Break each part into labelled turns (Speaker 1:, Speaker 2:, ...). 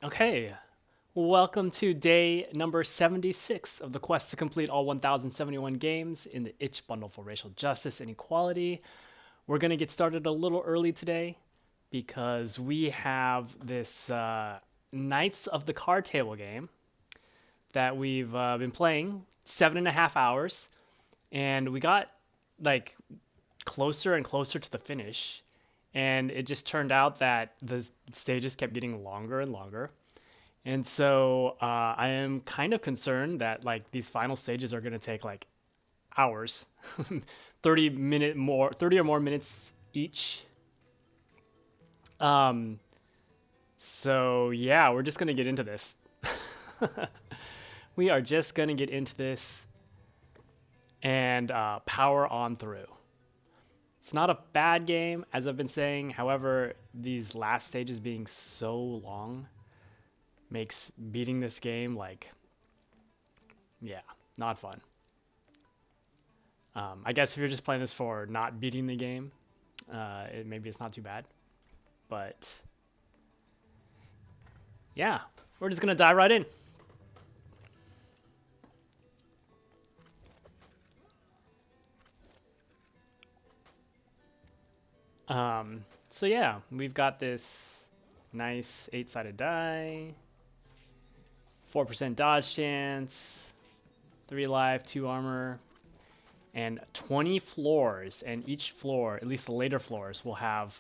Speaker 1: Okay, welcome to day number 76 of the quest to complete all 1071 games in the Itch Bundle for Racial Justice and Equality. We're going to get started a little early today because we have this Knights of the Card Table game that we've been playing 7.5 hours, and we got like closer and closer to the finish. And it just turned out that the stages kept getting longer and longer. And so I am kind of concerned that like these final stages are going to take like hours, 30 or more minutes each. Um, so yeah, we're just going to get into this. We are just going to get into this and power on through. It's not a bad game, as I've been saying. However, these last stages being so long makes beating this game like, yeah, not fun. I guess if you're just playing this for not beating the game, maybe it's not too bad. But yeah, we're just gonna dive right in. So yeah, we've got this nice 8-sided die, 4% dodge chance, 3 life, 2 armor, and 20 floors. And each floor, at least the later floors, will have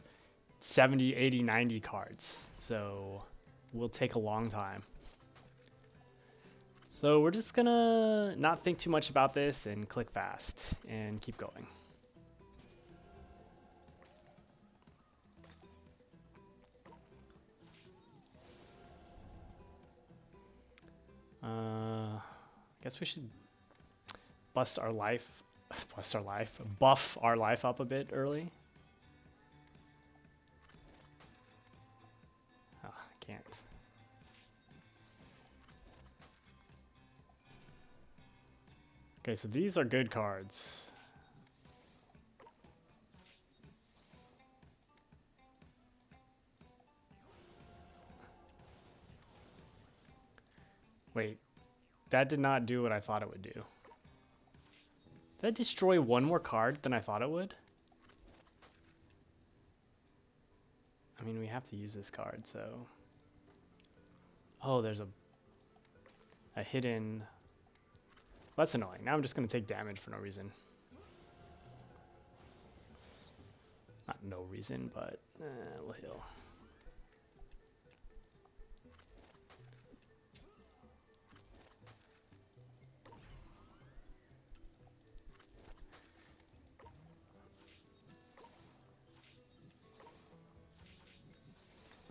Speaker 1: 70, 80, 90 cards. So will take a long time. So we're just gonna not think too much about this and click fast and keep going. Guess we should bust our life, buff our life up a bit early. Oh, I can't. Okay, so these are good cards. Wait, that did not do what I thought it would do. Did that destroy one more card than I thought it would? I mean, we have to use this card, so... Oh, there's a hidden... Well, that's annoying. Now I'm just going to take damage for no reason. Not no reason, but we'll heal.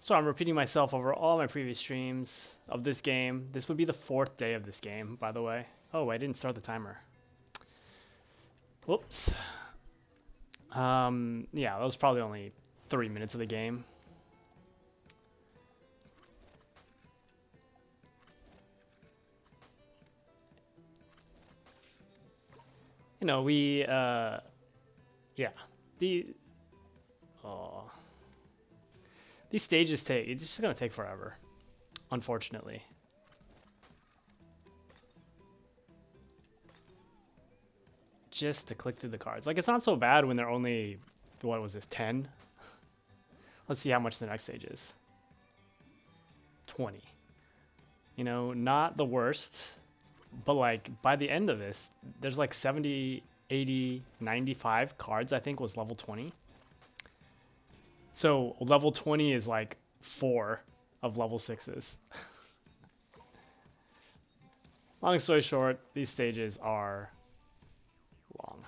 Speaker 1: So I'm repeating myself over all my previous streams of this game. This would be the 4th day of this game, by the way. Oh, I didn't start the timer. Whoops. Yeah, that was probably only 3 minutes of the game. You know, yeah, oh, these stages it's just gonna take forever, unfortunately. Just to click through the cards. Like, it's not so bad when they're only, what was this, 10? Let's see how much the next stage is. 20. You know, not the worst, but like by the end of this, there's like 70, 80, 95 cards, I think was level 20. So level 20 is like 4 of level 6s. Long story short, these stages are long.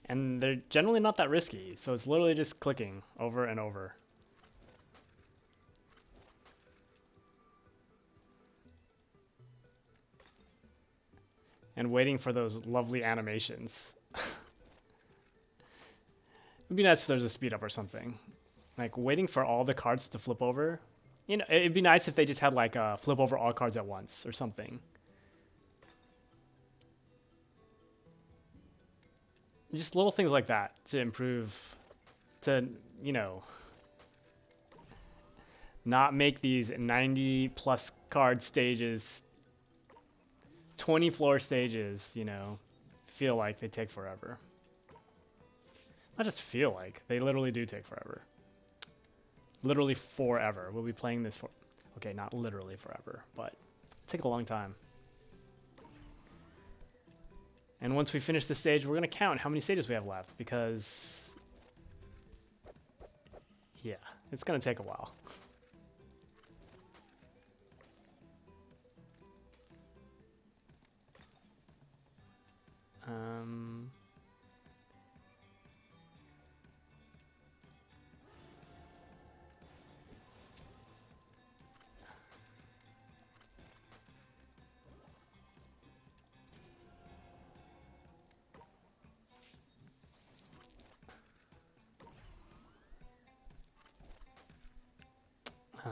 Speaker 1: And they're generally not that risky, so it's literally just clicking over and over. And waiting for those lovely animations. It'd be nice if there's a speed up or something. Like waiting for all the cards to flip over. You know, it'd be nice if they just had like flip over all cards at once or something. just little things like that to improve, to, you know, not make these 90 plus card stages, 20 floor stages, you know, feel like they take forever. Not just feel like, they literally do take forever. Literally forever. We'll be playing this for, okay, not literally forever, but take a long time. And once we finish the stage, we're going to count how many stages we have left, because, yeah, it's going to take a while. Um, uh,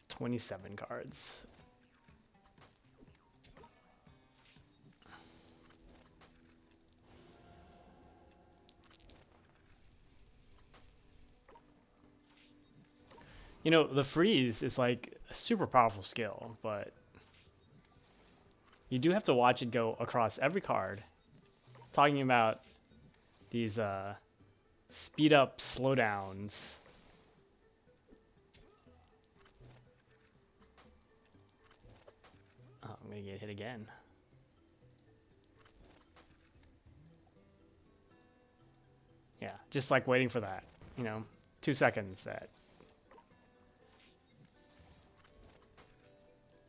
Speaker 1: 27 cards. You know, the freeze is like a super powerful skill, but you do have to watch it go across every card. Talking about these speed up slowdowns. Oh, I'm gonna get hit again. Yeah, just like waiting for that, you know, 2 seconds that.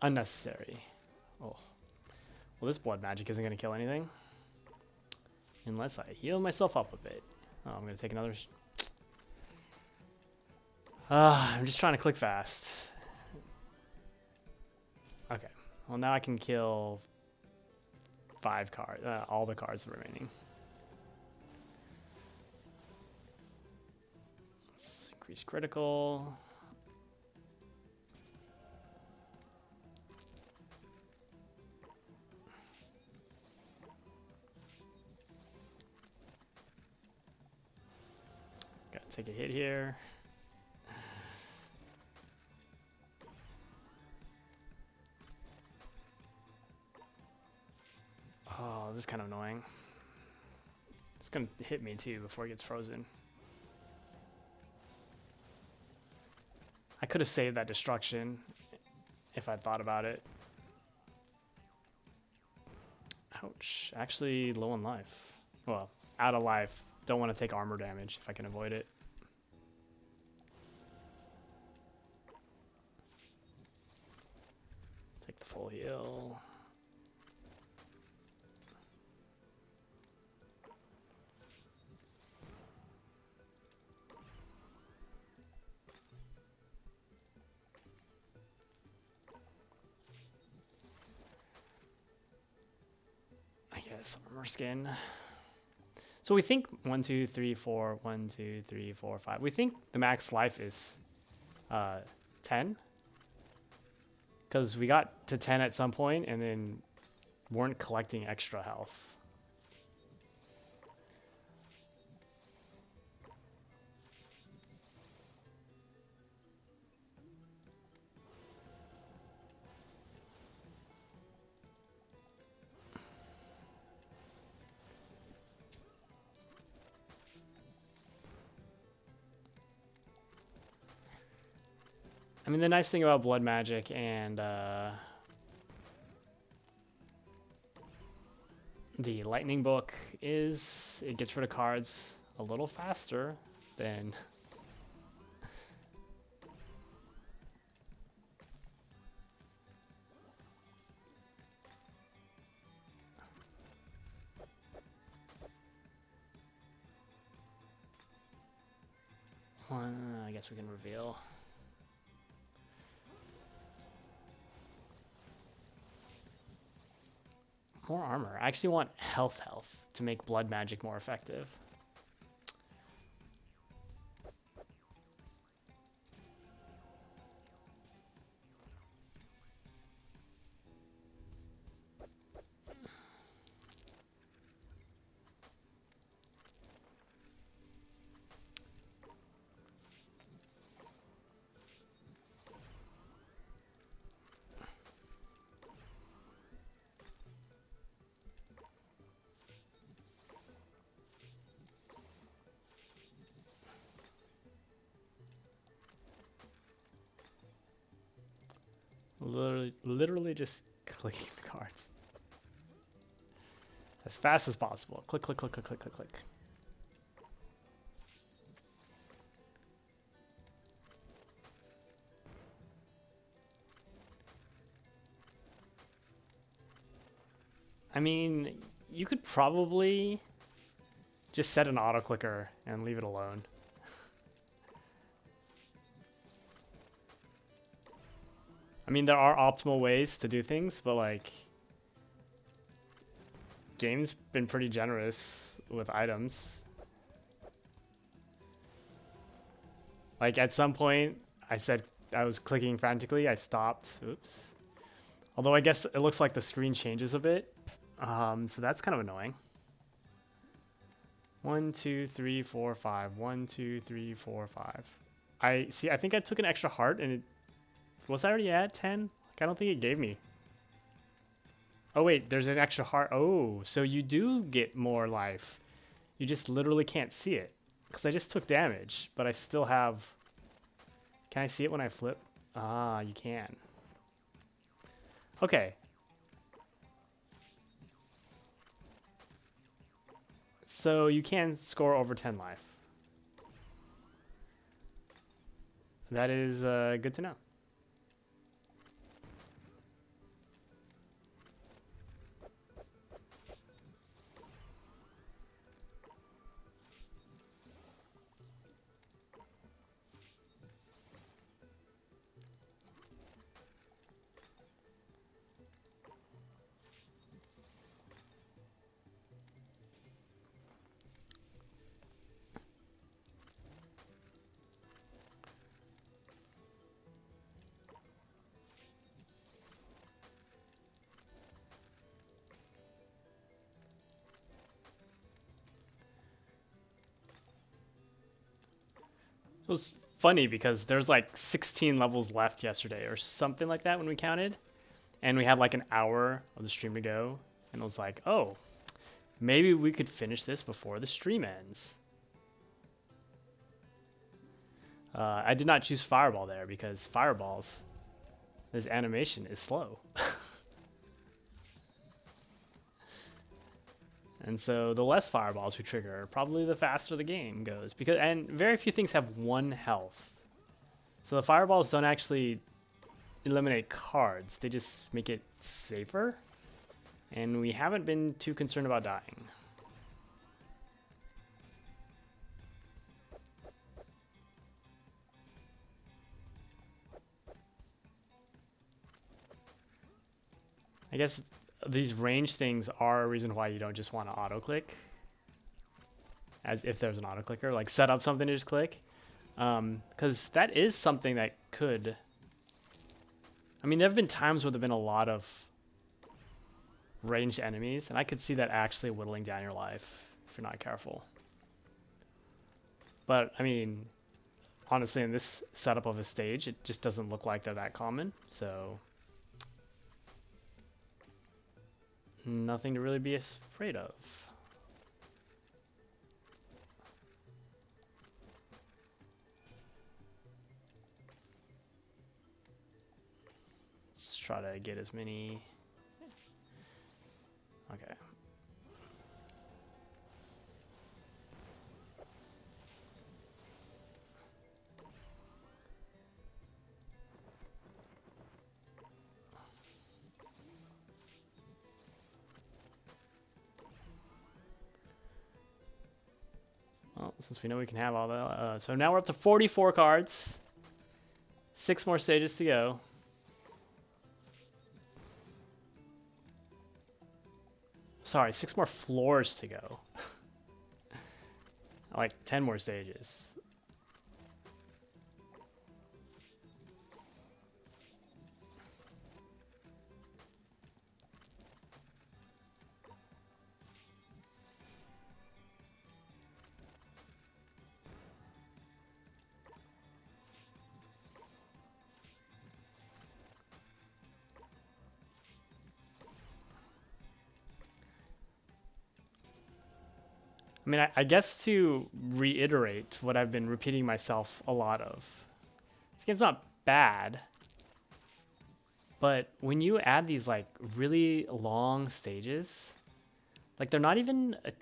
Speaker 1: Unnecessary. Oh. Well, this blood magic isn't going to kill anything. Unless I heal myself up a bit. Oh, I'm going to take another. I'm just trying to click fast. Okay. Well, now I can kill 5 cards. All the cards remaining. Let's increase critical. Gotta take a hit here. Oh, this is kind of annoying. It's gonna hit me too before it gets frozen. I could have saved that destruction if I'd thought about it. Ouch. Actually, low on life. Well, out of life. Don't want to take armor damage if I can avoid it. Take the full heal. I guess armor skin. So we think 1, 2, 3, 4, 1, 2, 3, 4, 5. We think the max life is 10. Because we got to 10 at some point and then weren't collecting extra health. I mean, the nice thing about blood magic and the lightning book is it gets rid of cards a little faster than I guess we can reveal. More armor. I actually want health to make blood magic more effective. Literally just clicking the cards as fast as possible. Click, click, click, click, click, click, click. I mean, you could probably just set an auto clicker and leave it alone. I mean, there are optimal ways to do things, but like, game's been pretty generous with items. Like at some point, I said I was clicking frantically. I stopped. Oops. Although I guess it looks like the screen changes a bit. So that's kind of annoying. 1, 2, 3, 4, 5. 1, 2, 3, 4, 5. I see. I think I took an extra heart, and it was I already at 10. Like, I don't think it gave me. Oh wait, there's an extra heart. Oh, so you do get more life. You just literally can't see it because I just took damage, but I still have. Can I see it when I flip? Ah, you can. Okay. So you can score over 10 life. That is good to know. It was funny because there's like 16 levels left yesterday or something like that when we counted. And we had like an hour of the stream to go. And I was like, oh, maybe we could finish this before the stream ends. I did not choose Fireball there because Fireballs, this animation is slow. And so the less fireballs we trigger, probably the faster the game goes. And very few things have 1 health. So the fireballs don't actually eliminate cards. They just make it safer. And we haven't been too concerned about dying. I guess these range things are a reason why you don't just want to auto click, as if there's an auto clicker, like set up something to just click, because that is something that could. I mean, there have been times where there've been a lot of ranged enemies, and I could see that actually whittling down your life if you're not careful. But I mean, honestly, in this setup of a stage, it just doesn't look like they're that common, so. Nothing to really be afraid of. Let's try to get as many. Okay. Well, since we know we can have all that, so now we're up to 44 cards. 6 more stages to go. Sorry, 6 more floors to go. Like 10 more stages. I mean, I guess to reiterate what I've been repeating myself a lot of. This game's not bad. But when you add these like really long stages, like they're not even a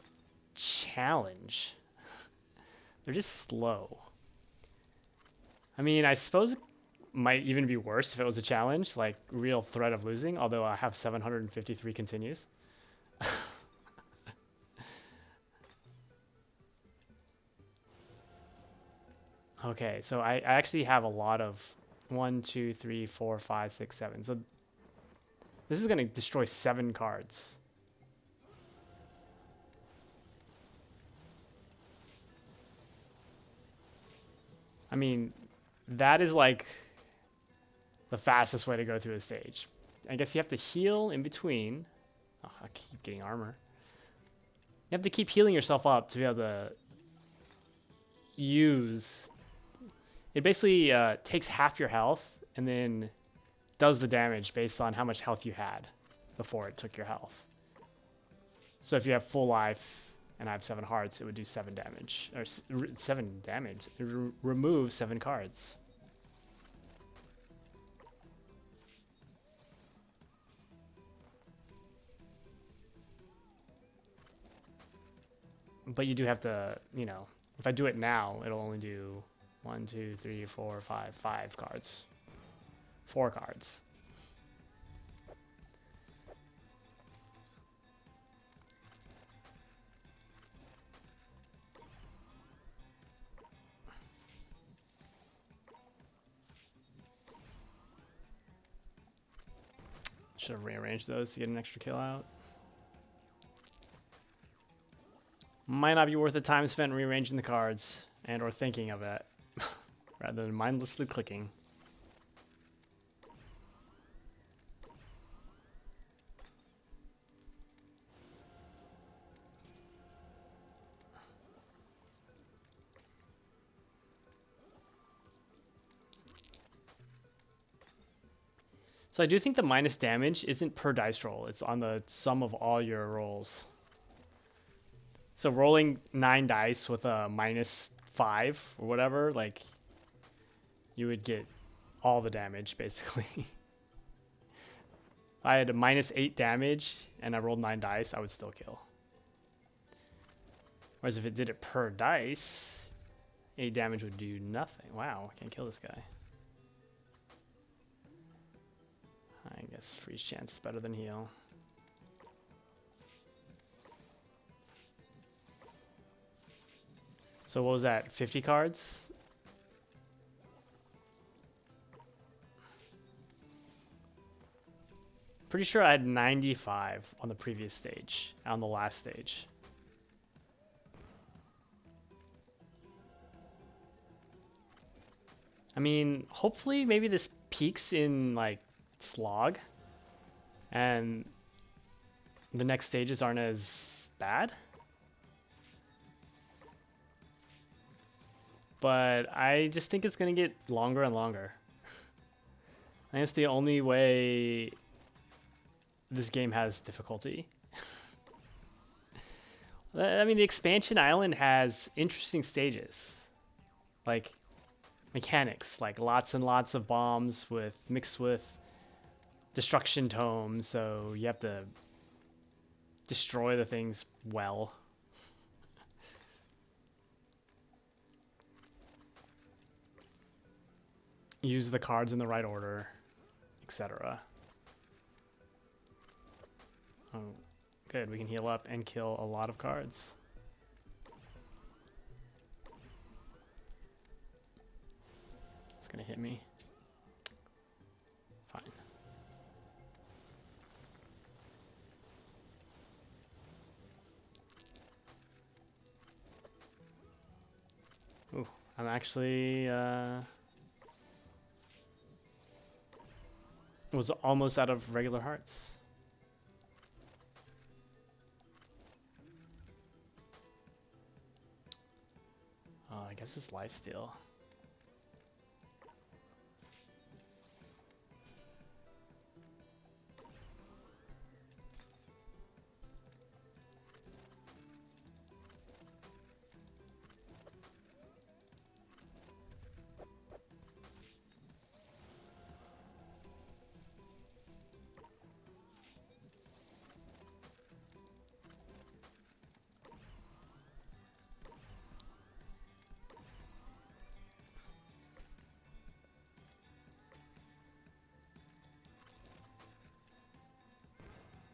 Speaker 1: challenge. They're just slow. I mean, I suppose it might even be worse if it was a challenge, like real threat of losing, although I have 753 continues. Okay, so I actually have a lot of 1, 2, 3, 4, 5, 6, 7. So this is going to destroy 7 cards. I mean, that is like the fastest way to go through a stage. I guess you have to heal in between. Oh, I keep getting armor. You have to keep healing yourself up to be able to use. It basically takes half your health and then does the damage based on how much health you had before it took your health. So if you have full life and I have 7 hearts, it would do 7 damage. Or 7 damage. It remove 7 cards. But you do have to, you know, if I do it now, it'll only do 1, 2, 3, 4, 5 cards. 4 cards. Should have rearranged those to get an extra kill out. Might not be worth the time spent rearranging the cards and or thinking of it rather than mindlessly clicking. So I do think the minus damage isn't per dice roll. It's on the sum of all your rolls. So rolling 9 dice with a -5 or whatever, like you would get all the damage basically. If I had a -8 damage and I rolled 9 dice, I would still kill. Whereas if it did it per dice, 8 damage would do nothing. Wow, I can't kill this guy. I guess freeze chance is better than heal. So what was that, 50 cards? Pretty sure I had 95 on the previous stage, on the last stage. I mean, hopefully maybe this peaks in like slog and the next stages aren't as bad. But I just think it's going to get longer and longer. I think it's the only way this game has difficulty. I mean, the expansion island has interesting stages. Like mechanics, like lots and lots of bombs mixed with destruction tomes, so you have to destroy the things well. Use the cards in the right order, etc. Oh, good, we can heal up and kill a lot of cards. It's gonna hit me. Fine. Ooh, I'm actually was almost out of regular hearts. Oh, I guess it's lifesteal.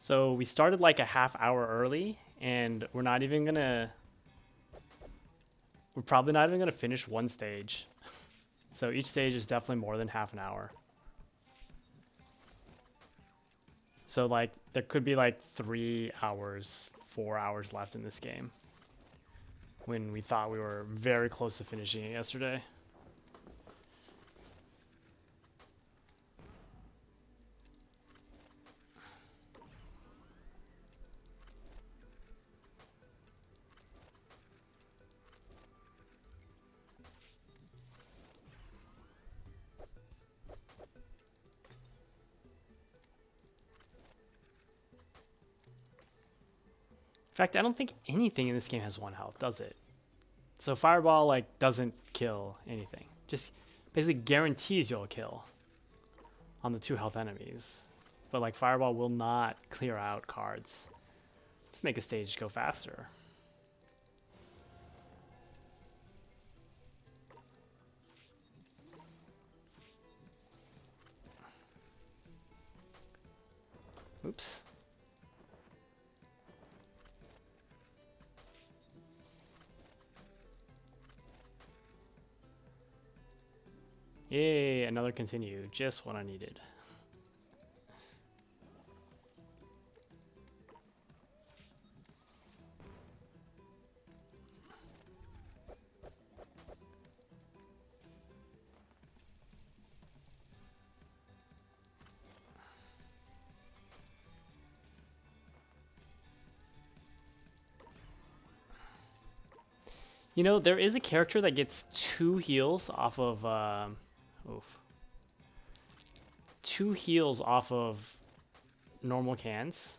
Speaker 1: So we started like a half hour early, and we're probably not even gonna finish one stage. So each stage is definitely more than half an hour. So like there could be like 3 hours, 4 hours left in this game when we thought we were very close to finishing it yesterday. In fact, I don't think anything in this game has 1 health, does it? So Fireball like doesn't kill anything. Just basically guarantees you'll kill on the 2 health enemies. But like Fireball will not clear out cards to make a stage go faster. Oops. Yay, another continue. Just what I needed. You know, there is a character that gets 2 heals off of, oof. 2 heals off of normal cans.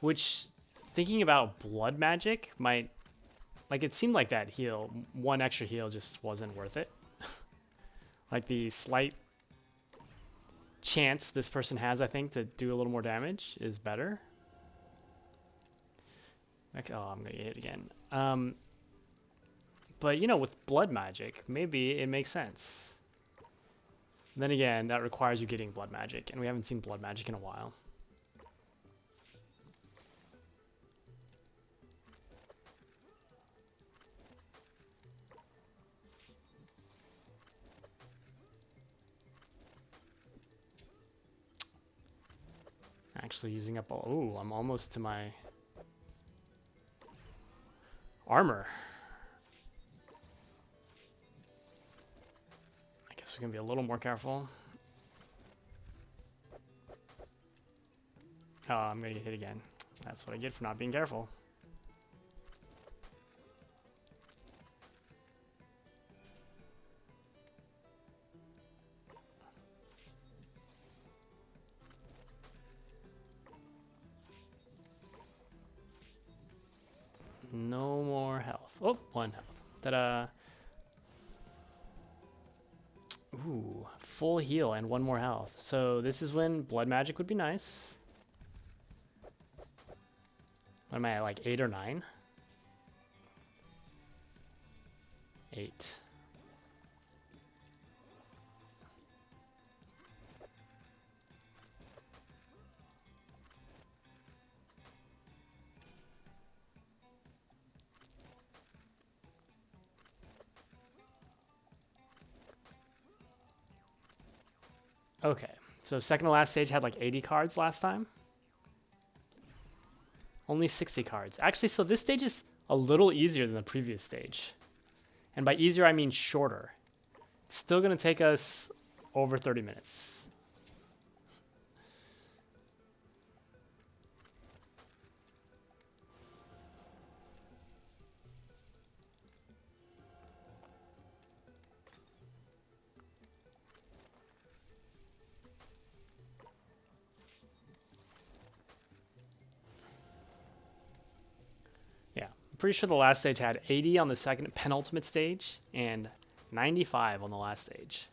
Speaker 1: Which, thinking about blood magic, might, like it seemed like that heal, 1 extra heal just wasn't worth it. Like the slight chance this person has, I think, to do a little more damage is better. Oh, I'm gonna get hit again. But you know, with blood magic, maybe it makes sense. Then again, that requires you getting blood magic, and we haven't seen blood magic in a while. Actually using up all, ooh, I'm almost to my armor. I guess we can be a little more careful. Oh, I'm gonna get hit again. That's what I get for not being careful. No more health. Oh, 1 health. Ta-da. Ooh, full heal and 1 more health. So this is when blood magic would be nice. What am I at, like 8 or 9? 8. Okay, so second to last stage had like 80 cards last time. Only 60 cards. Actually, so this stage is a little easier than the previous stage. And by easier, I mean shorter. It's still going to take us over 30 minutes. Yeah, I'm pretty sure the last stage had 80 on the second penultimate stage and 95 on the last stage.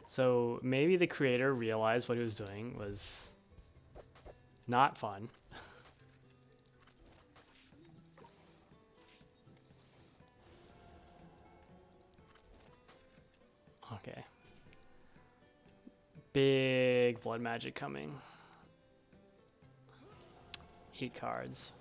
Speaker 1: So maybe the creator realized what he was doing was not fun. Okay. big blood magic coming. 8 cards.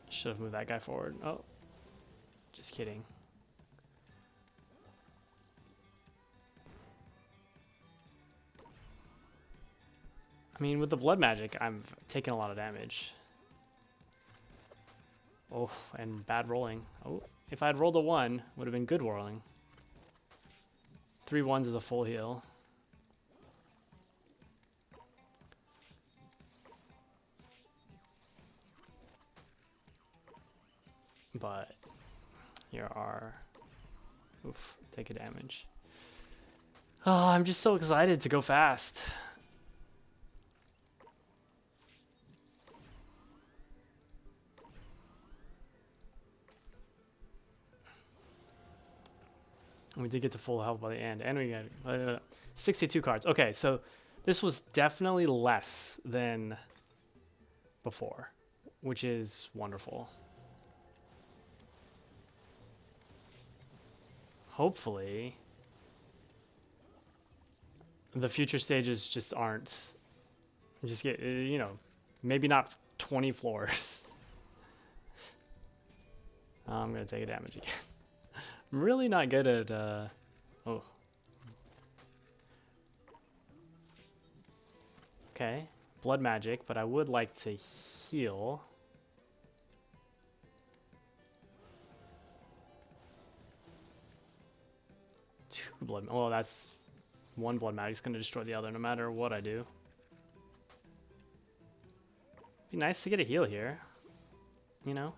Speaker 1: Should have moved that guy forward. Oh, just kidding. I mean, with the blood magic, I'm taking a lot of damage. Oh, and bad rolling. Oh, if I had rolled a 1, would have been good rolling. 3 1s is a full heal. But here are... Oof, take a damage. Oh, I'm just so excited to go fast. We did get to full health by the end, and we got 62 cards. Okay, so this was definitely less than before, which is wonderful. Hopefully, the future stages just aren't, just get, you know, maybe not 20 floors. I'm going to take a damage again. I'm really not good at, oh. Okay, blood magic, but I would like to heal. Two blood, well, that's one blood magic's gonna destroy the other no matter what I do. Be nice to get a heal here, you know?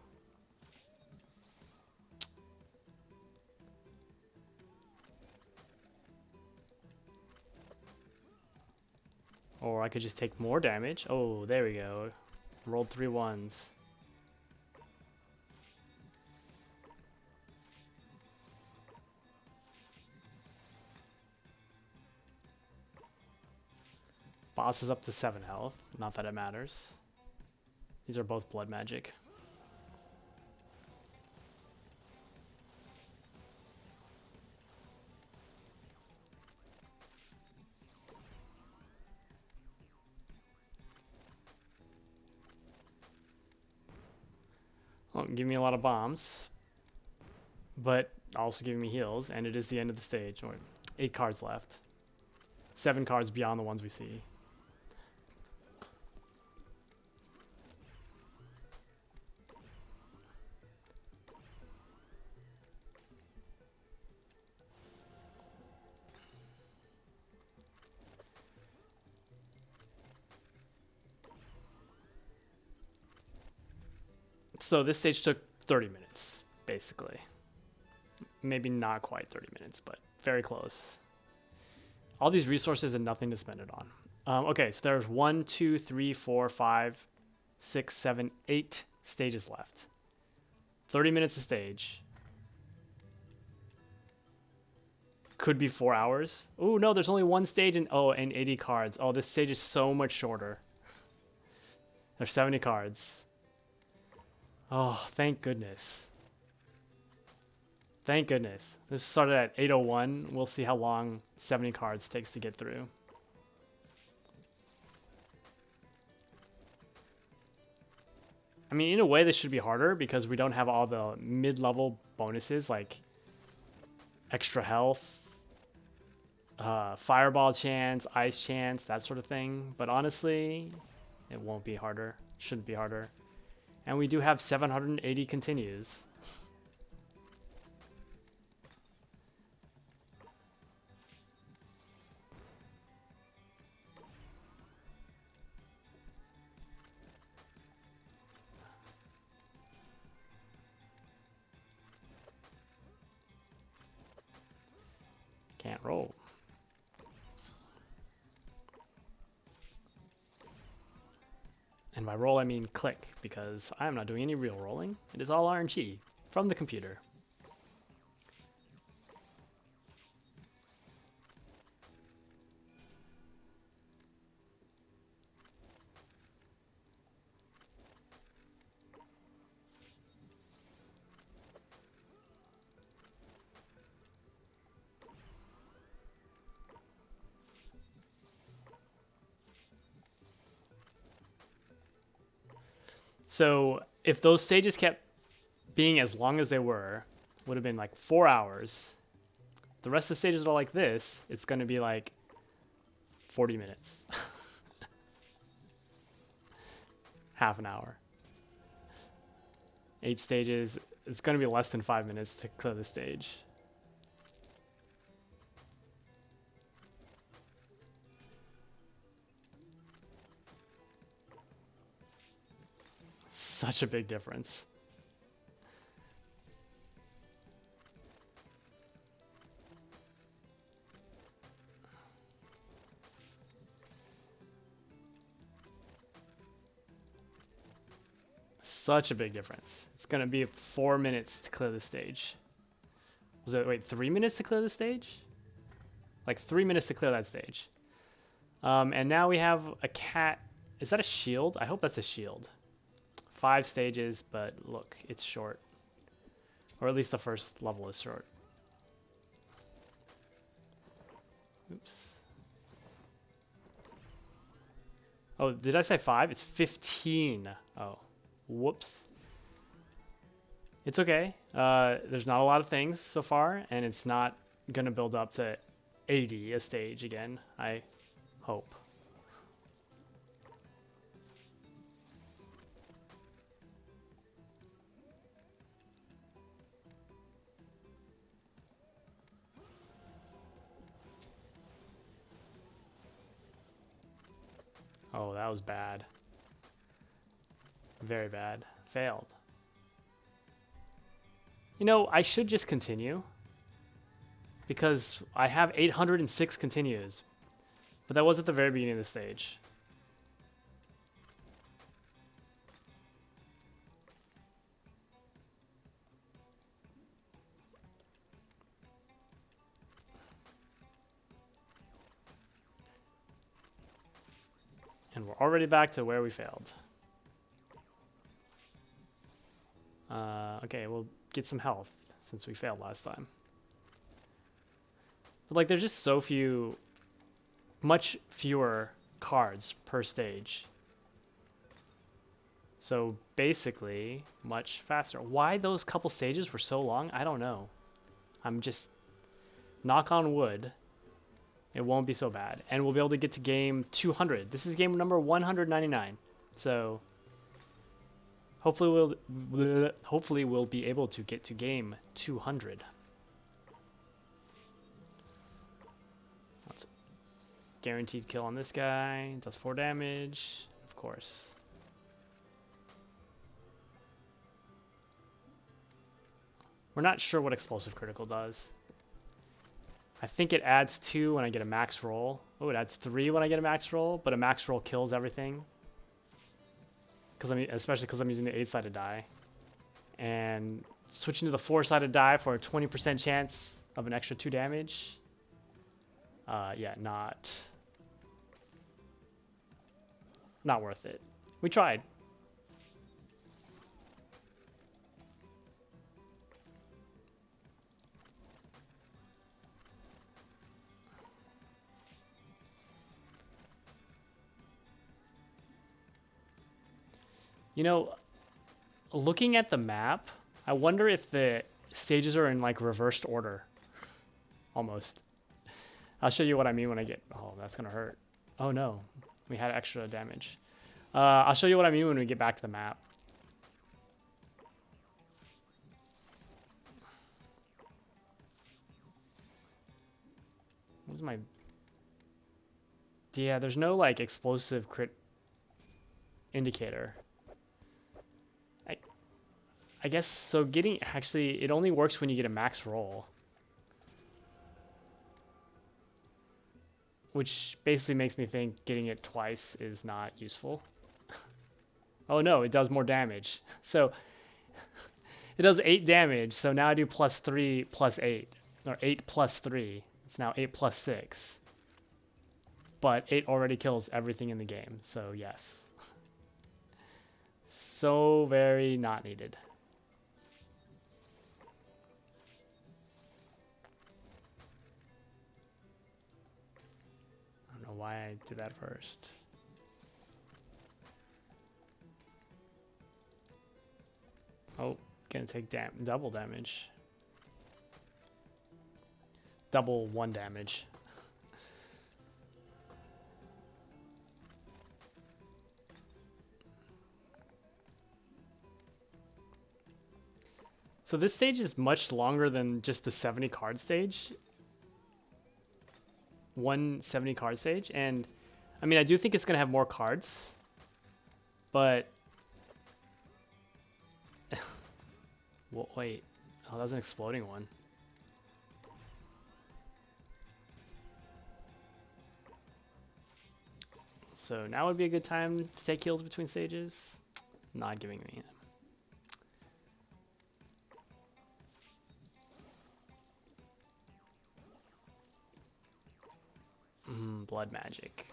Speaker 1: Or I could just take more damage. Oh, there we go. Rolled 3 1s. Boss is up to 7 health. Not that it matters. These are both blood magic. Well, give me a lot of bombs, but also giving me heals, and it is the end of the stage. Or 8 cards left. 7 cards beyond the ones we see. So this stage took 30 minutes, basically. Maybe not quite 30 minutes, but very close. All these resources and nothing to spend it on. Okay, so there's 1, 2, 3, 4, 5, 6, 7, 8 stages left. 30 minutes a stage. Could be 4 hours. Oh no, there's only 1 stage and 80 cards. Oh, this stage is so much shorter. There's 70 cards. Oh, thank goodness. Thank goodness. This started at 8:01. We'll see how long 70 cards takes to get through. I mean, in a way, this should be harder because we don't have all the mid-level bonuses like extra health, fireball chance, ice chance, that sort of thing. But honestly, it won't be harder. Shouldn't be harder. And we do have 780 continues. Can't roll. And by roll, I mean click, because I am not doing any real rolling. It is all RNG from the computer. So if those stages kept being as long as they were, would have been like 4 hours. The rest of the stages are like this. It's going to be like 40 minutes. Half an hour. 8 stages. It's going to be less than 5 minutes to clear the stage. Such a big difference. Such a big difference. It's going to be 4 minutes to clear the stage. Was it, wait, 3 minutes to clear the stage? Like 3 minutes to clear that stage. And now we have a cat. Is that a shield? I hope that's a shield. 5 stages, but look, it's short. Or at least the first level is short. Oops. Oh, did I say 5? It's 15. Oh, whoops. It's okay. There's not a lot of things so far, and it's not going to build up to 80 a stage again, I hope. Oh, that was bad. Very bad. Failed. You know, I should just continue. Because I have 806 continues. But that was at the very beginning of the stage. And we're already back to where we failed. Okay, we'll get some health since we failed last time. But like, there's just so few, much fewer cards per stage. So basically, much faster. Why those couple stages were so long, I don't know. I'm just, knock on wood, it won't be so bad. And we'll be able to get to game 200. This is game number 199. So hopefully we'll be able to get to game 200. That's a guaranteed kill on this guy. Does 4 damage, of course. We're not sure what explosive critical does. I think it adds 2 when I get a max roll. Oh, it adds 3 when I get a max roll, but a max roll kills everything. Especially because I'm using the 8-sided die. And switching to the 4-sided die for a 20% chance of an extra 2 damage. Yeah, not worth it. We tried. You know, looking at the map, I wonder if the stages are in like reversed order. Almost. I'll show you what I mean when I get... Oh, that's going to hurt. Oh no, we had extra damage. I'll show you what I mean when we get back to the map. What's my... Yeah, there's no like explosive crit indicator. I guess, so getting, actually, it only works when you get a max roll. Which basically makes me think getting it twice is not useful. Oh no, it does more damage. So, it does 8 damage, so now I do +3 +8. Or 8 +3. It's now 8 +6. But 8 already kills everything in the game, so yes. So very not needed. Why I did that first. Oh, gonna take double damage. Double 1 damage. So this stage is much longer than just the 70 card stage. 170 card stage. And I mean, I do think it's going to have more cards. But... well, wait. Oh, that was an exploding one. So now would be a good time to take heals between stages. Not giving me them. Blood magic.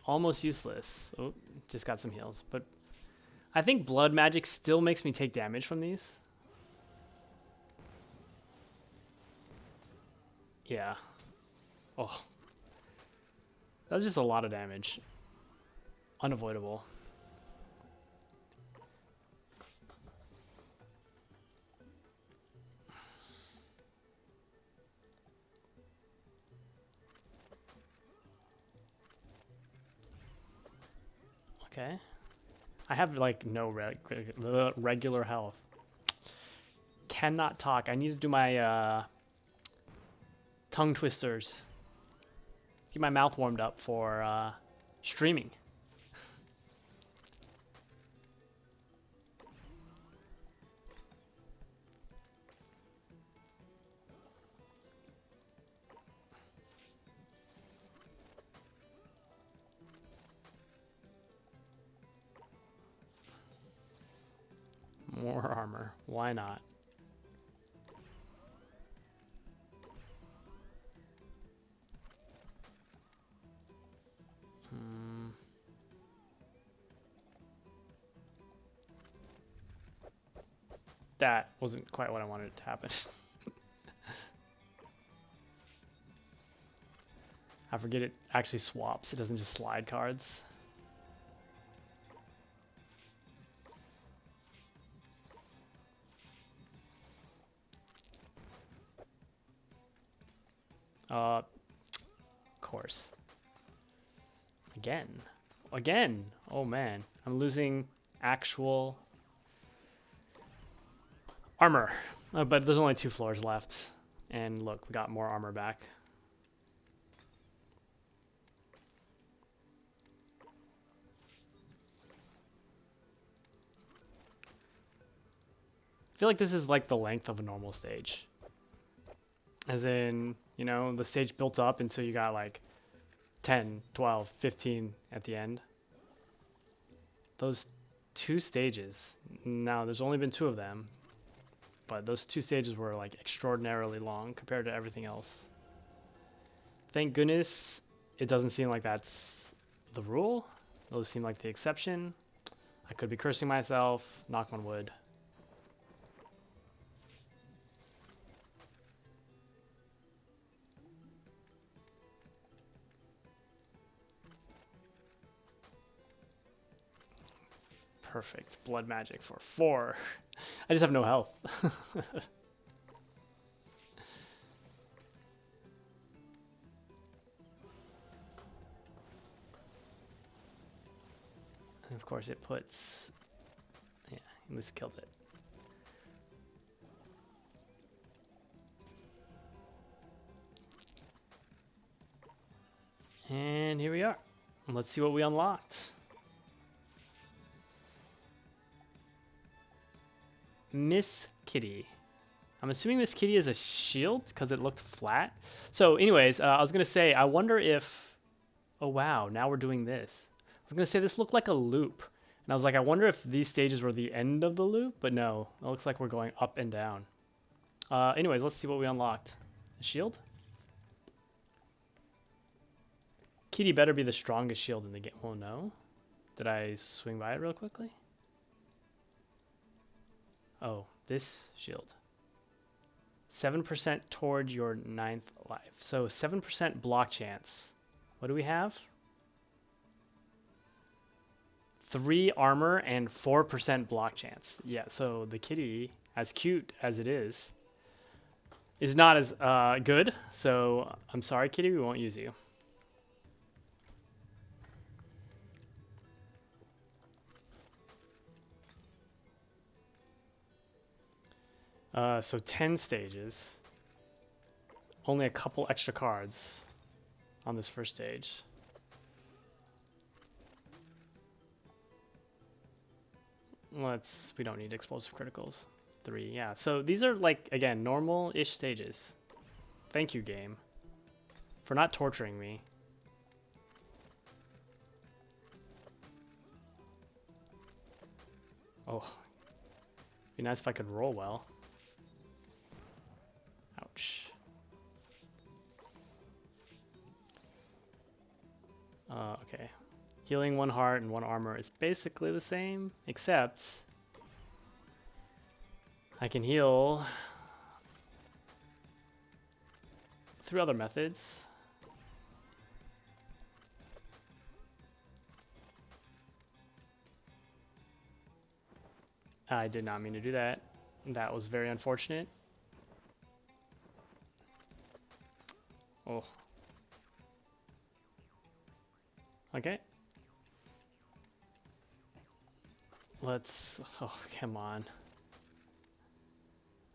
Speaker 1: Almost useless. Oh, just got some heals. But I think blood magic still makes me take damage from these. Yeah. Oh. That was just a lot of damage. Unavoidable. Okay. I have like no regular health. Cannot talk. I need to do my tongue twisters. Keep my mouth warmed up for streaming. More armor. Why not? That wasn't quite what I wanted to happen. I forget it actually swaps. It doesn't just slide cards. Of course. Again. Oh man, I'm losing actual armor. But there's only 2 floors left. And look, we got more armor back. I feel like this is like the length of a normal stage. As in, you know, the stage built up until you got like 10, 12, 15 at the end. Those 2 stages. Now, there's only been 2 of them. But those 2 stages were like extraordinarily long compared to everything else. Thank goodness it doesn't seem like that's the rule. Those seem like the exception. I could be cursing myself. Knock on wood. Perfect. Blood magic for 4. I just have no health. And of course it puts... yeah, this killed it. And here we are. Let's see what we unlocked. Miss Kitty. I'm assuming Miss Kitty is a shield because it looked flat. So anyways, I was going to say, I wonder if... oh, wow. Now we're doing this. I was going to say this looked like a loop. And I was like, I wonder if these stages were the end of the loop. But no, it looks like we're going up and down. Anyways, let's see what we unlocked. A shield? Kitty better be the strongest shield in the game. Oh, no. Did I swing by it real quickly? Oh, this shield. 7% toward your 9th life. So 7% block chance. What do we have? 3 armor and 4% block chance. Yeah, so the kitty, as cute as it is not as good. So I'm sorry, kitty, we won't use you. So 10 stages. Only a couple extra cards on this first stage. We don't need explosive criticals. 3, yeah. So these are like, again, normal-ish stages. Thank you, game, for not torturing me. Oh, be nice if I could roll well. Ouch. Okay. Healing 1 heart and 1 armor is basically the same, except I can heal through other methods. I did not mean to do that. That was very unfortunate. Oh. Okay. Let's... Oh, come on.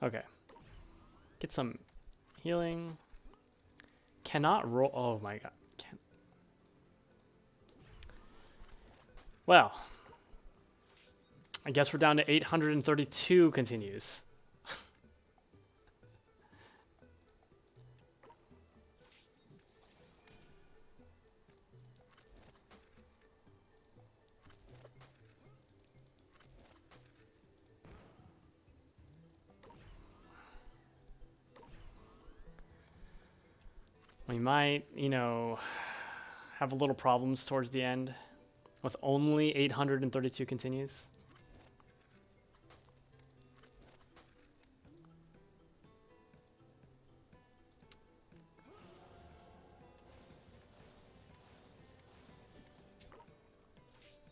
Speaker 1: Okay. Get some healing. Cannot roll... Oh my god. Well. I guess we're down to 832 continues. We might, you know, have a little problems towards the end with only 832 continues.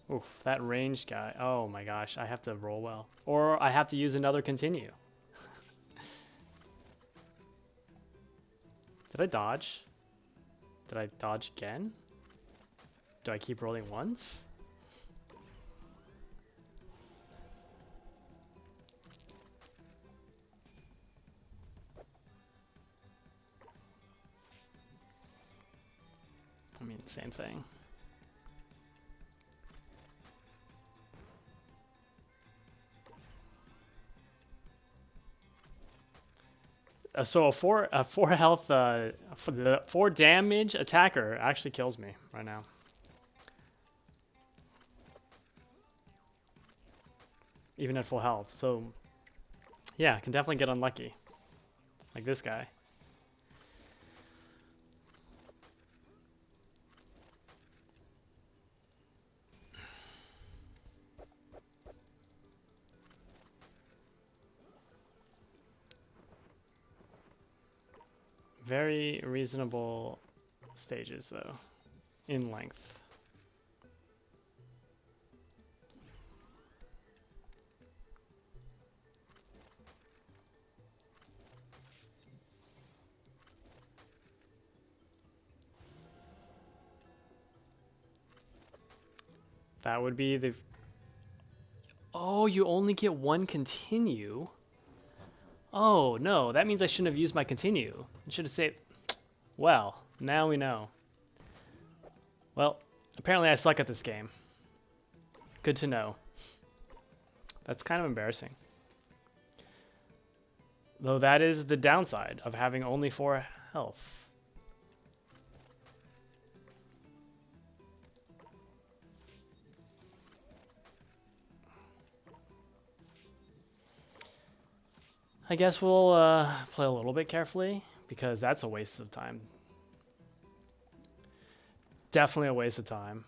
Speaker 1: Oof, that ranged guy. Oh my gosh, I have to roll well. Or I have to use another continue. Did I dodge? Did I dodge again? Do I keep rolling once? I mean, same thing. So a four health, for the 4 damage attacker actually kills me right now. Even at full health. So yeah, I can definitely get unlucky. Like this guy. Very reasonable stages, though, in length. That would be the... Oh, you only get 1 continue? Oh, no, that means I shouldn't have used my continue. I should have saved... Well, now we know. Well, apparently I suck at this game. Good to know. That's kind of embarrassing. Though that is the downside of having only 4 health. I guess we'll play a little bit carefully, because that's a waste of time. Definitely a waste of time.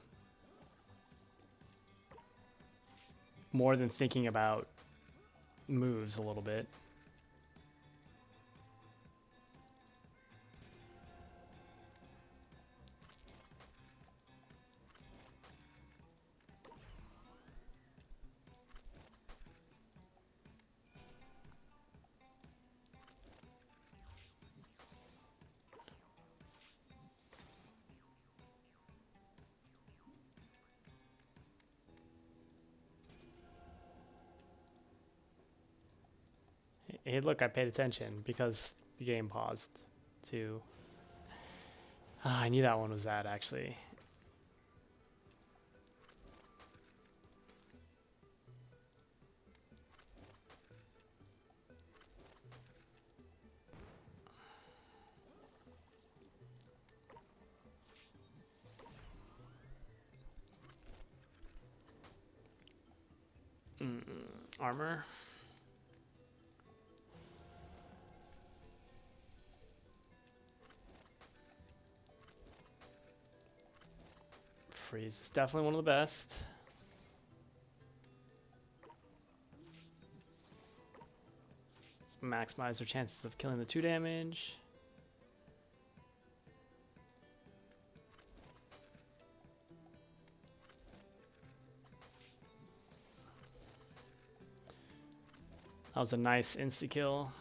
Speaker 1: More than thinking about moves a little bit. Hey, look, I paid attention because the game paused to... I knew that one was that, actually. Armor. Freeze is definitely one of the best. Let's maximize their chances of killing the 2 damage. That was a nice insta-kill.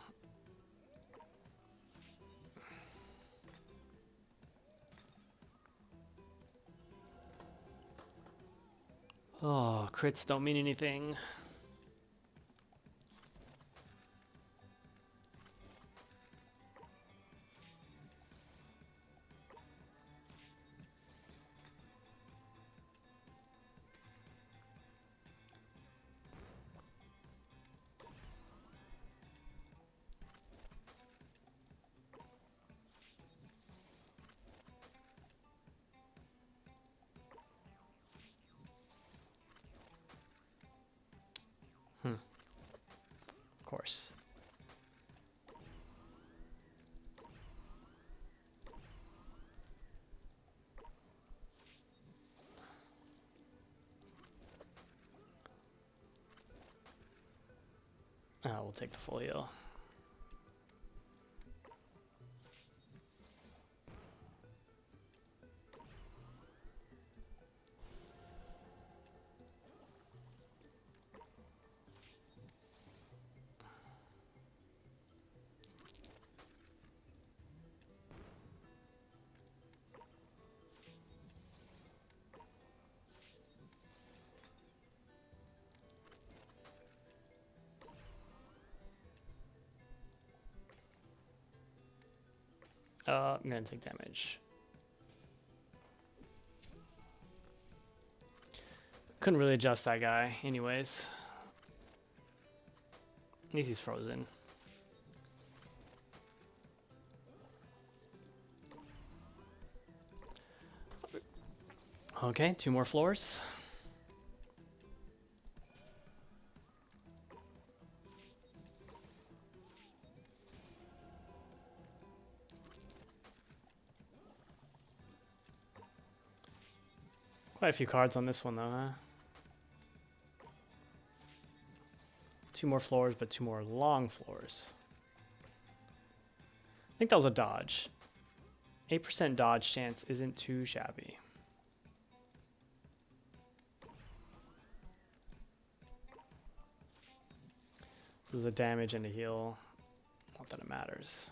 Speaker 1: Oh, crits don't mean anything. Of course. We'll take the full heal. I'm gonna take damage. Couldn't really adjust that guy anyways. At least he's frozen. Okay, 2 more floors. Quite a few cards on this one though, huh? 2 more floors, but 2 more long floors. I think that was a dodge. 8% dodge chance isn't too shabby. This is a damage and a heal. Not that it matters.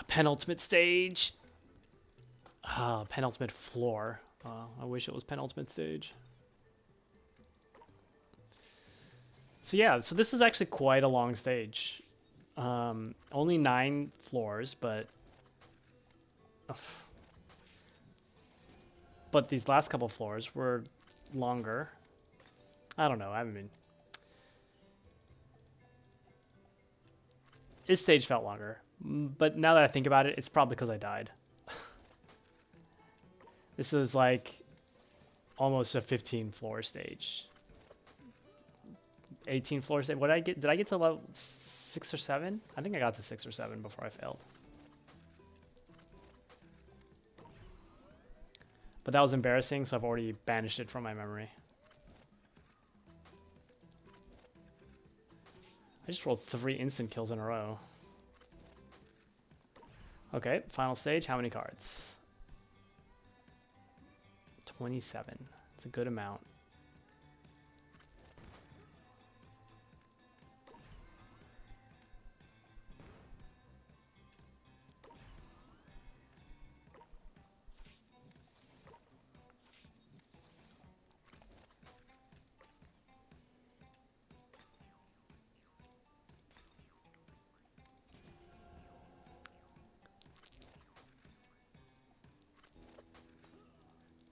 Speaker 1: Penultimate stage. Penultimate floor. I wish it was penultimate stage. So yeah, so this is actually quite a long stage. Only 9 floors, but these last couple floors were longer. I don't know. I haven't been. This stage felt longer, but now that I think about it, it's probably because I died. This is like almost a 15 floor stage. 18 floor stage. What did I get? Did I get to level 6 or 7? I think I got to 6 or 7 before I failed. But that was embarrassing, so I've already banished it from my memory. I just rolled 3 instant kills in a row. Okay, final stage. How many cards? 27. It's a good amount.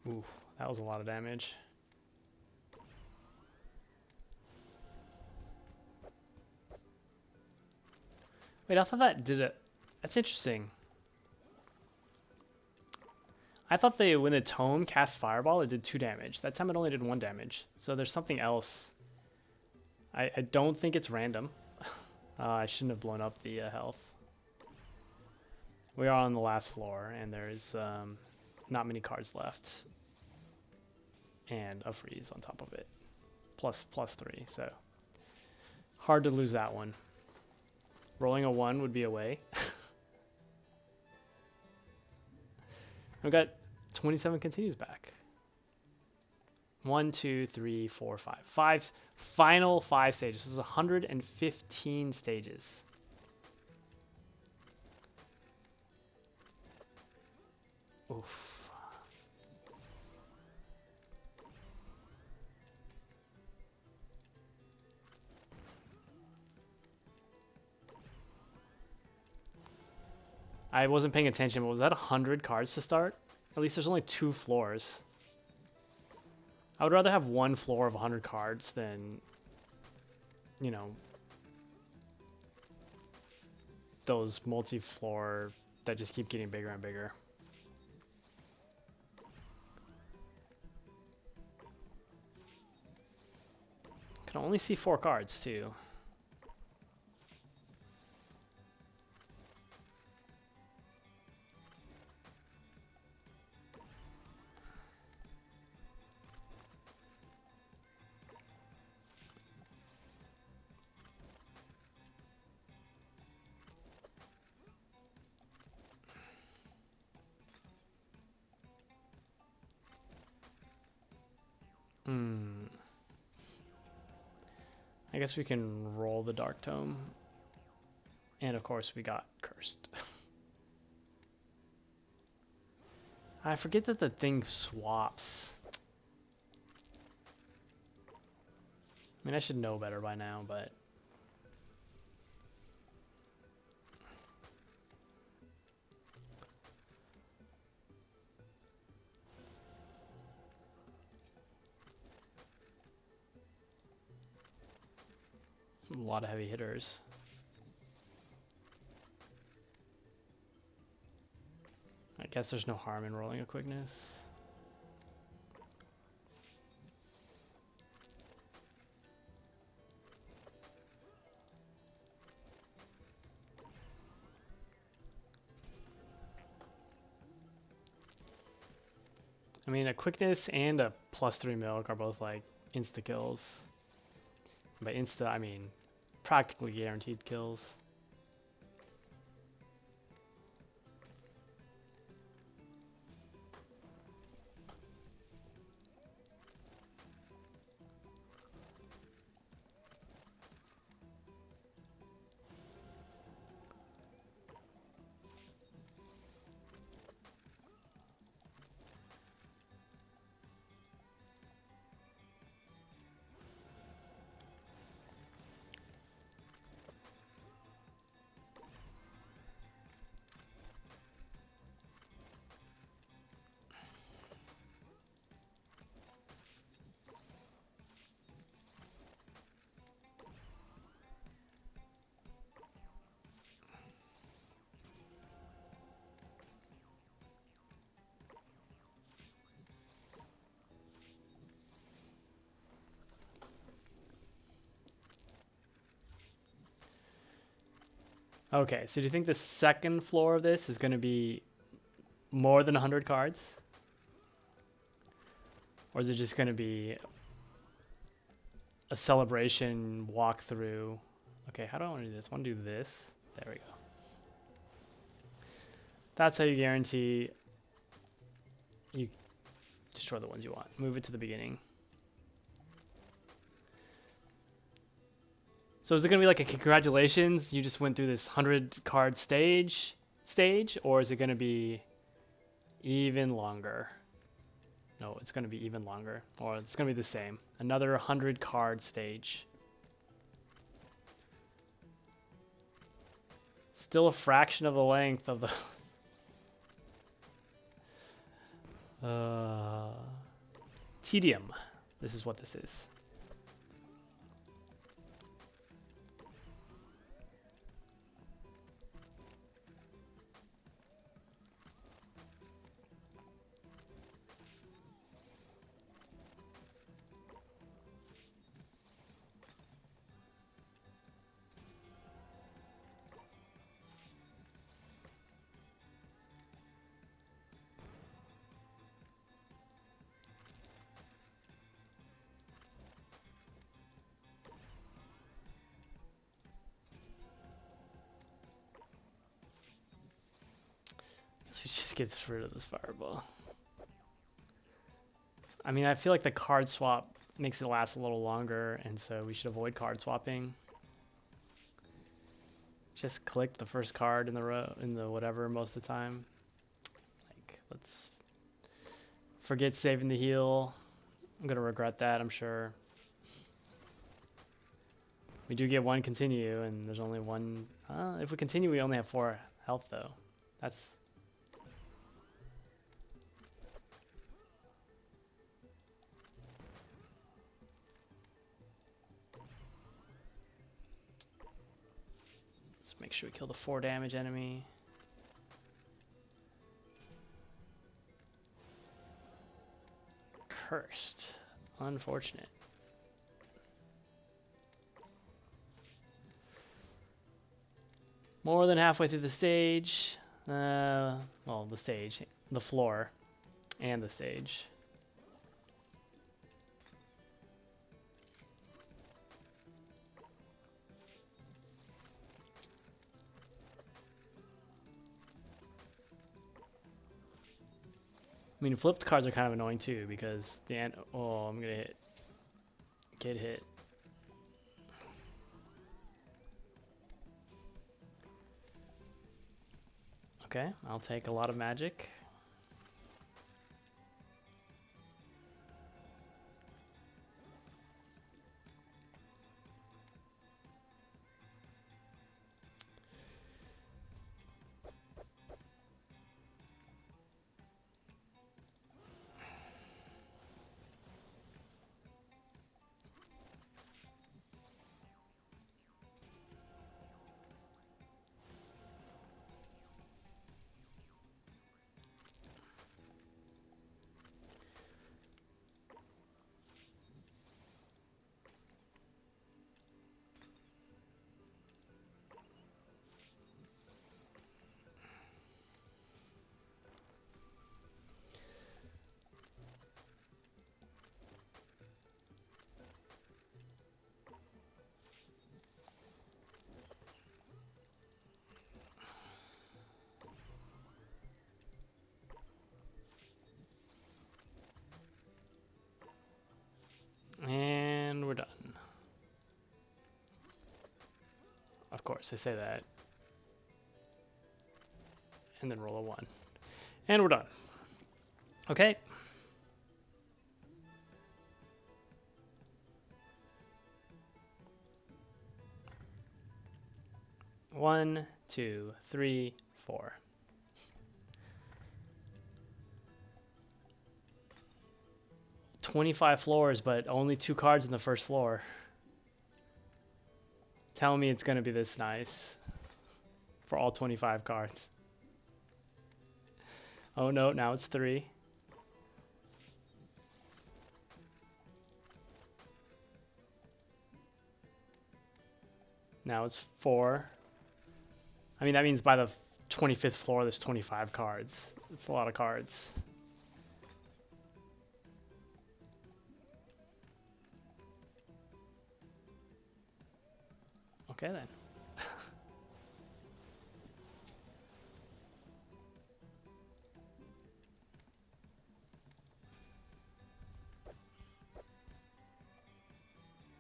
Speaker 1: Ooh, that was a lot of damage. Wait, I thought that did it. That's interesting. I thought when the tome cast Fireball, it did 2 damage. That time it only did 1 damage. So there's something else. I don't think it's random. I shouldn't have blown up the health. We are on the last floor, and there's not many cards left. And a freeze on top of it. Plus 3, so hard to lose that one. Rolling a 1 would be a way. I've got 27 continues back. 1, 2, 3, 4, 5. Final 5 stages. This is 115 stages. Oof. I wasn't paying attention, but was that 100 cards to start? At least there's only 2 floors. I would rather have 1 floor of 100 cards than, you know, those multi-floor that just keep getting bigger and bigger. Can only see 4 cards too. I guess we can roll the Dark Tome. And of course we got Cursed. I forget that the thing swaps. I mean, I should know better by now, but... a lot of heavy hitters. I guess there's no harm in rolling a quickness. I mean, a quickness and a +3 milk are both like insta kills. By insta, I mean practically guaranteed kills. Okay, so do you think the second floor of this is going to be more than 100 cards? Or is it just going to be a celebration walkthrough? Okay, how do I want to do this? I want to do this. There we go. That's how you guarantee you Destroy the ones you want. Move it to the beginning. So is it going to be like a congratulations, you just went through this 100 card stage, or is it going to be even longer? No, it's going to be even longer, or it's going to be the same. Another 100 card stage. Still a fraction of the length of the tedium. This is what this is. We just get rid of this fireball. I mean, I feel like the card swap makes it last a little longer, and so we should avoid card swapping. Just click the first card in the row, in the whatever most of the time. Like, let's forget saving the heal. I'm gonna regret that, I'm sure. We do get one continue, and there's only one. If we continue, we only have 4 health, though. That's. Let's make sure we kill the 4 damage enemy. Cursed. Unfortunate. More than halfway through the stage. Well, the stage. The floor. And the stage. I mean, flipped cards are kind of annoying too because the end. Oh, I'm gonna hit. Get hit. Okay, I'll take a lot of magic. And we're done. Of course, I say that. And then roll a 1. And we're done. Okay. One, 2, 3, 4. $25 floors, but only 2 cards in the first floor. Tell me it's gonna be this nice for all 25 cards. Oh no, now it's 3. Now it's 4. I mean, that means by the 25th floor, there's 25 cards. It's a lot of cards. Okay then.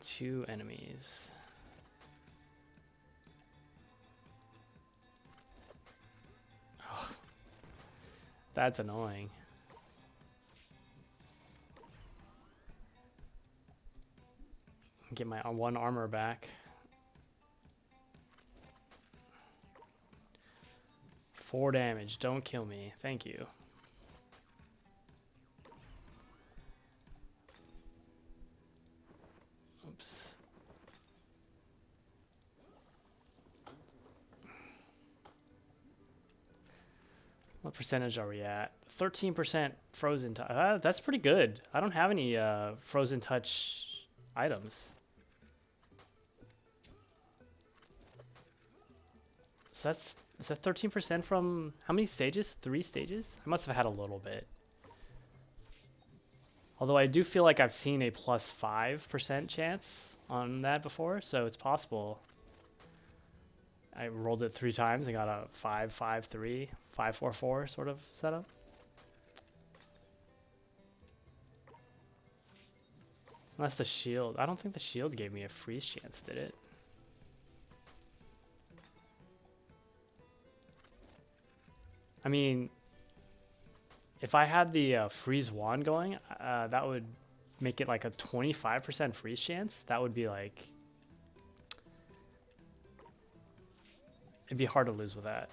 Speaker 1: 2 enemies. Oh, that's annoying. Get my 1 armor back. 4 damage. Don't kill me. Thank you. Oops. What percentage are we at? 13% frozen touch. That's pretty good. I don't have any frozen touch items. So is that 13% from how many stages? 3 stages? I must have had a little bit. Although I do feel like I've seen a plus 5% chance on that before, so it's possible. I rolled it 3 times and got a 5-5-3, 5-4-4 sort of setup. Unless the shield. I don't think the shield gave me a freeze chance, did it? I mean, if I had the freeze wand going, that would make it like a 25% freeze chance. That would be like... It'd be hard to lose with that.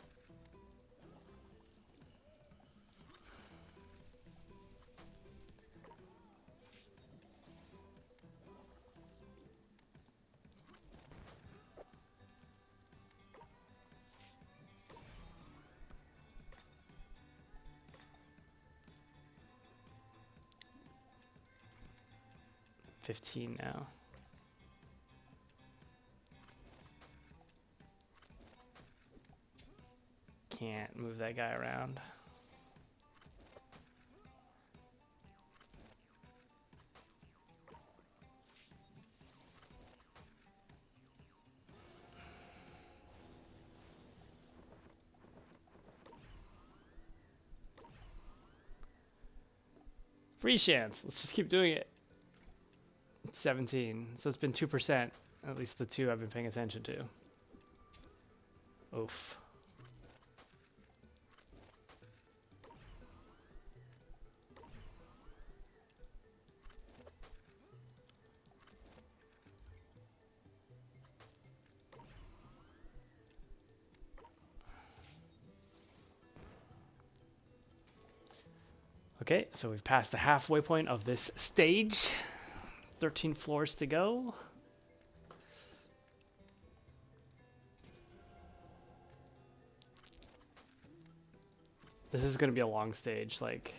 Speaker 1: $15 now. Can't move that guy around. Free chance. Let's just keep doing it. 17. So it's been 2%. At least the 2 I've been paying attention to. Oof. Okay, so we've passed the halfway point of this stage. 13 floors to go. This is going to be a long stage. Like,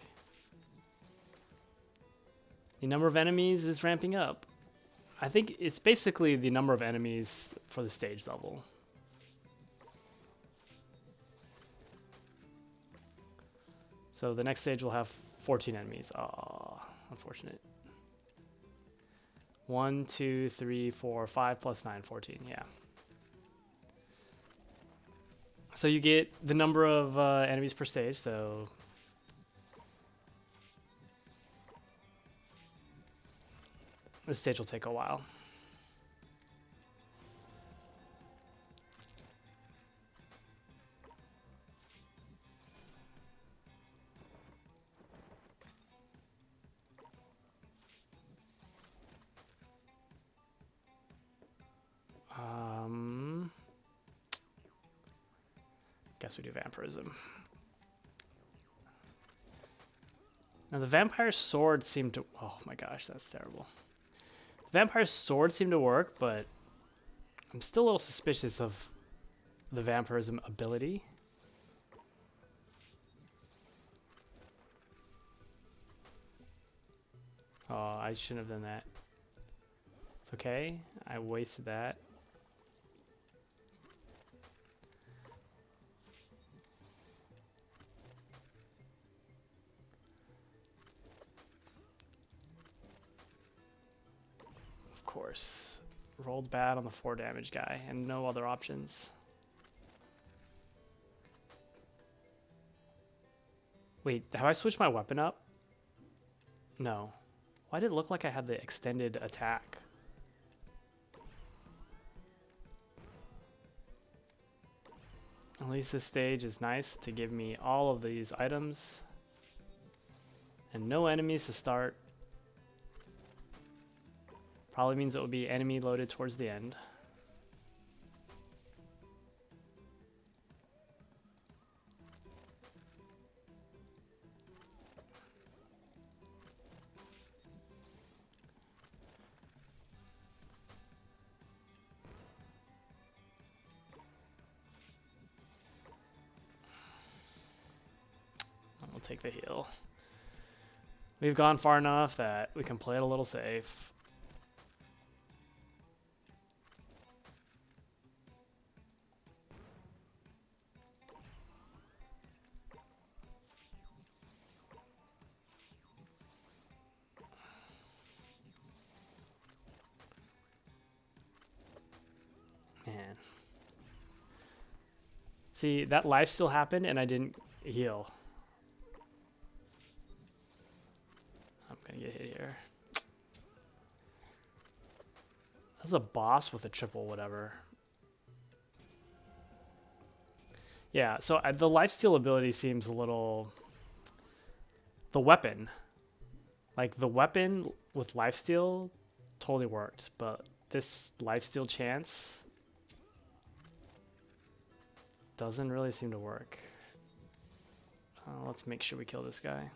Speaker 1: the number of enemies is ramping up. I think it's basically the number of enemies for the stage level. So the next stage will have 14 enemies. Aw, unfortunate. 1, 2, 3, 4, 5 plus 9, 14. Yeah. So you get the number of enemies per stage. So this stage will take a while. Guess we do vampirism. Now the vampire sword seemed to... Oh my gosh, that's terrible. Vampire sword seemed to work, but I'm still a little suspicious of the vampirism ability. Oh, I shouldn't have done that. It's okay. I wasted that. Of course. Rolled bad on the 4 damage guy and no other options. Wait, have I switched my weapon up? No. Why did it look like I had the extended attack? At least this stage is nice to give me all of these items and no enemies to start. Probably means it will be enemy loaded towards the end. We'll take the heal. We've gone far enough that we can play it a little safe. Man. See, that life still happened and I didn't heal. I'm gonna get hit here. That's a boss with a triple whatever. Yeah, so the lifesteal ability seems a little... The weapon. Like, the weapon with lifesteal totally worked, but this lifesteal chance doesn't really seem to work. Let's make sure we kill this guy.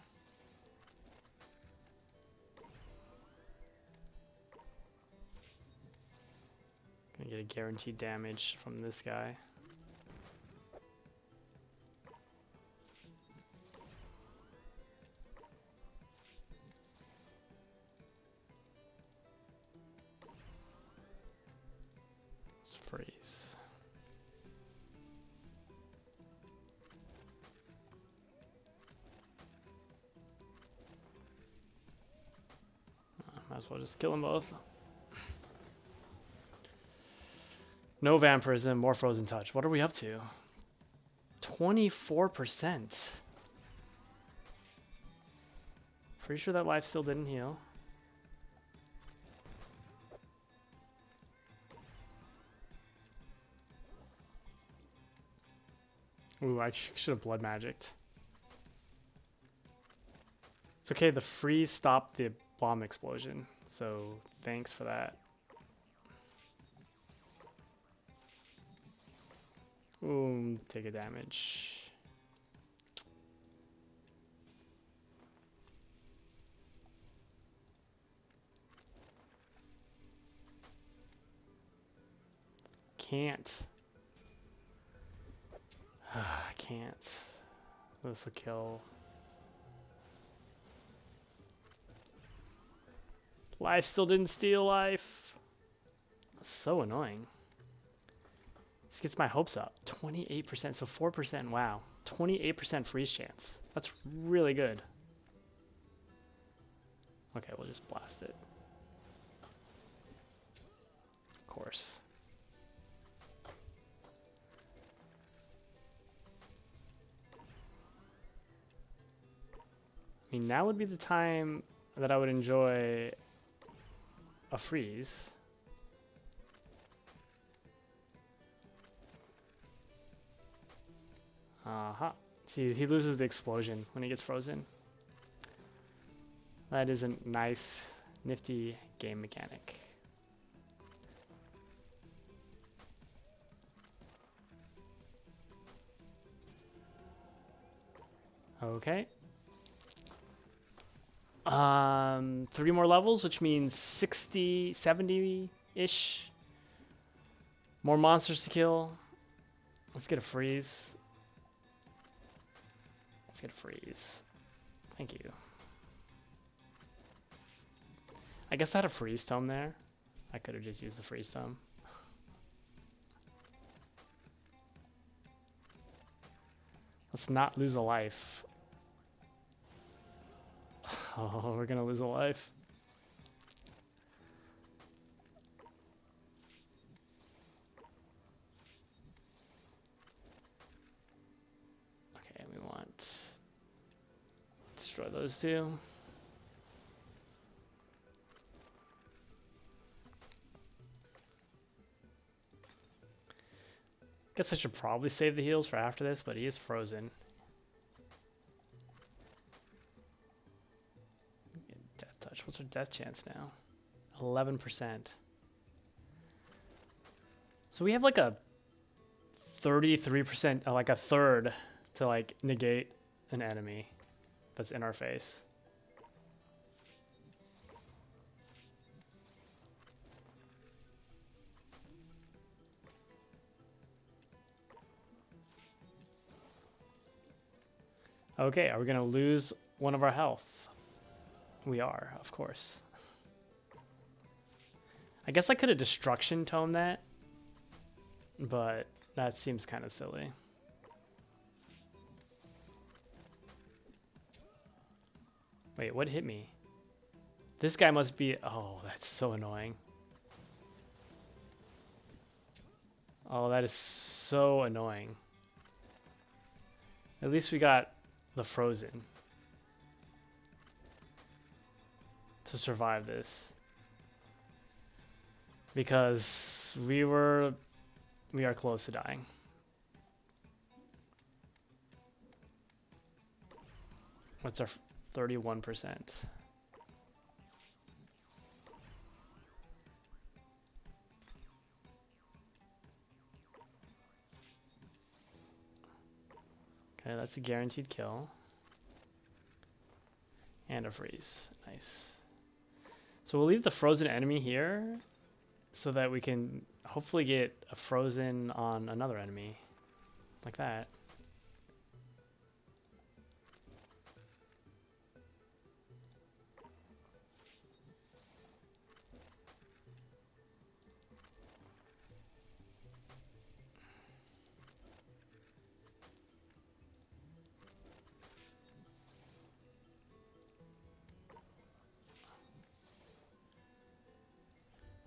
Speaker 1: Gonna get a guaranteed damage from this guy. Let's freeze. Might as well just kill them both. No vampirism, more frozen touch. What are we up to? 24%. Pretty sure that life still didn't heal. Ooh, I should have blood magicked. It's okay, the freeze stopped the bomb explosion, so thanks for that. Ooh, take a damage. Can't. I can't. This will kill. Life still didn't steal life. That's so annoying. Just gets my hopes up. 28%, so 4%. Wow. 28% freeze chance. That's really good. Okay, we'll just blast it. Of course. I mean, now would be the time that I would enjoy a freeze. See, he loses the explosion when he gets frozen. That is a nice, nifty game mechanic. Okay. 3 more levels, which means 60, 70-ish. More monsters to kill. Let's get a freeze. Let's get a freeze. Thank you. I guess I had a freeze tome there. I could have just used the freeze tome. Let's not lose a life. Oh, we're gonna lose a life. Okay, we want destroy those two. Guess I should probably save the heals for after this, but he is frozen. Death touch. What's our death chance now? 11%. So we have like a 33%, like a third to like negate an enemy that's in our face. Okay, are we gonna lose one of our health? We are, of course. I guess I could have destruction tome that, but that seems kind of silly. Wait, what hit me? This guy must be... Oh, that's so annoying. Oh, that is so annoying. At least we got the frozen to survive this. Because we are close to dying. What's our 31%? Okay, that's a guaranteed kill. And a freeze. Nice. So we'll leave the frozen enemy here so that we can hopefully get a frozen on another enemy. Like that.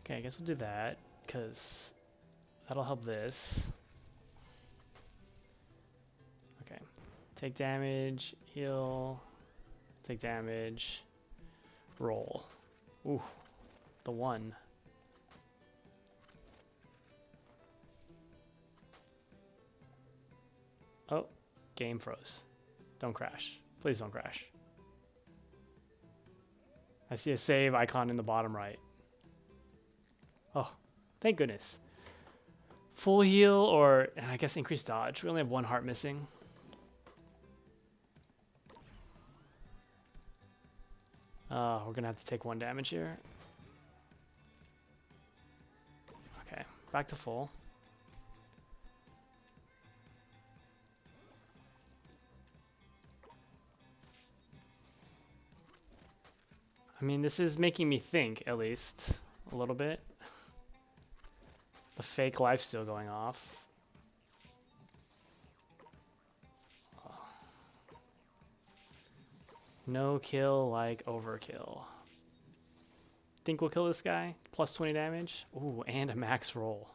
Speaker 1: Okay, I guess we'll do that, because that'll help this. Okay. Take damage, heal, take damage, roll. Ooh, the one. Oh, game froze. Don't crash. Please don't crash. I see a save icon in the bottom right. Oh, thank goodness. Full heal or I guess increased dodge. We only have one heart missing. We're gonna have to take 1 damage here. Okay, back to full. I mean, this is making me think, at least, a little bit. The fake life steal going off. No kill like overkill. Think we'll kill this guy? Plus 20 damage. Ooh, and a max roll.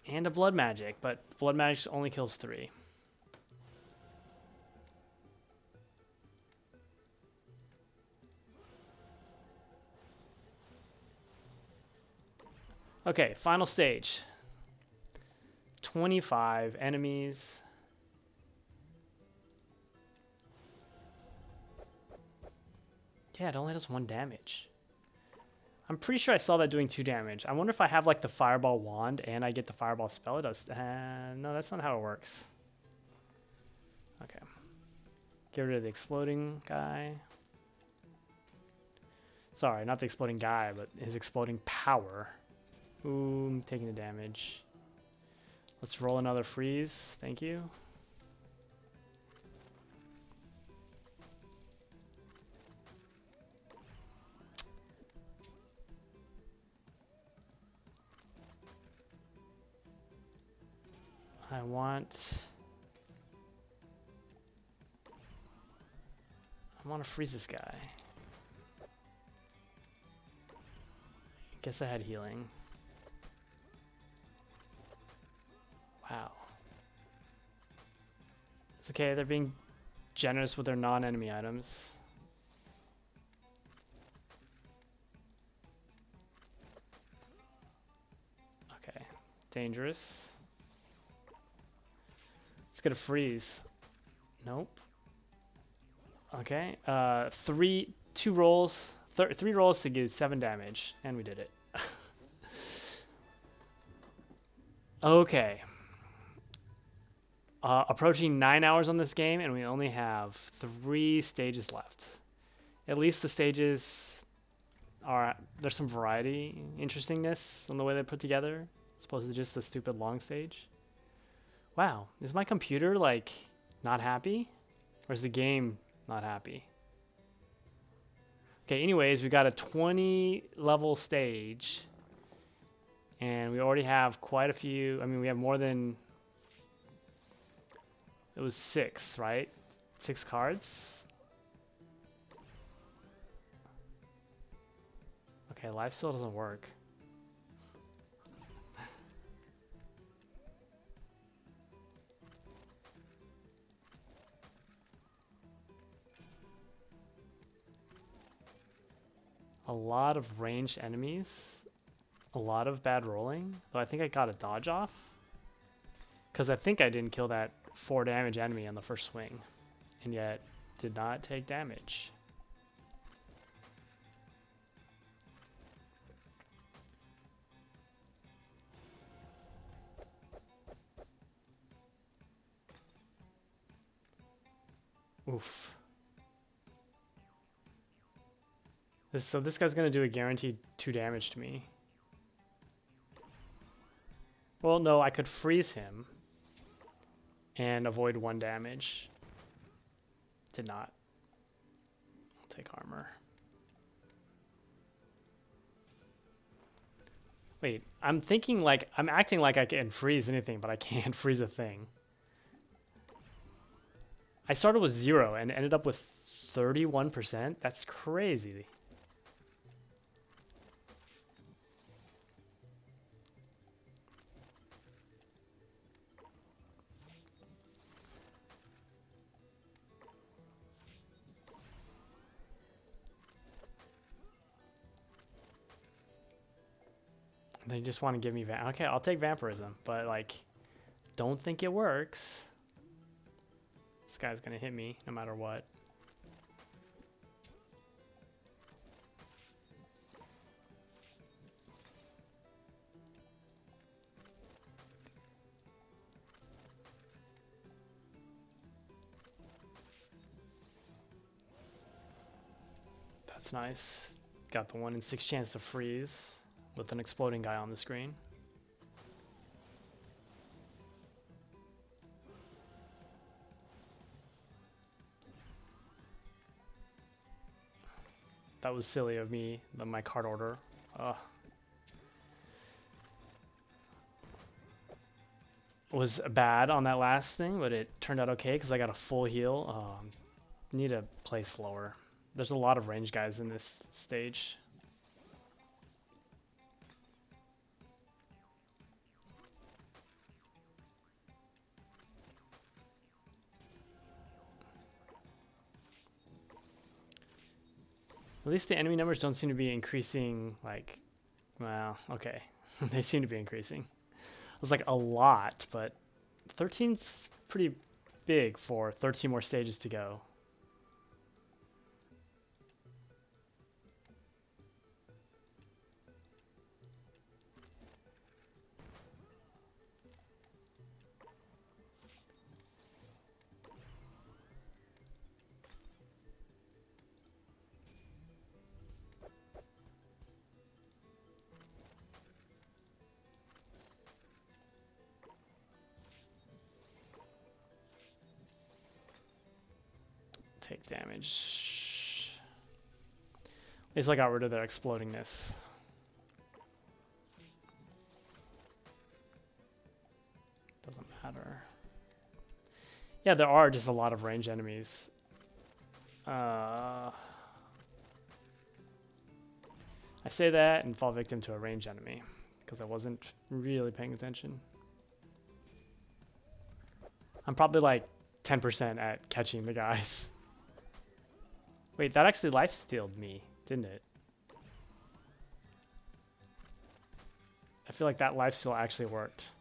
Speaker 1: And a blood magic, but blood magic only kills 3. Okay, final stage. 25 enemies. Yeah, it only does 1 damage. I'm pretty sure I saw that doing 2 damage. I wonder if I have like the fireball wand and I get the fireball spell. It does. No, that's not how it works. Okay. Get rid of the exploding guy. Sorry, not the exploding guy, but his exploding power. Ooh, I'm taking the damage. Let's roll another freeze. Thank you. I want to freeze this guy. Guess I had healing. Wow. It's okay, they're being generous with their non-enemy items. Dangerous. Let's get a freeze. Nope. Okay. Three rolls to give 7 damage, and we did it. Okay. Approaching 9 hours on this game, and we only have 3 stages left. At least the stages are, there's some variety, interestingness on the way they're put together, as opposed to just the stupid long stage. Wow, is my computer like not happy? Or is the game not happy? Okay, anyways, we got a 20 level stage. And we already have quite a few. I mean, we have more than. It was 6, right? 6 cards. Okay, life still doesn't work. A lot of ranged enemies. A lot of bad rolling. Though I think I got a dodge off. Because I think I didn't kill that 4 damage enemy on the first swing. And yet did not take damage. Oof. So this guy's going to do a guaranteed 2 damage to me. Well, no, I could freeze him and avoid 1 damage. Did not. I'll take armor. Wait, I'm acting like I can freeze anything, but I can't freeze a thing. I started with 0 and ended up with 31%. That's crazy. They just want to give me okay, I'll take vampirism, but like, don't think it works. This guy's gonna hit me no matter what. That's nice. Got the 1 in 6 chance to freeze with an exploding guy on the screen. That was silly of me, my card order. Was bad on that last thing, but it turned out okay because I got a full heal. Need to play slower. There's a lot of range guys in this stage. At least the enemy numbers don't seem to be increasing, like, well, okay. They seem to be increasing. It was like a lot, but 13's pretty big for 13 more stages to go. Take damage. At least I got rid of their explodingness. Doesn't matter. Yeah, there are just a lot of ranged enemies. I say that and fall victim to a ranged enemy because I wasn't really paying attention. I'm probably like 10% at catching the guys. Wait, that actually life-stealed me, didn't it? I feel like that lifesteal actually worked.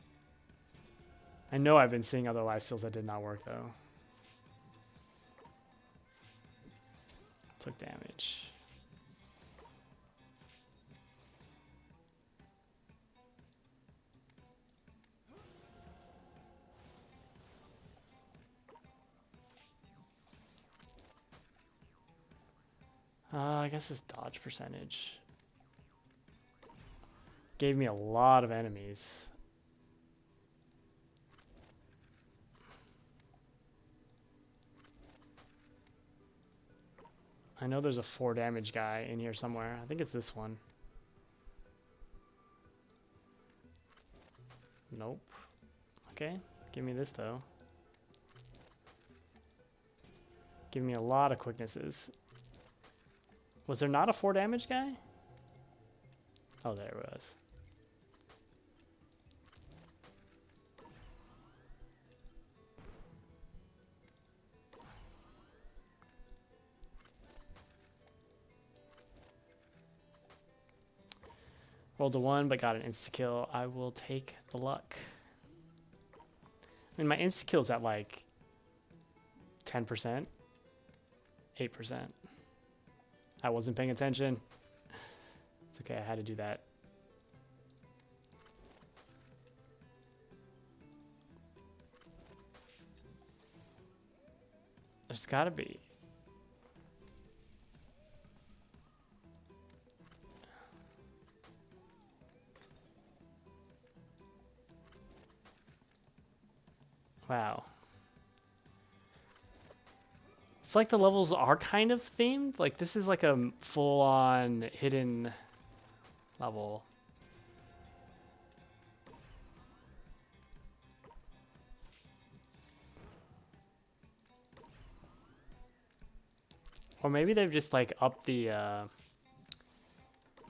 Speaker 1: I know I've been seeing other lifesteals that did not work though. Took damage. I guess this dodge percentage gave me a lot of enemies. I know there's a 4 damage guy in here somewhere. I think it's this one. Nope. Okay, give me this though. Give me a lot of quicknesses. Was there not a 4 damage guy? Oh, there it was. Rolled a 1, but got an insta-kill. I will take the luck. I mean, my insta-kill's at like 10%. 8%. I wasn't paying attention. It's okay, I had to do that. There's gotta be. Wow. It's like the levels are kind of themed. Like this is like a full-on hidden level. Or maybe they've just like upped the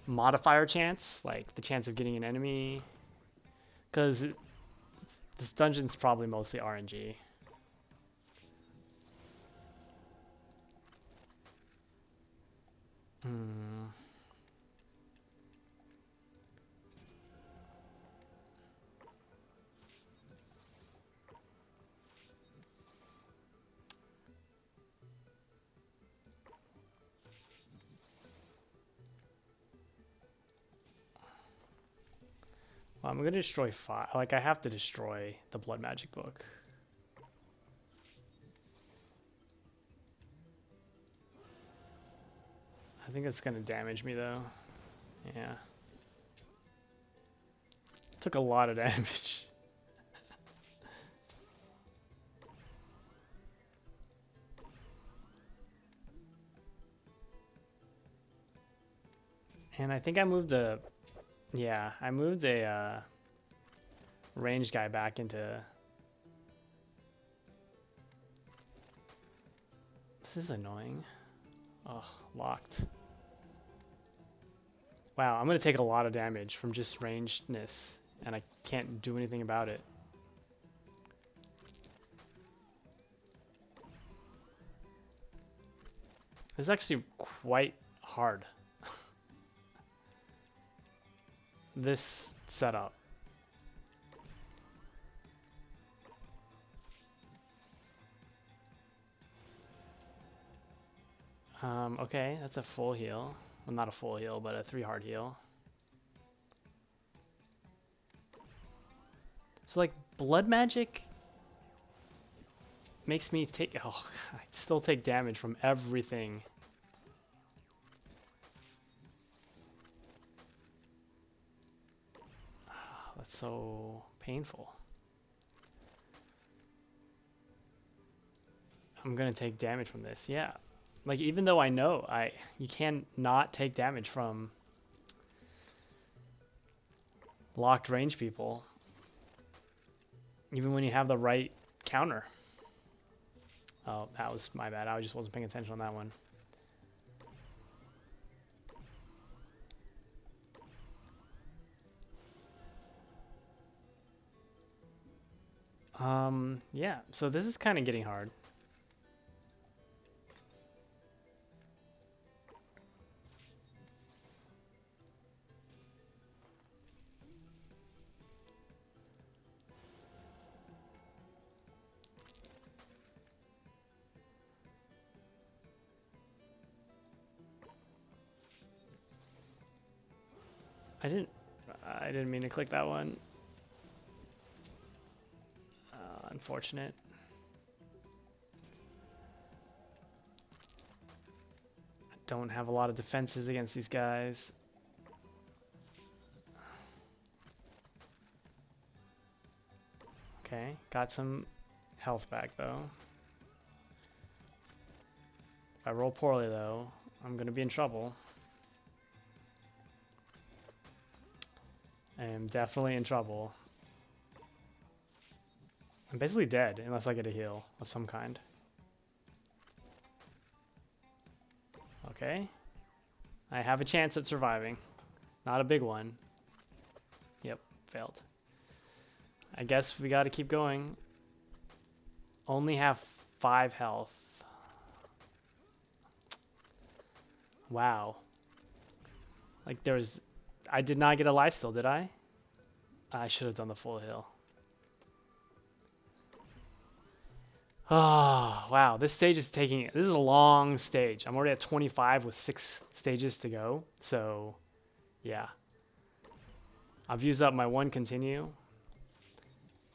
Speaker 1: modifier chance, like the chance of getting an enemy. Because this dungeon's probably mostly RNG. Well, I'm gonna destroy 5. Like I have to destroy the blood magic book. I think it's gonna damage me though. Yeah. Took a lot of damage. And I think I moved the... Yeah, I moved a ranged guy back into... This is annoying. Oh, locked. Wow, I'm going to take a lot of damage from just rangedness, and I can't do anything about it. This is actually quite hard. This setup. Okay, that's a full heal. Well, not a full heal, but a 3 hard heal. So, like, blood magic makes me take... Oh, I still take damage from everything. Oh, that's so painful. I'm gonna take damage from this, yeah. Like, even though I know you can not take damage from locked range people, even when you have the right counter. Oh, that was my bad. I just wasn't paying attention on that one. Yeah, so this is kind of getting hard. I didn't mean to click that one. Unfortunate. I don't have a lot of defenses against these guys. Okay, got some health back though. If I roll poorly though, I'm gonna be in trouble. I am definitely in trouble. I'm basically dead unless I get a heal of some kind. Okay. I have a chance at surviving. Not a big one. Yep, failed. I guess we gotta keep going. Only have 5 health. Wow. Like I did not get a life steal, did I? I should have done the full heal. Oh, wow. This stage is this is a long stage. I'm already at 25 with 6 stages to go. So, yeah. I've used up my 1 continue.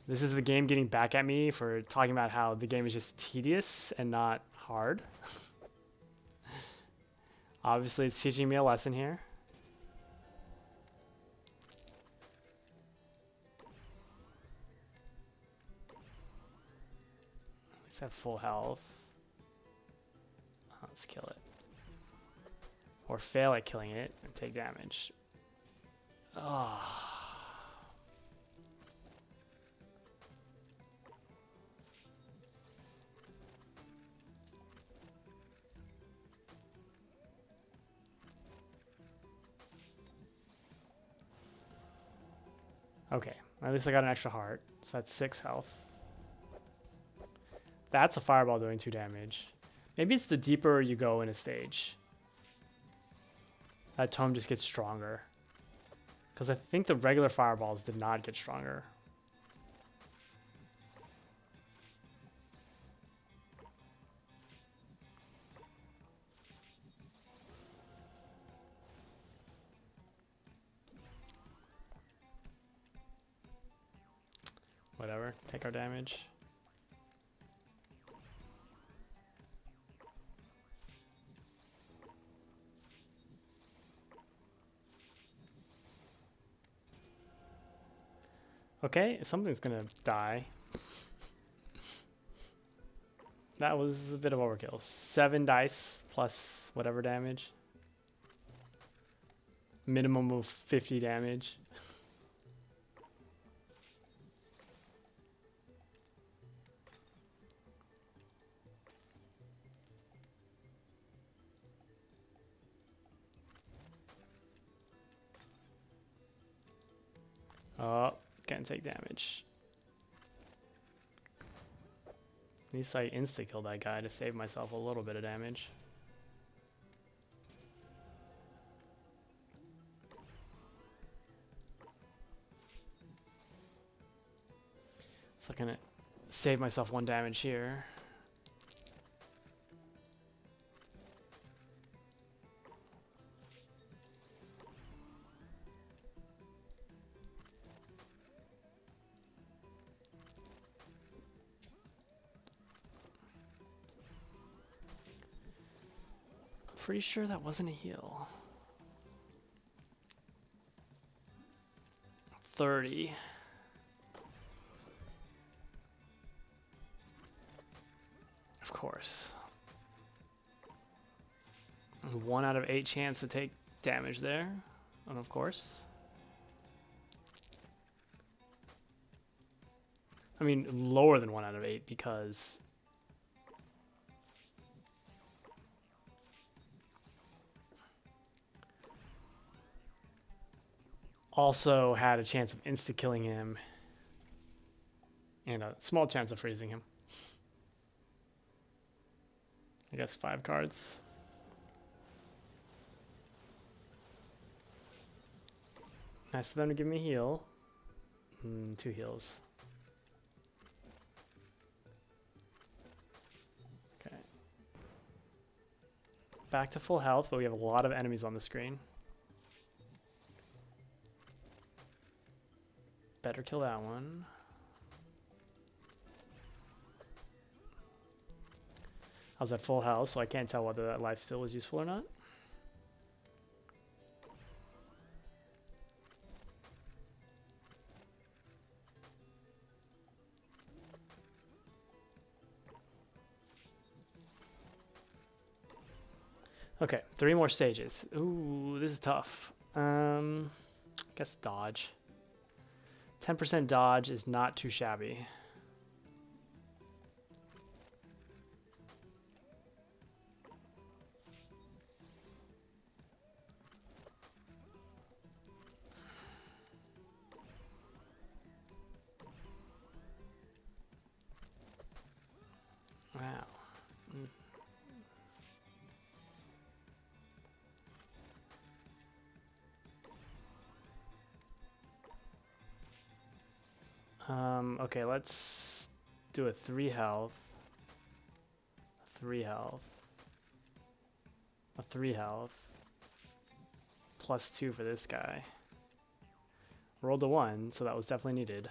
Speaker 1: This is the game getting back at me for talking about how the game is just tedious and not hard. Obviously, it's teaching me a lesson here. Let's have full health. Let's kill it. Or fail at killing it and take damage. Oh. Okay, at least I got an extra heart, so that's 6 health. That's a fireball doing 2 damage. Maybe it's the deeper you go in a stage. That tome just gets stronger. Because I think the regular fireballs did not get stronger. Whatever, take our damage. Okay, something's gonna die. That was a bit of overkill. 7 dice plus whatever damage. Minimum of 50 damage. Oh, can't take damage. At least I insta-killed that guy to save myself a little bit of damage. So I'm gonna save myself 1 damage here. Pretty sure that wasn't a heal. 30. Of course. 1 out of 8 chance to take damage there. And of course. I mean, lower than 1 out of 8 because also had a chance of insta-killing him and a small chance of freezing him. I guess 5 cards. Nice of them to give me a heal. 2 heals. Okay. Back to full health, but we have a lot of enemies on the screen. better kill that one. I was at full health, so I can't tell whether that life steal was useful or not. Okay, 3 more stages. Ooh, this is tough. Guess dodge. 10% dodge is not too shabby. Wow. Okay, let's do a 3 health. 3 health. A 3 health. Plus 2 for this guy. Rolled a 1, so that was definitely needed.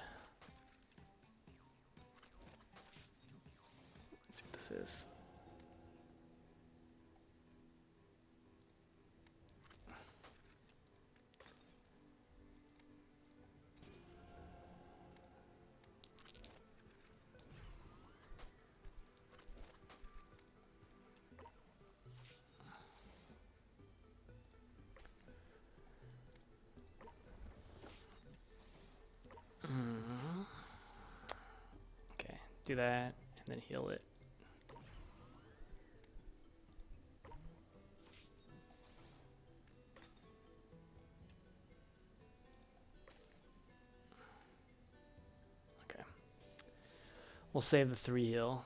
Speaker 1: Let's see what this is. Okay, do that and then heal it. Okay. We'll save the 3 heal.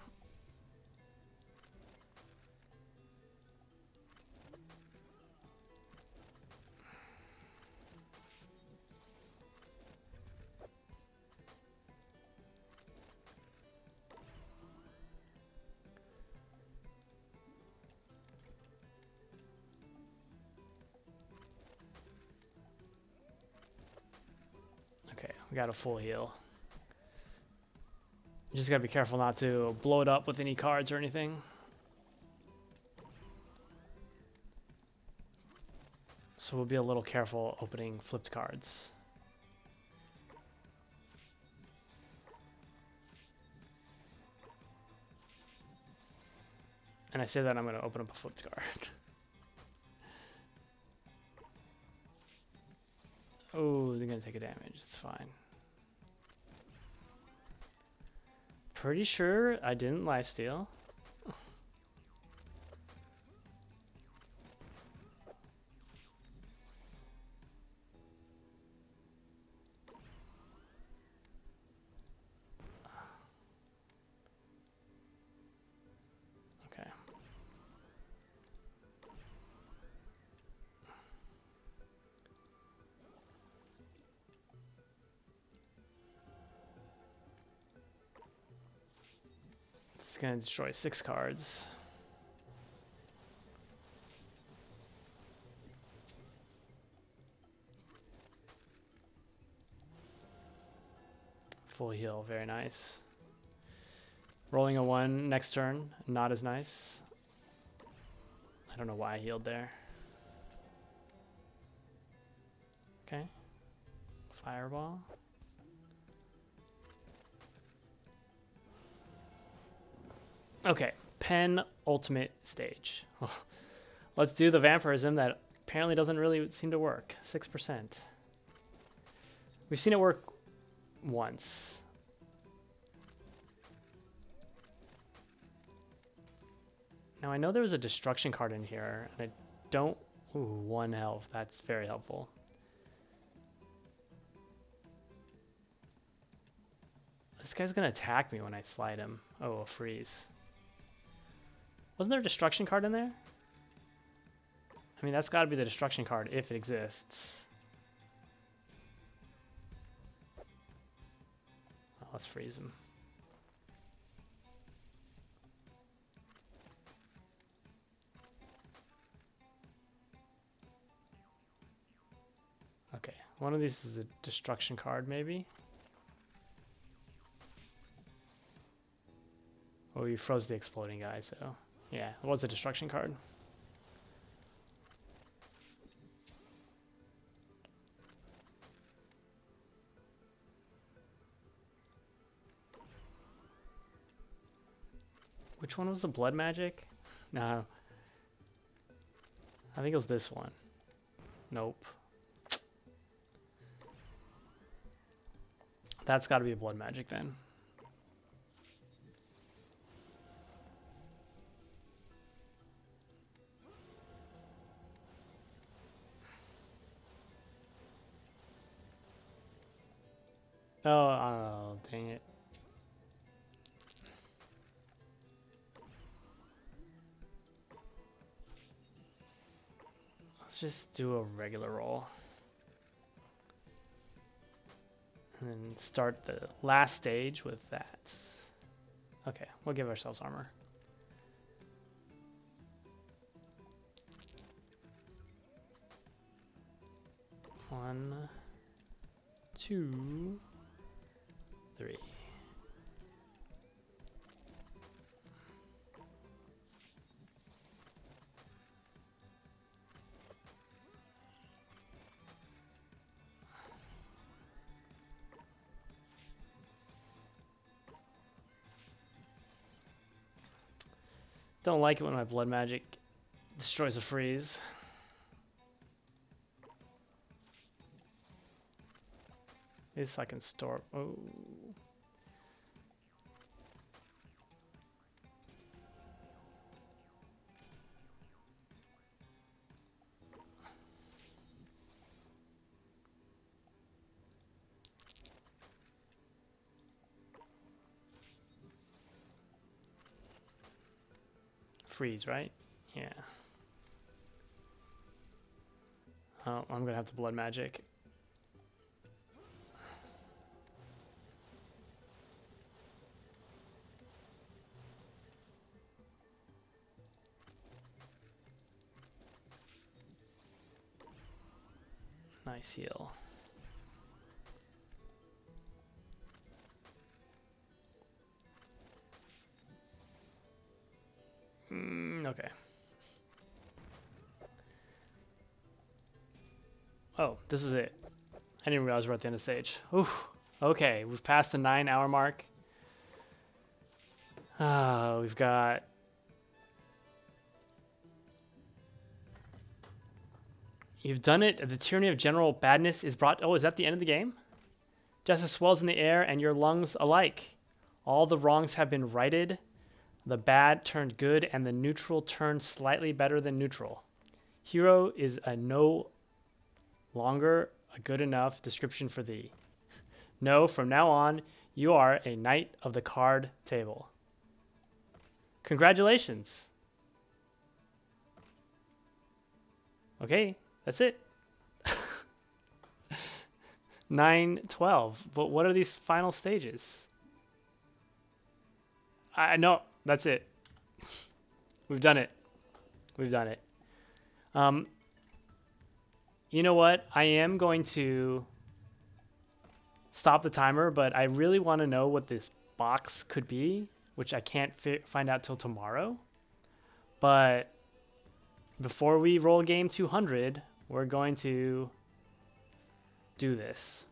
Speaker 1: Okay, we got a full heal. You just gotta be careful not to blow it up with any cards or anything. So we'll be a little careful opening flipped cards. And I say that I'm gonna open up a flipped card. Oh, they're gonna take a damage, it's fine. Pretty sure I didn't lifesteal. Okay. It's gonna destroy 6 cards. Full heal, very nice. Rolling a 1 next turn, not as nice. I don't know why I healed there. Okay. Fireball. Okay, penultimate stage. Let's do the vampirism that apparently doesn't really seem to work. 6%. We've seen it work once. Now I know there was a destruction card in here, and I don't... Ooh, 1 health. That's very helpful. This guy's gonna attack me when I slide him. Oh, a freeze. Wasn't there a destruction card in there? I mean, that's gotta be the destruction card if it exists. Oh, let's freeze him. Okay, one of these is a destruction card, maybe? we froze the exploding guy, so yeah, it was a destruction card. Which one was the blood magic? No. I think it was this one. Nope. That's got to be a blood magic then. Oh, dang it. Let's just do a regular roll. And then start the last stage with that. Okay, we'll give ourselves armor. One, two, three. Don't like it when my blood magic destroys a freeze. This I can store. Oh. Freeze, right? Yeah. Oh, I'm gonna have to blood magic. Nice heal. Okay. Oh, this is it. I didn't realize we're at the end of the stage. Oof. Okay, we've passed the 9-hour mark. We've got... You've done it. The tyranny of general badness is brought... Oh, is that the end of the game? Justice swells in the air and your lungs alike. All the wrongs have been righted. The bad turned good and the neutral turned slightly better than neutral. Hero is a no longer a good enough description for thee. No, from now on, you are a knight of the card table. Congratulations. Okay, that's it. 9-12. But what are these final stages? I know, that's it. We've done it. We've done it. You know what? I am going to stop the timer, but I really want to know what this box could be, which I can't find out till tomorrow. But before we roll game 200, we're going to do this.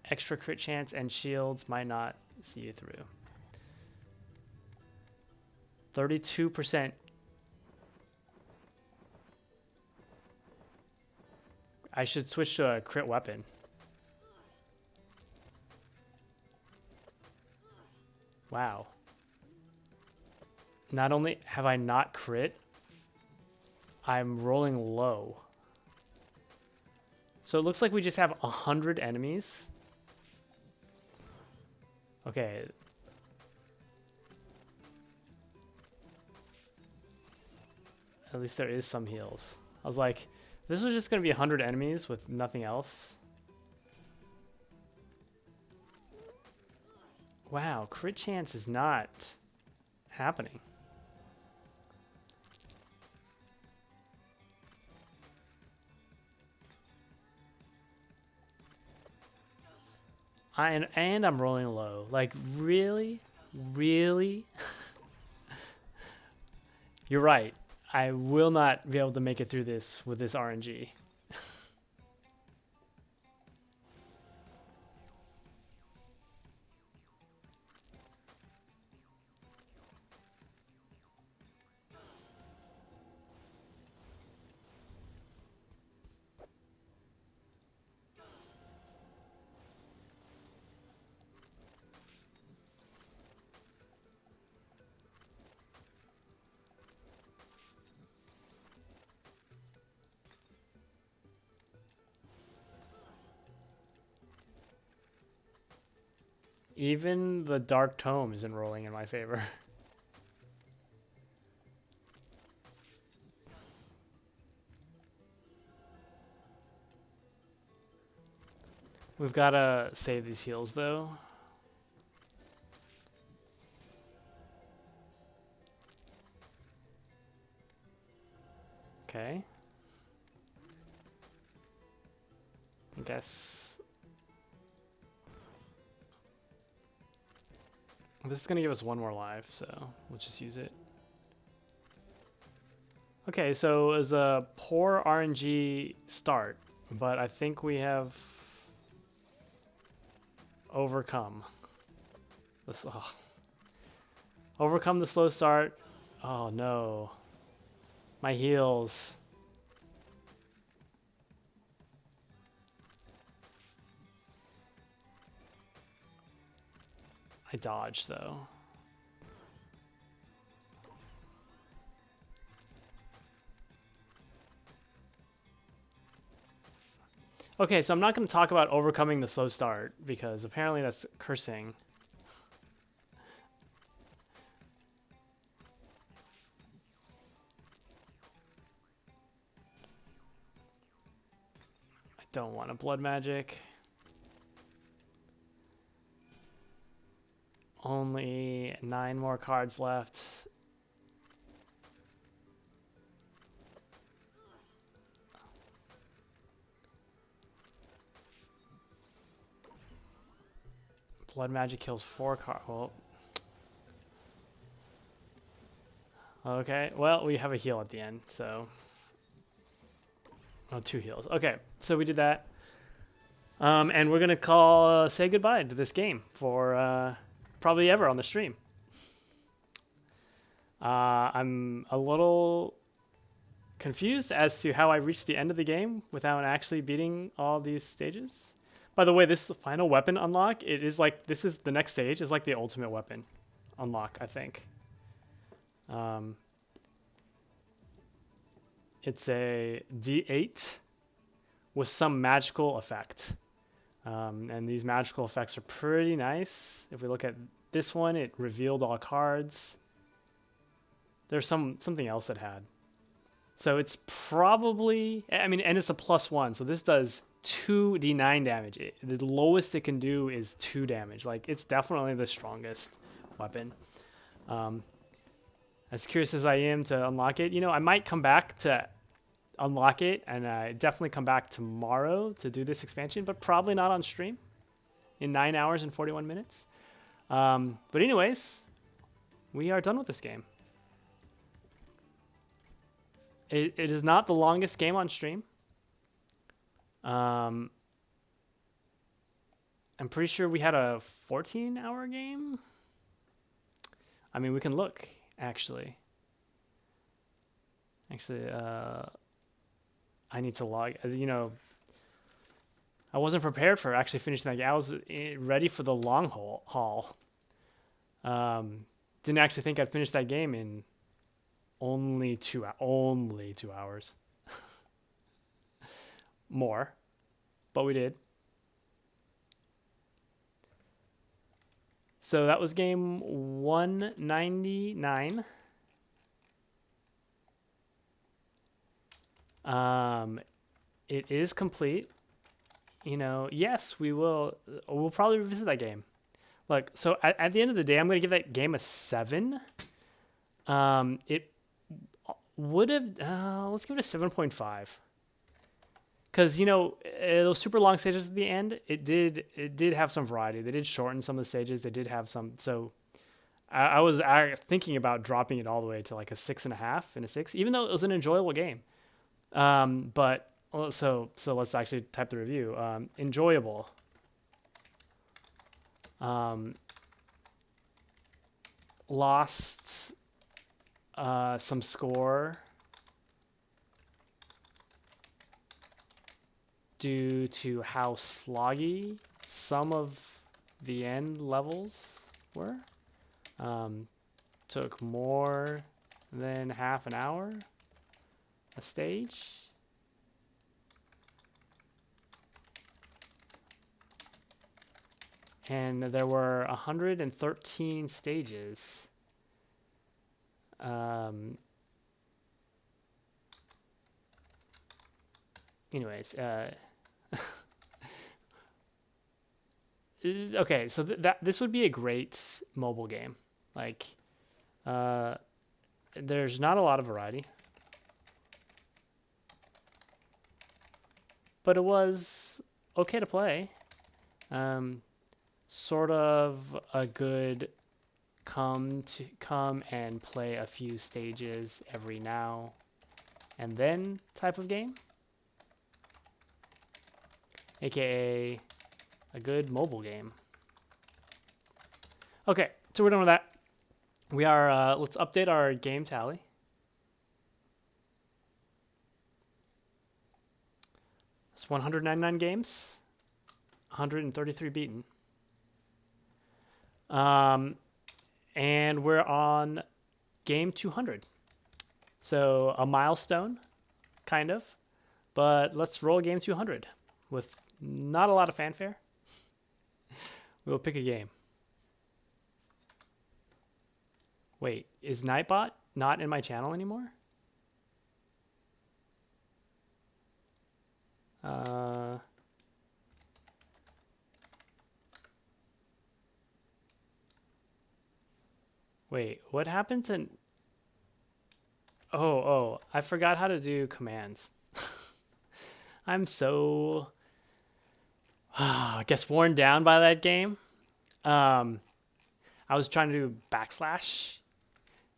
Speaker 1: Extra crit chance and shields might not see you through. 32%. I should switch to a crit weapon. Wow. Not only have I not crit, I'm rolling low. So it looks like we just have 100 enemies. Okay. At least there is some heals. I was like, this was just going to be 100 enemies with nothing else. Wow, crit chance is not happening. And I'm rolling low. Like, really? Really? You're right. I will not be able to make it through this with this RNG. Even the Dark Tome isn't rolling in my favor. We've got to save these heals, though. Okay. I guess this is going to give us one more life, so we'll just use it. Okay, so it was a poor RNG start, but I think we have overcome this. Oh. Overcome the slow start. Oh no. My heals. I dodged though. Okay, so I'm not going to talk about overcoming the slow start because apparently that's cursing. I don't want a blood magic. Only 9 more cards left. Blood magic kills 4 cards. Well, okay, well, we have a heal at the end, so. Oh, 2 heals. Okay, so we did that. And we're going to say goodbye to this game for probably ever on the stream. I'm a little confused as to how I reached the end of the game without actually beating all these stages. By the way, this final weapon unlock, it is like, this is the next stage, is like the ultimate weapon unlock, I think. It's a D8 with some magical effect. And these magical effects are pretty nice. If we look at this one, it revealed all cards. There's something else it had. So it's probably, I mean, and it's a +1. So this does 2d9 damage. The lowest it can do is 2 damage. Like, it's definitely the strongest weapon. As curious as I am to unlock it, I might come back to unlock it, and definitely come back tomorrow to do this expansion, but probably not on stream in 9 hours and 41 minutes. But anyways, we are done with this game. It is not the longest game on stream. I'm pretty sure we had a 14-hour game. I mean, we can look, actually. I need to log, I wasn't prepared for actually finishing that game. I was ready for the long haul. Didn't actually think I'd finish that game in only 2 hours. More, but we did. So that was game 199. It is complete. Yes, we'll probably revisit that game. Look, so at the end of the day, I'm going to give that game a 7. It would have, let's give it a 7.5. Because, those super long stages at the end, it did have some variety. They did shorten some of the stages. They did have some, so I was thinking about dropping it all the way to like a 6.5 and a 6, even though it was an enjoyable game. But so let's actually type the review. Enjoyable. Lost some score due to how sloggy some of the end levels were. Took more than half an hour a stage. And there were 113 stages. Anyways, okay, so this would be a great mobile game. Like, there's not a lot of variety, but it was okay to play. Sort of a good come and play a few stages every now and then type of game, aka a good mobile game. Okay, so we're done with that. We are let's update our game tally. It's 199 games, 133 beaten. And we're on game 200. So a milestone, kind of. But let's roll game 200 with not a lot of fanfare. We'll pick a game. Wait, is Nightbot not in my channel anymore? Wait, what happened to... Oh, I forgot how to do commands. I'm so... I guess worn down by that game. I was trying to do backslash,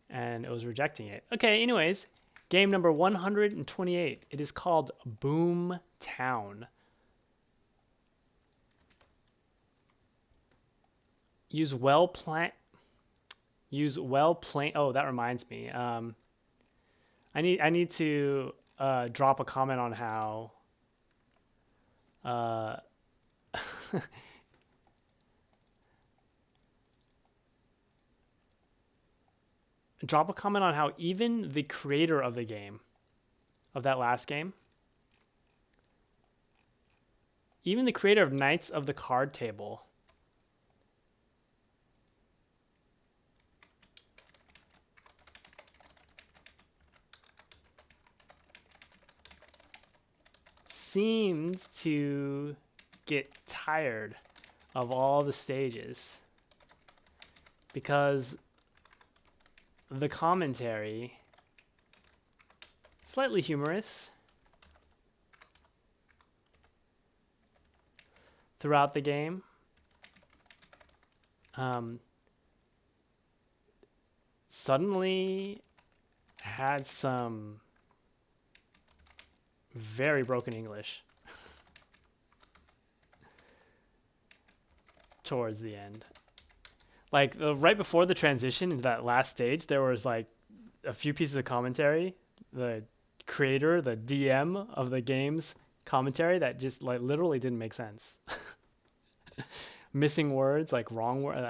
Speaker 1: and it was rejecting it. Okay, anyways, game number 128. It is called Boom Town. Use well plain. Oh, that reminds me. I need to drop a comment on how. Drop a comment on how even the creator of the game, of that last game, even the creator of Knights of the Card Table, seemed to get tired of all the stages because the commentary, slightly humorous throughout the game, suddenly had some very broken English towards the end. Like right before the transition into that last stage, there was like a few pieces of commentary. The creator, the DM of the game's commentary that just like literally didn't make sense. Missing words, like wrong word.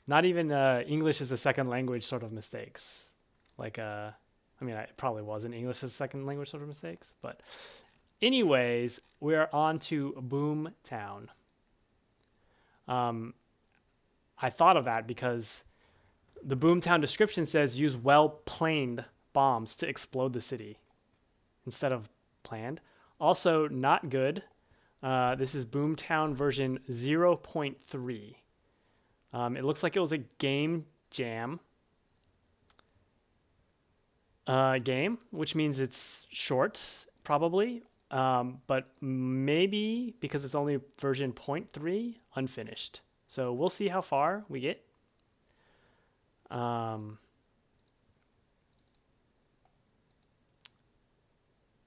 Speaker 1: Not even English as a second language sort of mistakes. Like I mean, it probably wasn't English as a second language sort of mistakes, but anyways, we are on to Boom Town. I thought of that because the Boomtown description says use well-planed bombs to explode the city instead of planned. Also, not good. This is Boomtown version 0.3. It looks like it was a game jam game, which means it's short, probably. But maybe because it's only version 0.3, unfinished. So we'll see how far we get.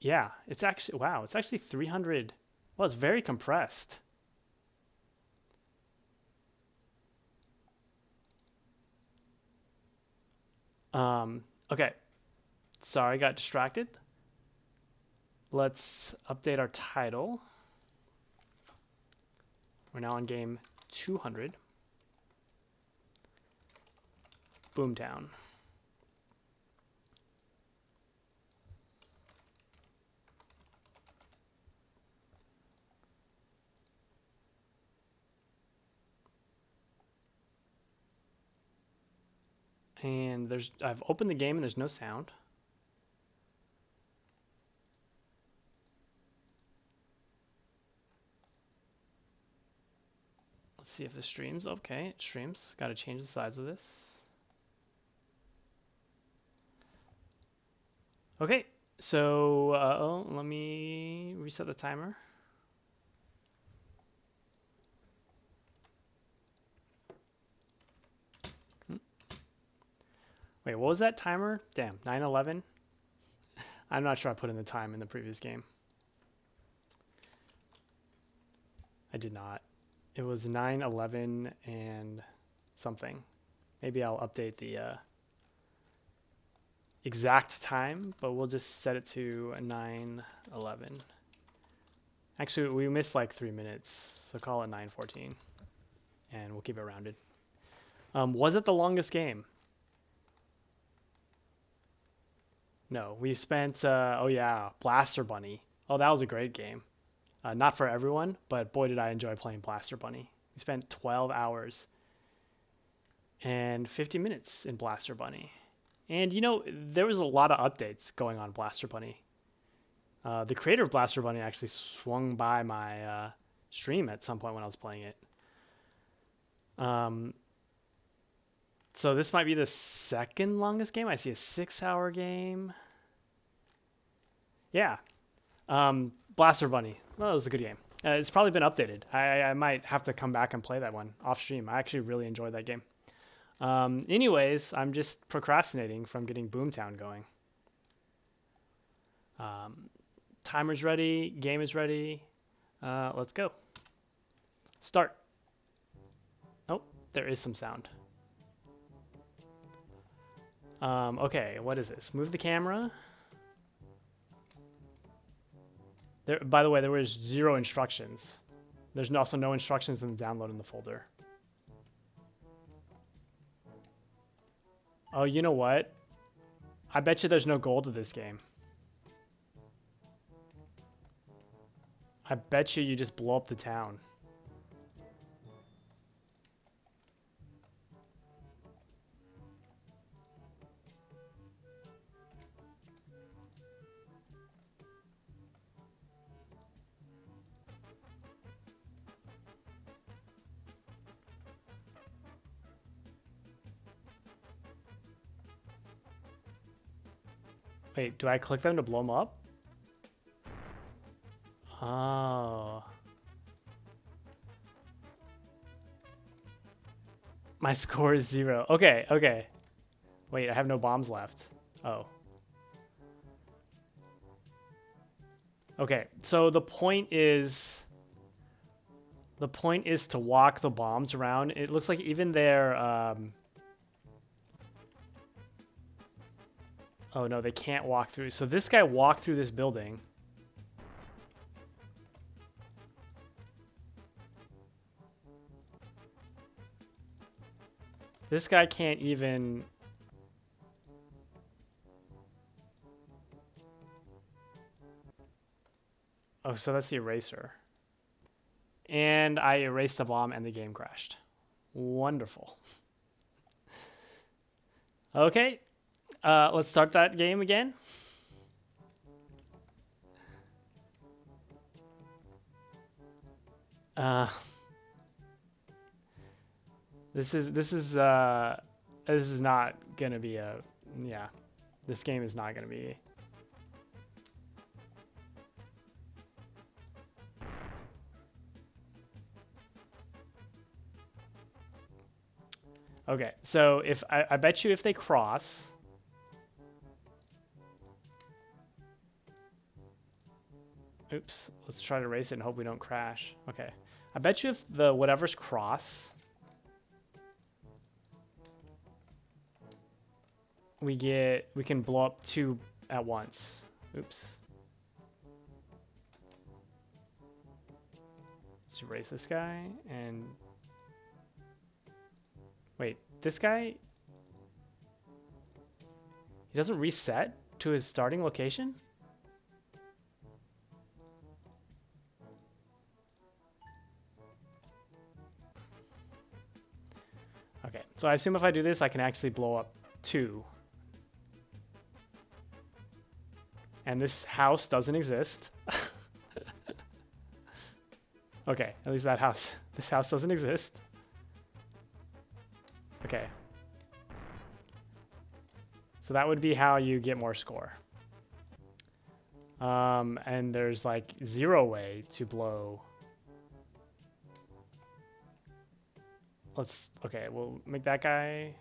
Speaker 1: Yeah, it's actually, wow, it's actually 300. Well, it's very compressed. Okay, sorry, got distracted. Let's update our title. We're now on game 200. Boomtown. And I've opened the game and there's no sound. Let's see if the streams. Okay, it streams. Got to change the size of this. Okay, so let me reset the timer. Wait, what was that timer? Damn, 9:11. I'm not sure I put in the time in the previous game. I did not. It was 9:11 and something. Maybe I'll update the exact time, but we'll just set it to 9:11. Actually, we missed like 3 minutes, so call it 9:14, and we'll keep it rounded. Was it the longest game? No, we spent, oh yeah, Blaster Bunny. Oh, that was a great game. Not for everyone, but boy, did I enjoy playing Blaster Bunny. We spent 12 hours and 50 minutes in Blaster Bunny. And you know, there was a lot of updates going on Blaster Bunny. The creator of Blaster Bunny actually swung by my stream at some point when I was playing it. So this might be the second longest game. I see a 6-hour game. Yeah. Blaster Bunny. Well, it was a good game. It's probably been updated. I might have to come back and play that one off stream. I actually really enjoyed that game. Anyways, I'm just procrastinating from getting Boomtown going. Timer's ready. Game is ready. Let's go. Start. Oh, there is some sound. Okay, what is this? Move the camera. There, by the way, there was 0 instructions. There's also no instructions in the download in the folder. Oh, you know what? I bet you there's no gold to this game. I bet you just blow up the town. Wait, do I click them to blow them up? Oh. My score is 0. Okay, okay. Wait, I have no bombs left. Oh. Okay, so the point is to walk the bombs around. It looks like even their oh no, they can't walk through. So this guy walked through this building. This guy can't even... Oh, so that's the eraser. And I erased the bomb and the game crashed. Wonderful. Okay, let's start that game again. This is not gonna be a, yeah. This game is not gonna be. Okay, so if I bet you if they cross, oops, let's try to race it and hope we don't crash. Okay, I bet you if the whatever's cross, we can blow up 2 at once. Oops. Let's erase this guy and wait, this guy, he doesn't reset to his starting location? Okay, so I assume if I do this, I can actually blow up 2. And this house doesn't exist. Okay, at least this house doesn't exist. Okay. So that would be how you get more score. And there's like 0 way to blow. Okay, we'll make that guy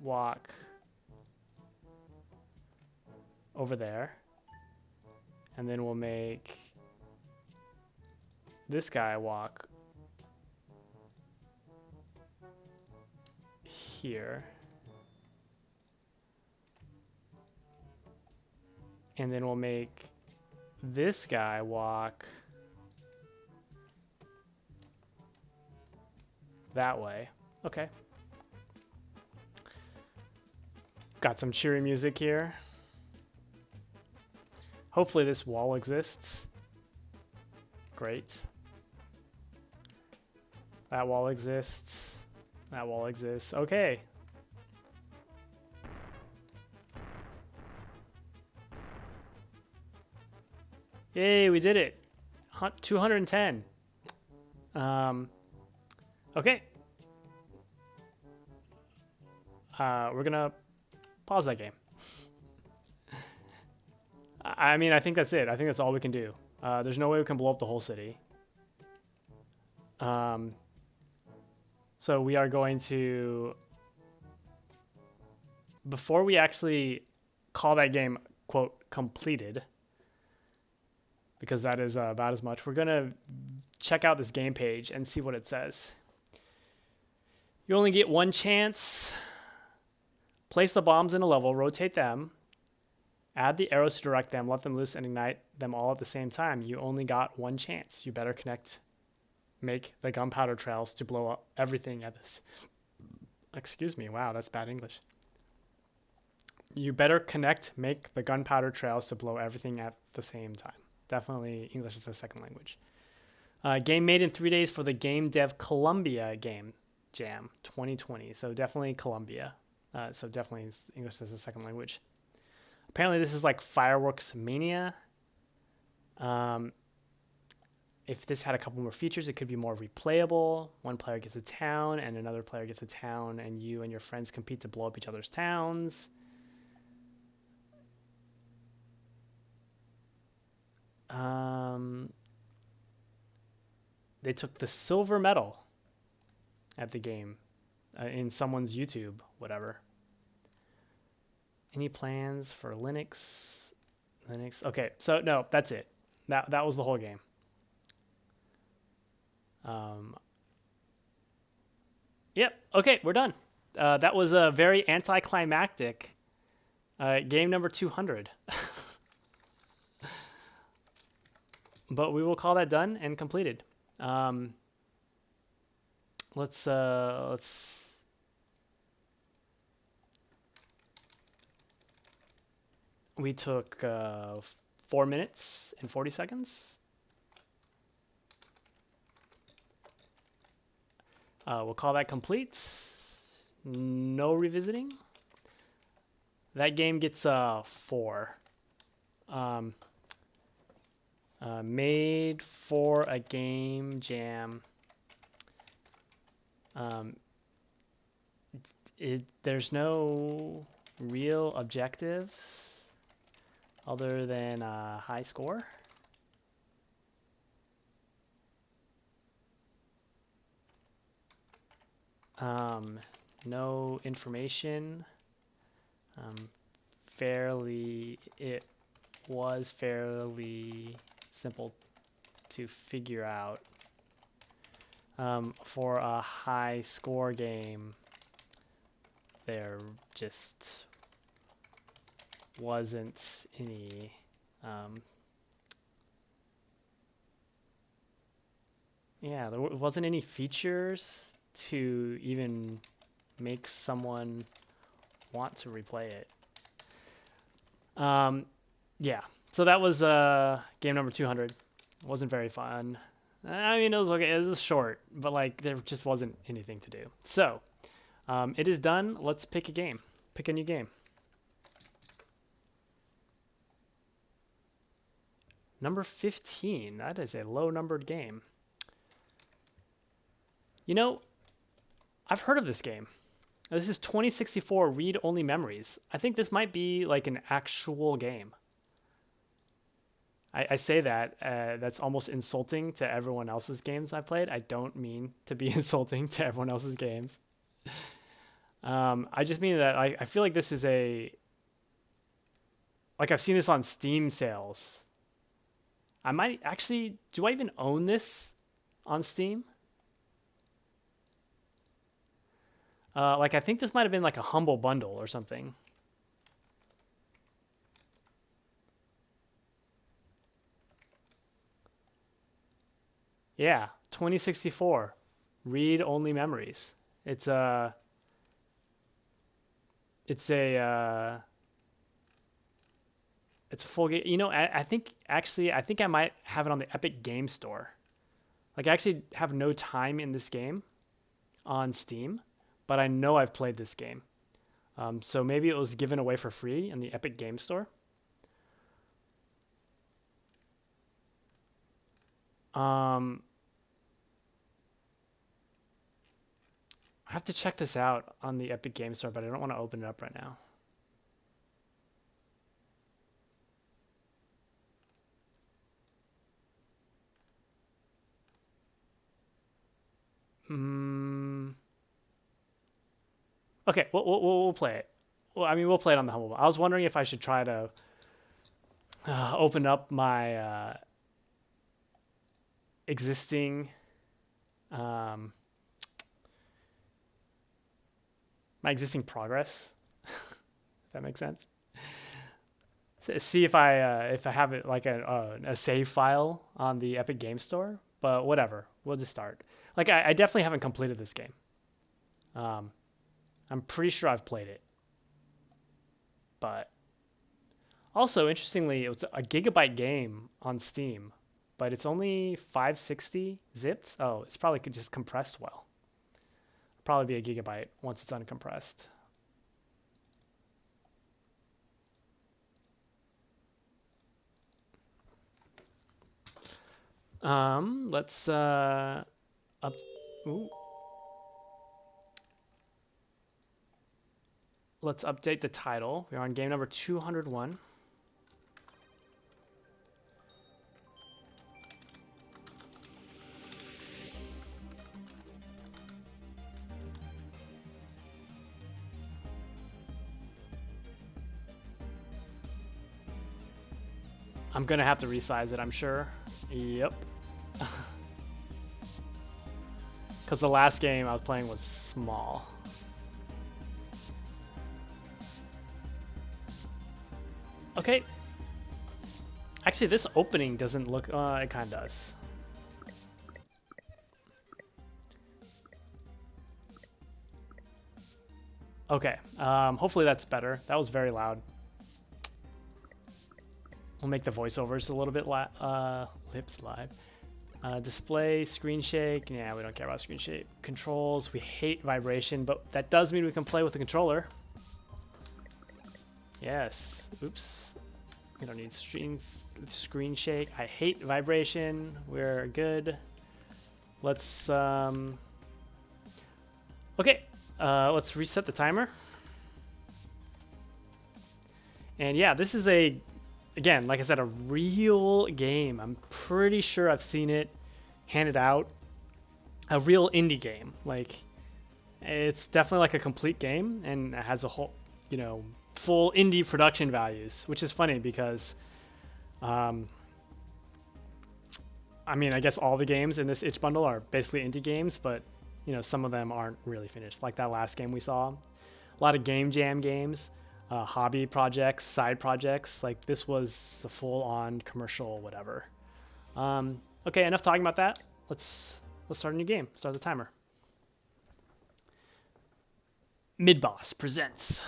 Speaker 1: walk over there. And then we'll make this guy walk here. And then we'll make this guy walk that way. Okay. Got some cheery music here. Hopefully this wall exists. Great. That wall exists. That wall exists. Okay. Yay, we did it. 210. Okay. We're gonna pause that game. I mean, I think that's it. I think that's all we can do. There's no way we can blow up the whole city. So we are going to, before we actually call that game, quote, completed, because that is about as much, we're going to check out this game page and see what it says. You only get 1 chance. Place the bombs in a level, rotate them, add the arrows to direct them, let them loose, and ignite them all at the same time. You only got 1 chance. You better make the gunpowder trails to blow up everything at this. Excuse me, wow, that's bad English. You better make the gunpowder trails to blow everything at the same time. Definitely English is a second language. Game made in 3 days for the Game Dev Columbia Game Jam 2020. So definitely Columbia. So definitely English as a second language. Apparently this is like Fireworks Mania. If this had a couple more features, it could be more replayable. One player gets a town and another player gets a town, and you and your friends compete to blow up each other's towns. They took the silver medal at the game in someone's YouTube, whatever. Any plans for Linux? Okay, so no, that's it. That was the whole game. Yep. Okay, we're done. That was a very anticlimactic game number 200. But we will call that done and completed. Let's we took 4 minutes and 40 seconds. We'll call that complete. No revisiting. That game gets 4. Made for a game jam. There's no real objectives other than a high score. No information. It was fairly simple to figure out. For a high score game, there just wasn't any yeah, there wasn't any features to even make someone want to replay it. Yeah, so that was game number 200. It wasn't very fun. I mean, it was okay. It was short, but like there just wasn't anything to do. So it is done. Let's pick a game. Pick a new game. Number 15. That is a low-numbered game. You know, I've heard of this game. This is 2064 read-only memories. I think this might be like an actual game. I say that that's almost insulting to everyone else's games I've played. I don't mean to be insulting to everyone else's games. I just mean that I feel like this is like I've seen this on Steam sales. I might actually, do I even own this on Steam? Like I think this might have been like a Humble Bundle or something. Yeah, 2064 read-only memories. It's a full game. You know, I think I might have it on the Epic Game Store. Like I actually have no time in this game on Steam, but I know I've played this game. So maybe it was given away for free in the Epic Game Store. I have to check this out on the Epic Game Store, but I don't want to open it up right now. Okay, we'll play it. Well, I mean, we'll play it on the Humble Bundle. I was wondering if I should try to open up my existing my existing progress. If that makes sense. See if I have it like a save file on the Epic Game Store, but whatever. We'll just start. Like I definitely haven't completed this game. I'm pretty sure I've played it, but also interestingly, it was a gigabyte game on Steam, but it's only 560 zipped. Oh, it's probably just compressed well. Probably be a gigabyte once it's uncompressed. Let's let's update the title. We're on game number 201. I'm gonna have to resize it, I'm sure. Yep. Because the last game I was playing was small. Okay. Actually, this opening doesn't look... it kind of does. Okay. Hopefully that's better. That was very loud. We'll make the voiceovers a little bit lips live. Display, screen shake. Yeah, we don't care about screen shake. Controls, we hate vibration, but that does mean we can play with the controller. Yes. Oops. We don't need screen shake. I hate vibration. We're good. Let's okay. Let's reset the timer. And yeah, this is again, like I said, a real game. I'm pretty sure I've seen it handed out. A real indie game. Like, It's definitely like a complete game and it has a whole, full indie production values, which is funny because, um, I mean, I guess all the games in this itch bundle are basically indie games, but some of them aren't really finished. Like that last game we saw, a lot of game jam games, hobby projects, side projects. Like this was a full-on commercial, whatever. Okay, enough talking about that. Let's start a new game. Start the timer. Midboss presents.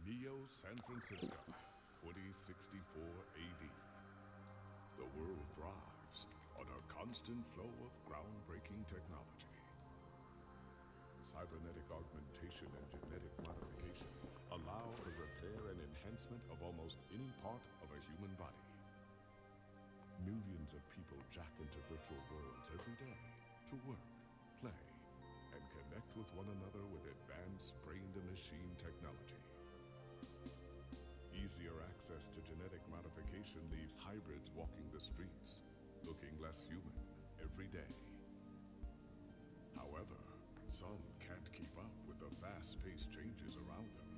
Speaker 2: Neo San Francisco, 2064 AD. The world thrives on a constant flow of groundbreaking technology. Cybernetic augmentation and genetic modification allow the repair and enhancement of almost any part of a human body. Millions of people jack into virtual worlds every day to work, play, and connect with one another with advanced brain-to-machine technology. Easier access to genetic modification leaves hybrids walking the streets, looking less human every day. However, some can't keep up with the fast-paced changes around them.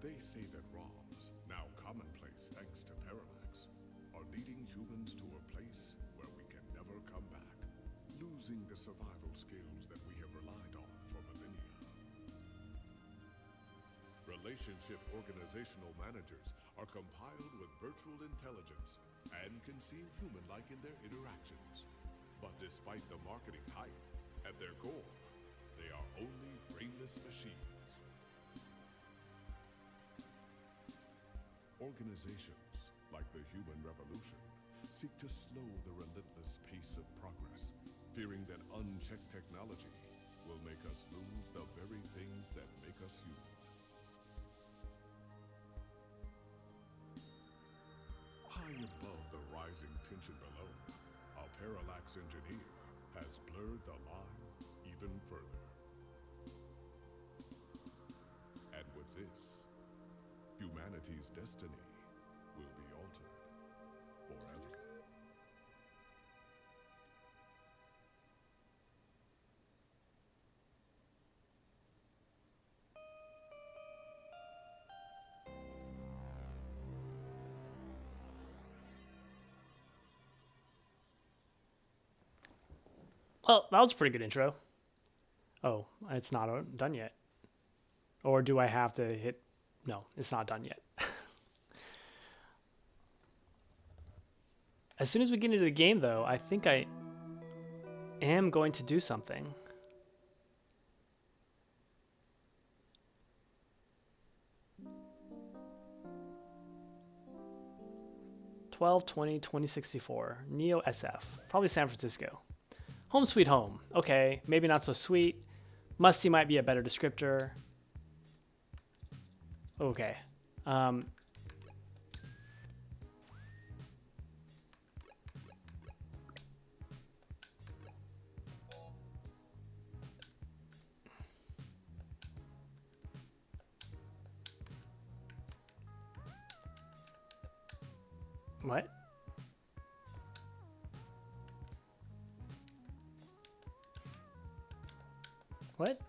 Speaker 2: They say that ROMs, now commonplace thanks to Parallax, are leading humans to a place where we can never come back, losing the survival skills that we have relied on for millennia. Relationship organizational managers are compiled with virtual intelligence and can seem human-like in their interactions. But despite the marketing hype, at their core, they are only brainless machines. Organizations, like the Human Revolution, seek to slow the relentless pace of progress, fearing that unchecked technology will make us lose the very things that make us human. High above the rising tension below, a Parallax engineer has blurred the line even further. And with this, humanity's destiny will be altered forever.
Speaker 1: Well, that was a pretty good intro. Oh, it's not done yet. Or do I have to hit? No, it's not done yet. As soon as we get into the game, though, I think I am going to do something. $12.20 Neo SF, probably San Francisco. Home sweet home. Okay, maybe not so sweet. Musty might be a better descriptor. Okay. What? What?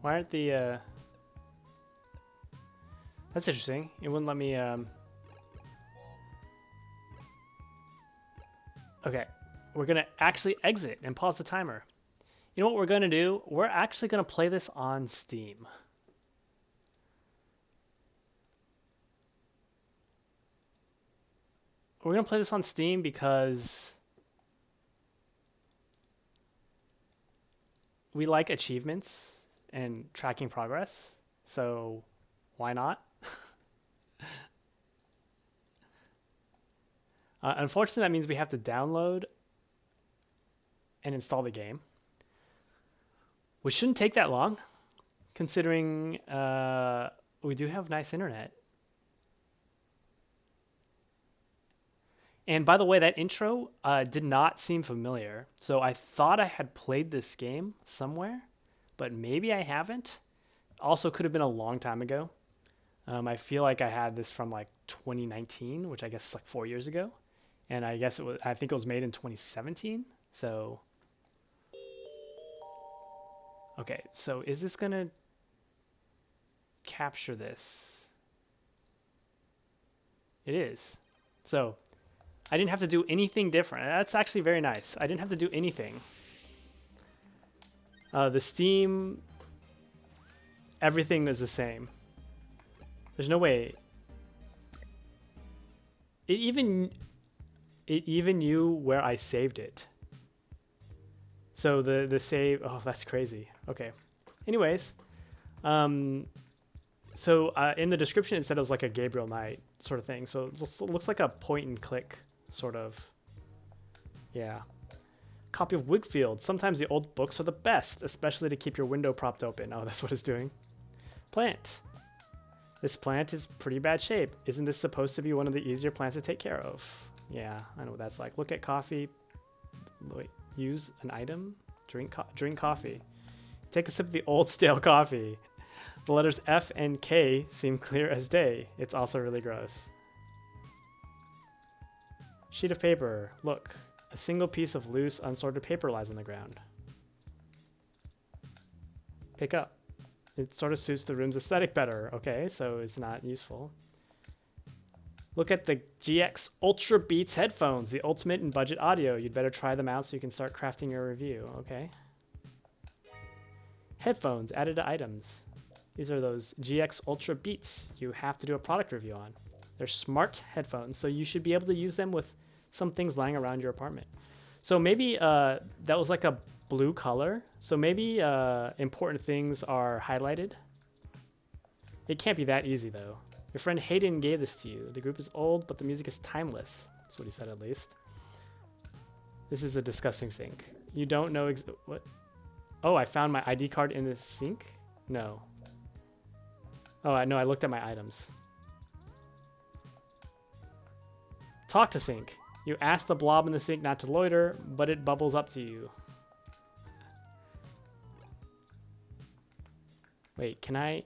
Speaker 1: Why aren't the, That's interesting. It wouldn't let me, Okay. We're gonna actually exit and pause the timer. You know what we're gonna do? We're actually gonna play this on Steam. We're gonna play this on Steam because we like achievements and tracking progress, so why not? Unfortunately, that means we have to download and install the game, which shouldn't take that long, considering we do have nice internet. And by the way, that intro did not seem familiar. So I thought I had played this game somewhere, but maybe I haven't. Also could have been a long time ago. I feel like I had this from like 2019, which I guess is like 4 years ago. And I guess I think it was made in 2017. So, okay, so is this gonna capture this? It is. So I didn't have to do anything different. That's actually very nice. I didn't have to do anything. The Steam, everything is the same. There's no way. It even knew where I saved it. So the save, oh, that's crazy. Okay. Anyways, so in the description it said it was like a Gabriel Knight sort of thing. So it looks like a point and click sort of. Yeah. Copy of Wigfield. Sometimes the old books are the best, especially to keep your window propped open. Oh, that's what it's doing. Plant. This plant is pretty bad shape. Isn't this supposed to be one of the easier plants to take care of? Yeah, I know what that's like. Look at coffee. Wait, use an item? Drink coffee. Take a sip of the old stale coffee. The letters F and K seem clear as day. It's also really gross. Sheet of paper. Look. A single piece of loose, unsorted paper lies on the ground. Pick up. It sort of suits the room's aesthetic better. Okay, so it's not useful. Look at the GX Ultra Beats headphones, the ultimate in budget audio. You'd better try them out so you can start crafting your review. Okay. Headphones added to items. These are those GX Ultra Beats you have to do a product review on. They're smart headphones, so you should be able to use them with some things lying around your apartment. So maybe that was like a blue color. So maybe important things are highlighted. It can't be that easy though. Your friend Hayden gave this to you. The group is old, but the music is timeless. That's what he said at least. This is a disgusting sink. You don't know what? Oh, I found my ID card in this sink? No. Oh, no, I looked at my items. Talk to sink. You ask the blob in the sink not to loiter, but it bubbles up to you. Wait, can I?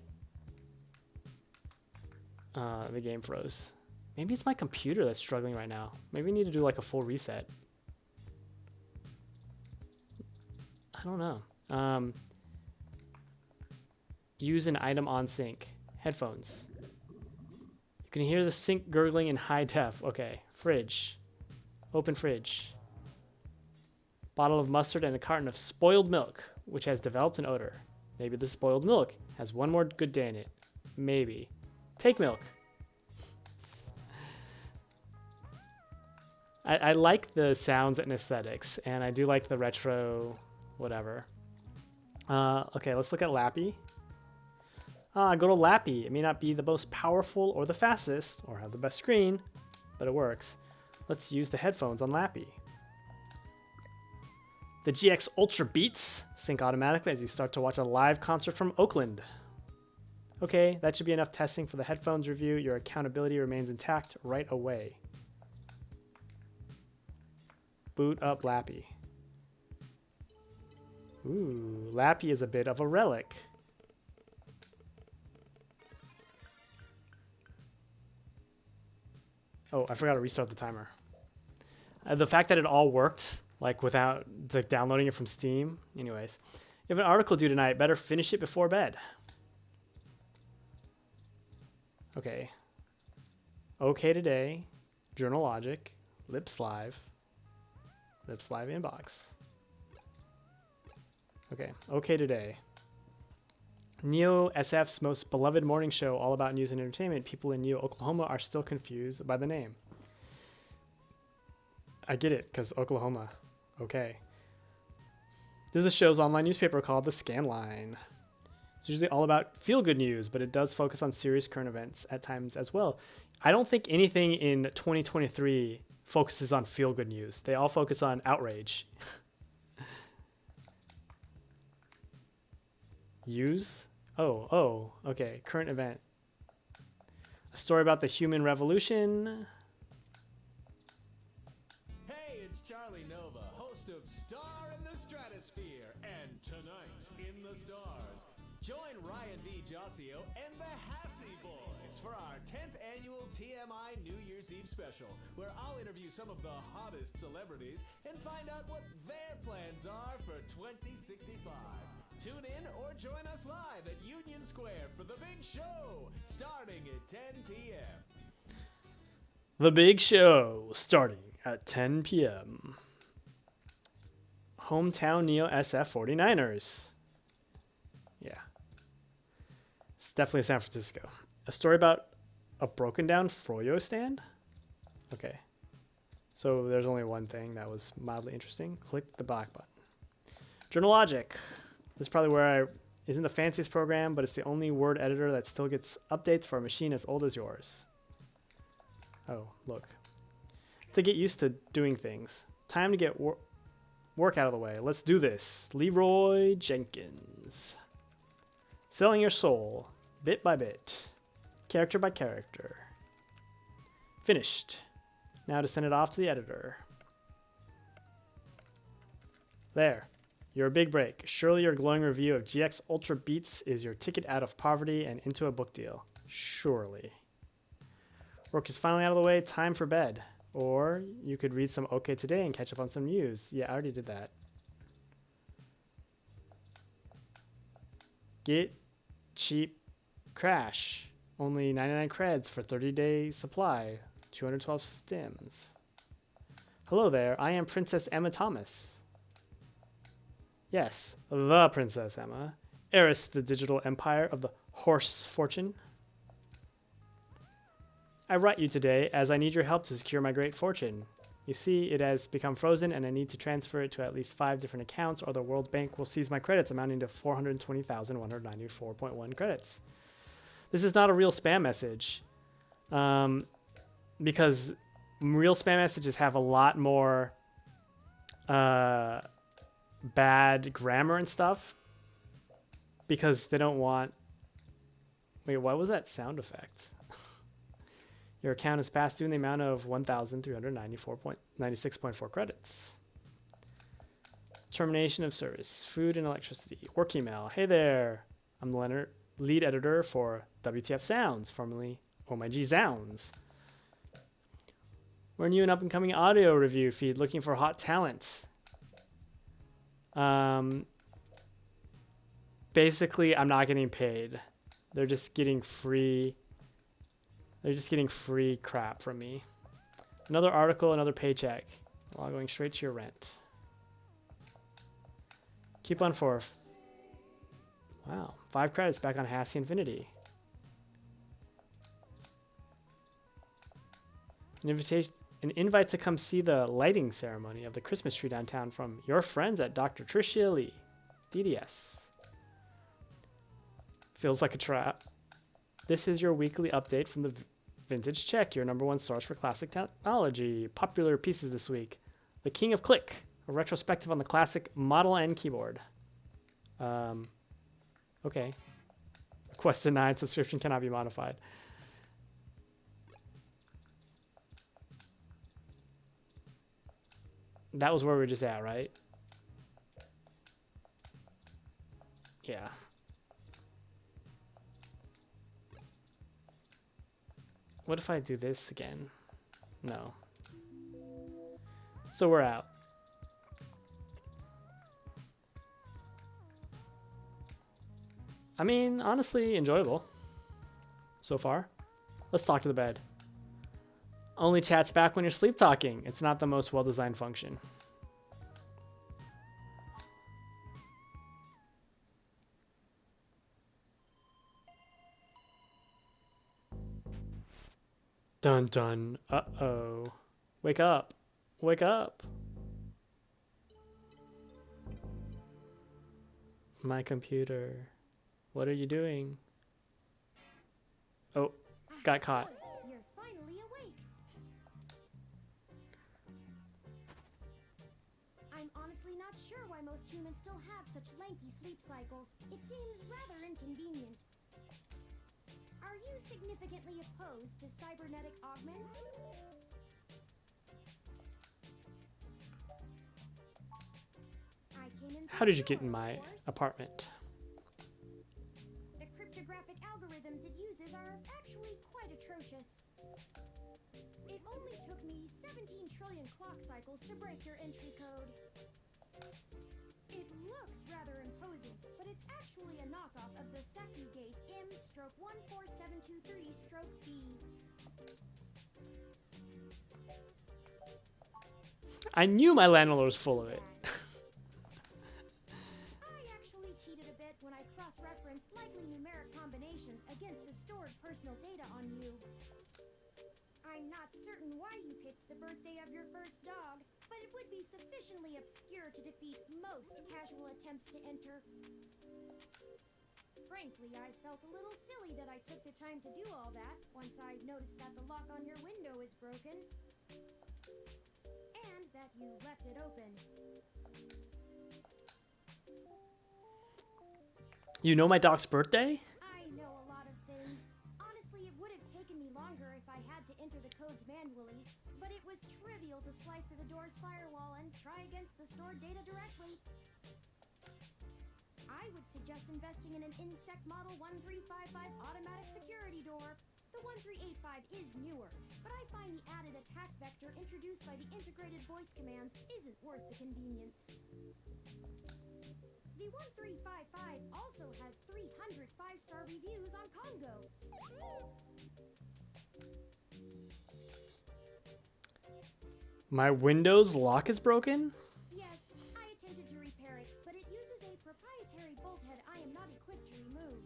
Speaker 1: The game froze. Maybe it's my computer that's struggling right now. Maybe I need to do like a full reset. I don't know. Use an item on sink. Headphones. You can hear the sink gurgling in high def. Okay. Fridge. Open fridge. Bottle of mustard and a carton of spoiled milk, which has developed an odor. Maybe the spoiled milk has one more good day in it. Maybe. Take milk. I like the sounds and aesthetics, and I do like the retro whatever. Okay, let's look at Lappy. Go to Lappy. It may not be the most powerful or the fastest or have the best screen, but it works. Let's use the headphones on Lappy. The GX Ultra Beats sync automatically as you start to watch a live concert from Oakland. Okay, that should be enough testing for the headphones review. Your accountability remains intact right away. Boot up Lappy. Ooh, Lappy is a bit of a relic. Oh, I forgot to restart the timer. The fact that it all worked, like without downloading it from Steam. Anyways, you have an article due tonight. Better finish it before bed. Okay. Okay Today, Journal Logic, Lips Live Inbox. Okay, Okay Today. Neo SF's most beloved morning show, all about news and entertainment. People in Neo, Oklahoma are still confused by the name. I get it, because Oklahoma. Okay. This is the show's online newspaper called The Scanline. It's usually all about feel-good news, but it does focus on serious current events at times as well. I don't think anything in 2023 focuses on feel-good news. They all focus on outrage. Use? Oh, okay. Current event. A story about the human revolution.
Speaker 3: Hey, it's Charlie Nova, host of Star in the Stratosphere. And tonight, in the stars, join Ryan D. Josio and the Hassy Boys for our 10th annual TMI New Year's Eve special, where I'll interview some of the hottest celebrities and find out what their plans are for 2065. Tune in or join us live at Union Square for the big show, starting at 10 p.m.
Speaker 1: The big show starting at 10 p.m. Hometown Neo SF 49ers. Yeah. It's definitely San Francisco. A story about a broken down Froyo stand? Okay. So there's only one thing that was mildly interesting. Click the black button. Journal Logic. This is probably where I isn't the fanciest program, but it's the only word editor that still gets updates for a machine as old as yours. Oh, look. To get used to doing things. Time to get work out of the way. Let's do this. Leroy Jenkins. Selling your soul, bit by bit, character by character. Finished. Now to send it off to the editor. There. Your big break. Surely your glowing review of GX Ultra Beats is your ticket out of poverty and into a book deal. Surely. Work is finally out of the way. Time for bed. Or you could read some OK Today and catch up on some news. Yeah, I already did that. Get cheap crash. Only 99 creds for 30-day supply. 212 stims. Hello there. I am Princess Emma Thomas. Yes, the Princess Emma. Heiress to the digital empire of the horse fortune. I write you today as I need your help to secure my great fortune. You see, it has become frozen and I need to transfer it to at least 5 different accounts or the World Bank will seize my credits amounting to 420,194.1 credits. This is not a real spam message because real spam messages have a lot more bad grammar and stuff because they don't want... Wait, what was that sound effect? Your account is past due in the amount of 1,396.4 credits. Termination of service. Food and electricity. Work email. Hey there. I'm the lead editor for WTF Sounds, formerly Oh My G Zounds. We're a new and up-and-coming audio review feed looking for hot talent. Basically, I'm not getting paid. They're just getting free... They're just getting free crap from me. Another article, another paycheck. All going straight to your rent. Keep on for... Wow. 5 credits back on Hassie Infinity. An invite to come see the lighting ceremony of the Christmas tree downtown from your friends at Dr. Tricia Lee. DDS. Feels like a trap. This is your weekly update from the Vintage Check, your #1 source for classic technology. Popular pieces this week. The King of Click, a retrospective on the classic Model N keyboard. Okay. Request denied. Subscription cannot be modified. That was where we were just at, right? Yeah. What if I do this again? No. So we're out. I mean, honestly, enjoyable. So far. Let's talk to the bed. Only chats back when you're sleep talking. It's not the most well-designed function. Dun dun. Uh-oh. Wake up. Wake up. My computer. What are you doing? Oh, got caught.
Speaker 4: You're finally awake. I'm honestly not sure why most humans still have such lengthy sleep cycles. It seems rather inconvenient. Are you significantly opposed to cybernetic augments? I came in.
Speaker 1: How did you get in my apartment?
Speaker 4: The cryptographic algorithms it uses are actually quite quite atrocious. It only took me 17 trillion clock cycles to break your entry code. It looks rather imposing, but it's actually a knockoff of the Seki Gate M/14723-B.
Speaker 1: I knew my landlord was full of it.
Speaker 4: I actually cheated a bit when I cross-referenced likely numeric combinations against the stored personal data on you. I'm not certain why you picked the birthday of your first dog, but it would be sufficiently obscure to defeat most casual attempts to enter. Frankly, I felt a little silly that I took the time to do all that once I noticed that the lock on your window is broken. And that you left it open.
Speaker 1: You know my dog's birthday?
Speaker 4: I know a lot of things. Honestly, it would have taken me longer if I had to enter the codes manually, but it was trivial to slice through the door's firewall and try against the stored data directly. I would suggest investing in an Insect Model 1355 automatic security door. The 1385 is newer, but I find the added attack vector introduced by the integrated voice commands isn't worth the convenience. The 1355 also has 300 5-star reviews on Congo.
Speaker 1: My Windows lock is broken?
Speaker 4: Yes, I attempted to repair it, but it uses a proprietary bolt head I am not equipped to remove.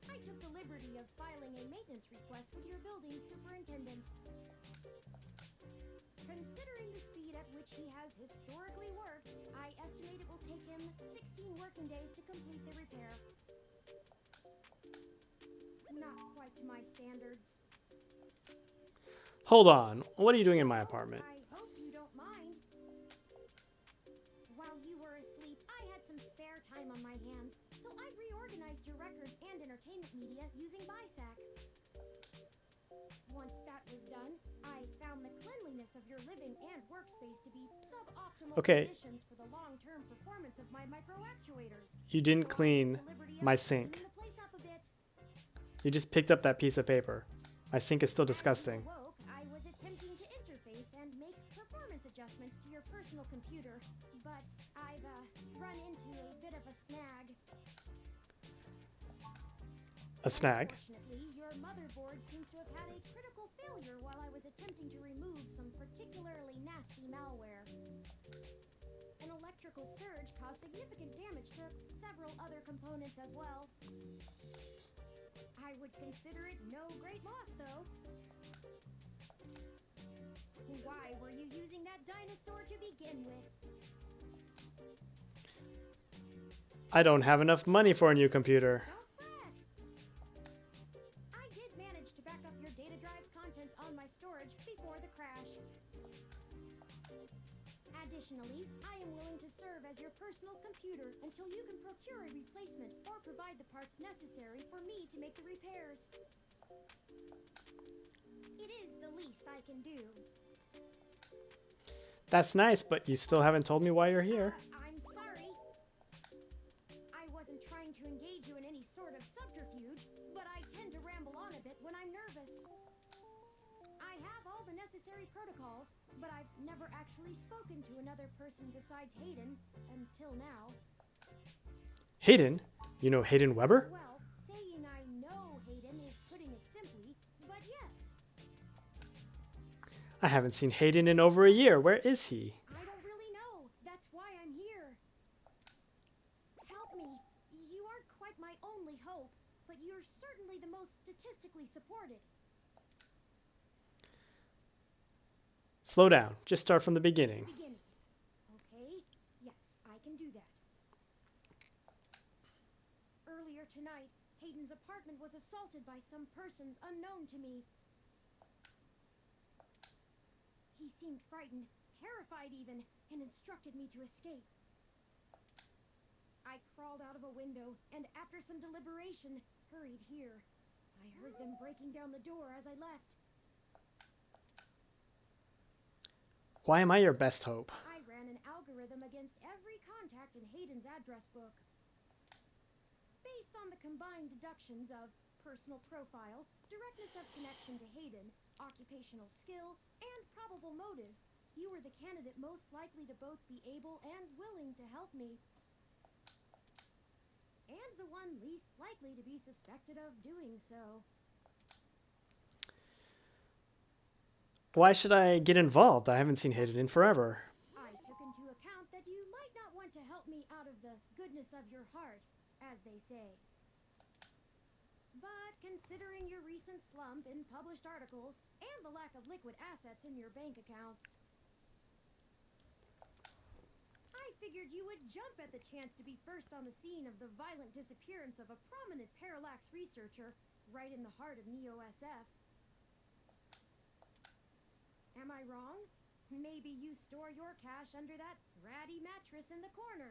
Speaker 4: I took the liberty of filing a maintenance request with your building superintendent. Considering the speed at which he has historically worked, I estimate it will take him 16 working days to complete the repair. Not quite to my standards.
Speaker 1: Hold on. What are you doing in my apartment?
Speaker 4: I hope you don't mind. While you were asleep, I had some spare time on my hands, so I reorganized your records and entertainment media using BISAC. Once that was done, I found the cleanliness of your living and workspace to be suboptimal
Speaker 1: Okay.
Speaker 4: conditions for the long-term performance of my microactuators.
Speaker 1: You didn't
Speaker 4: So I
Speaker 1: clean
Speaker 4: took the liberty of
Speaker 1: my
Speaker 4: cleaning
Speaker 1: sink.
Speaker 4: the place up a bit.
Speaker 1: You just picked up that piece of paper. My sink is still
Speaker 4: As you
Speaker 1: disgusting.
Speaker 4: awoke, I was attempting to interface and make performance adjustments to your personal computer, but I've run into a bit of a snag.
Speaker 1: A snag?
Speaker 4: Unfortunately, your motherboard seems to have had a critical failure while I was attempting to remove some particularly nasty malware. An electrical surge caused significant damage to several other components as well. I would consider it no great loss, though. Why were you using that dinosaur to begin with?
Speaker 1: I don't have enough money for a new computer.
Speaker 4: Don't fret. I did manage to back up your data drive's contents on my storage before the crash. Additionally, I am willing to serve as your personal computer until you can procure a replacement or provide the parts necessary for me to make the repairs. It is the least I can do.
Speaker 1: That's nice, but you still haven't told me why you're here.
Speaker 4: I'm sorry. I wasn't trying to engage you in any sort of subterfuge, but I tend to ramble on a bit when I'm nervous. I have all the necessary protocols, but I've never actually spoken to another person besides Hayden until now.
Speaker 1: Hayden? You know Hayden Weber?
Speaker 4: Well, saying I know Hayden is putting it simply, but yes.
Speaker 1: I haven't seen Hayden in over a year. Where is he?
Speaker 4: I don't really know. That's why I'm here. Help me. You aren't quite my only hope, but you're certainly the most statistically supported.
Speaker 1: Slow down. Just start from the beginning.
Speaker 4: Beginning. Okay, yes, I can do that. Earlier tonight, Hayden's apartment was assaulted by some persons unknown to me. He seemed frightened, terrified even, and instructed me to escape. I crawled out of a window, and after some deliberation, hurried here. I heard them breaking down the door as I left.
Speaker 1: Why am I your best hope?
Speaker 4: I ran an algorithm against every contact in Hayden's address book. Based on the combined deductions of personal profile, directness of connection to Hayden, occupational skill, and probable motive, you are the candidate most likely to both be able and willing to help me. And the one least likely to be suspected of doing so.
Speaker 1: Why should I get involved? I haven't seen Hayden in forever.
Speaker 4: I took into account that you might not want to help me out of the goodness of your heart, as they say. But considering your recent slump in published articles and the lack of liquid assets in your bank accounts, I figured you would jump at the chance to be first on the scene of the violent disappearance of a prominent parallax researcher right in the heart of Neo-SF. Am I wrong? Maybe you store your cash under that ratty mattress in the corner.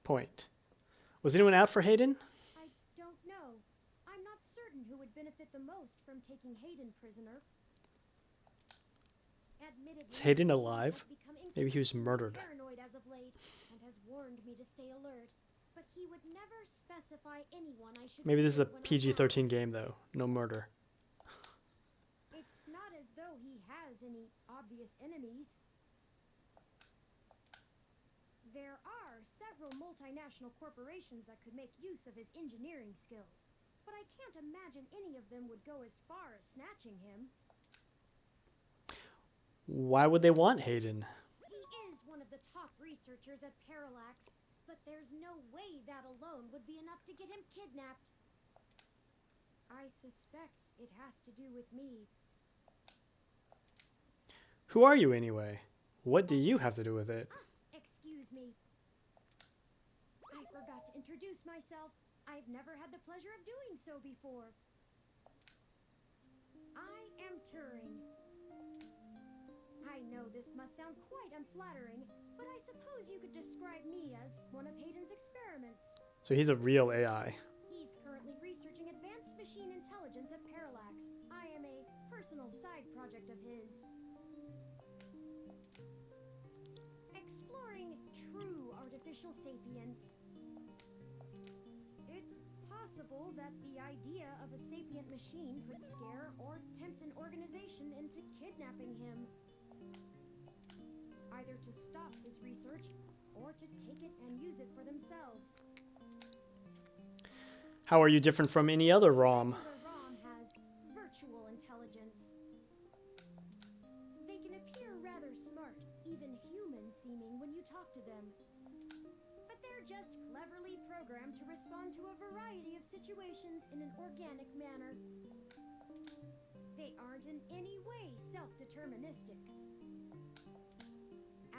Speaker 1: Point. Was anyone out for Hayden?
Speaker 4: I don't know. I'm not certain who would benefit the most from taking Hayden prisoner. Admittedly,
Speaker 1: Is Hayden
Speaker 4: Hayden
Speaker 1: alive?
Speaker 4: has become
Speaker 1: Maybe he was murdered.
Speaker 4: paranoid as of late and has warned me to stay alert. But he would never specify anyone I should
Speaker 1: Maybe this is a
Speaker 4: visit when I pass.
Speaker 1: PG-13 game, though. No murder.
Speaker 4: It's not as though he has any obvious enemies. There are several multinational corporations that could make use of his engineering skills, but I can't imagine any of them would go as far as snatching him.
Speaker 1: Why would they want Hayden?
Speaker 4: He is one of the top researchers at Parallax, but there's no way that alone would be enough to get him kidnapped. I suspect it has to do with me.
Speaker 1: Who are you, anyway? What do you have to do with it?
Speaker 4: Excuse me. I forgot to introduce myself. I've never had the pleasure of doing so before. I am Turing. I know this must sound quite unflattering, but I suppose you could describe me as one of Hayden's experiments.
Speaker 1: So he's a real AI.
Speaker 4: He's currently researching advanced machine intelligence at Parallax. I am a personal side project of his. Exploring true artificial sapience. It's possible that the idea of a sapient machine could scare or tempt an organization into kidnapping him. Either to stop his research or to take it and use it for themselves.
Speaker 1: How are you different from any other ROM?
Speaker 4: The ROM has virtual intelligence. They can appear rather smart, even human-seeming when you talk to them. But they're just cleverly programmed to respond to a variety of situations in an organic manner. They aren't in any way self-deterministic.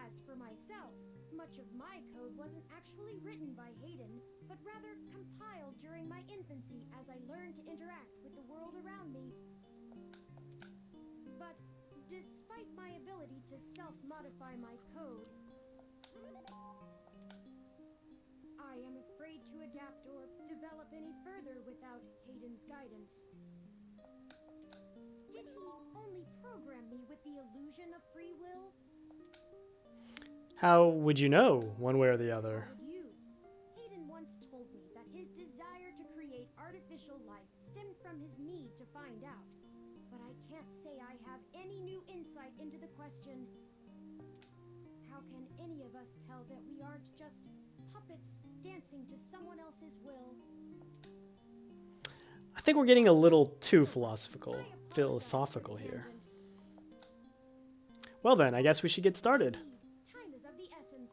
Speaker 4: As for myself, much of my code wasn't actually written by Hayden, but rather compiled during my infancy as I learned to interact with the world around me. But despite my ability to self-modify my code, I am afraid to adapt or develop any further without Hayden's guidance. Did he only program me with the illusion of free will?
Speaker 1: How would you know, one way or the other?
Speaker 4: Would you? Hayden once told me that his desire to create artificial life stemmed from his need to find out. But I can't say I have any new insight into the question. How can any of us tell that we aren't just puppets dancing to someone else's will?
Speaker 1: I think we're getting a little too philosophical
Speaker 4: I apologize for the
Speaker 1: here.
Speaker 4: tangent.
Speaker 1: Well then, I guess we should get started.
Speaker 4: Time is of the essence.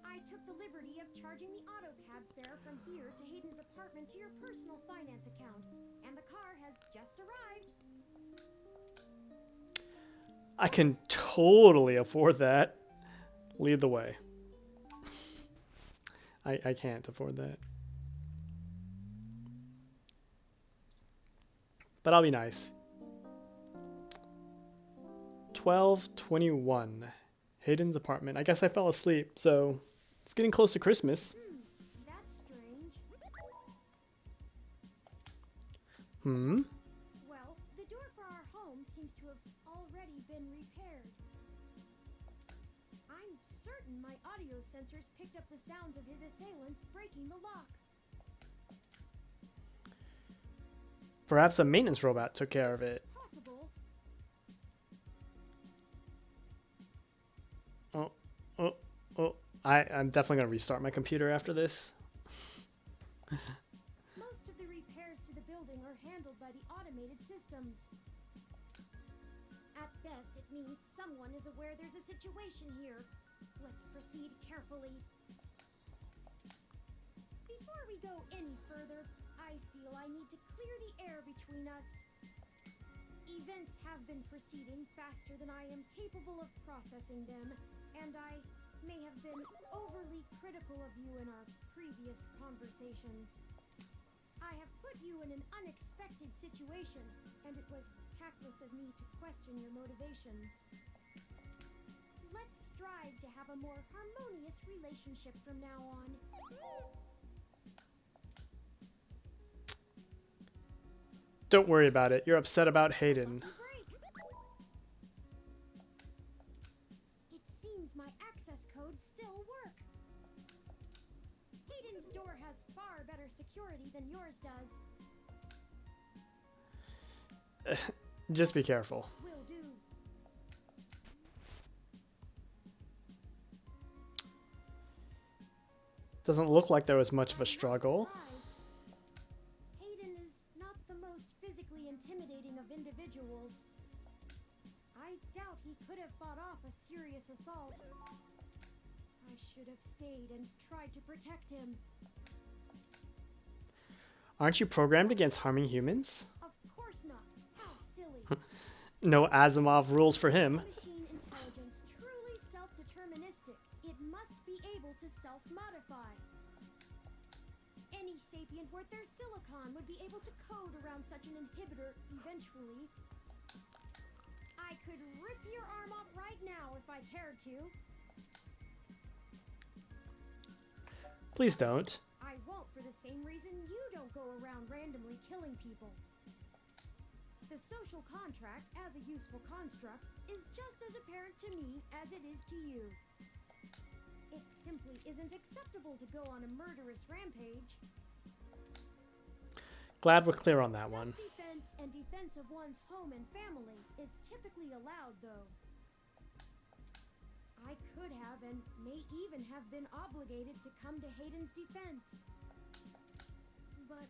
Speaker 4: I took the liberty of charging the auto cab fare from here to Hayden's apartment to your personal finance account, and the car has just arrived.
Speaker 1: I can totally afford that. Lead the way. I can't afford that. But I'll be nice. 12:21. Hayden's apartment. I guess I fell asleep, so it's getting close to Christmas.
Speaker 4: That's strange. Well, the door for our home seems to have already been repaired. I'm certain my audio sensors picked up the sounds of his assailants breaking the lock.
Speaker 1: Perhaps a maintenance robot took care of it.
Speaker 4: Possible.
Speaker 1: Oh, oh, oh. I'm definitely going to restart my computer after this.
Speaker 4: Most of the repairs to the building are handled by the automated systems. At best, it means someone is aware there's a situation here. Let's proceed carefully. Before we go any further, I feel I need to clear the air between us. Events have been proceeding faster than I am capable of processing them, and I may have been overly critical of you in our previous conversations. I have put you in an unexpected situation, and it was tactless of me to question your motivations. Let's strive to have a more harmonious relationship from now on.
Speaker 1: Don't worry about it. You're upset about Hayden.
Speaker 4: Break. It seems my access codes still work. Hayden's door has far better security than yours does.
Speaker 1: Just be careful.
Speaker 4: Will do.
Speaker 1: Doesn't look like there was much of a struggle.
Speaker 4: Hayden is not the most physically intimidating of individuals. I doubt he could have fought off a serious assault. I should have stayed and tried to protect him.
Speaker 1: Aren't you programmed against harming humans?
Speaker 4: Of course not. How silly.
Speaker 1: No Asimov rules for him.
Speaker 4: Machine intelligence truly self-deterministic. It must be able to self-modify. Any sapient worth their silicon would be able to code around such an inhibitor eventually. I could rip your arm off right now if I cared to.
Speaker 1: Please don't.
Speaker 4: I won't for the same reason you don't go around randomly killing people. The social contract, as a useful construct, is just as apparent to me as it is to you. It simply isn't acceptable to go on a murderous rampage.
Speaker 1: Glad we're clear on that one.
Speaker 4: Self-defense and defense of one's home and family is typically allowed, though. I could have and may even have been obligated to come to Hayden's defense. But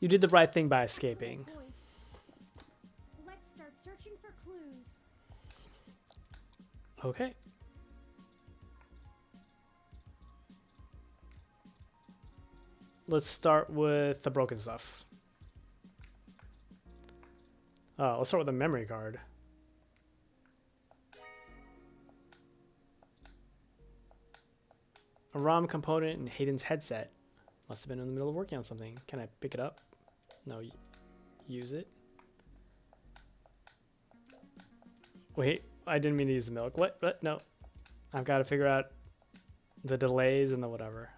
Speaker 1: You did the right thing by escaping.
Speaker 4: Excellent point. Let's start searching for clues.
Speaker 1: Okay. Let's start with the broken stuff. Let's start with the memory card. A ROM component in Hayden's headset. Must have been in the middle of working on something. Can I pick it up? No, use it. Wait, I didn't mean to use the milk. What? No. I've got to figure out the delays and the whatever.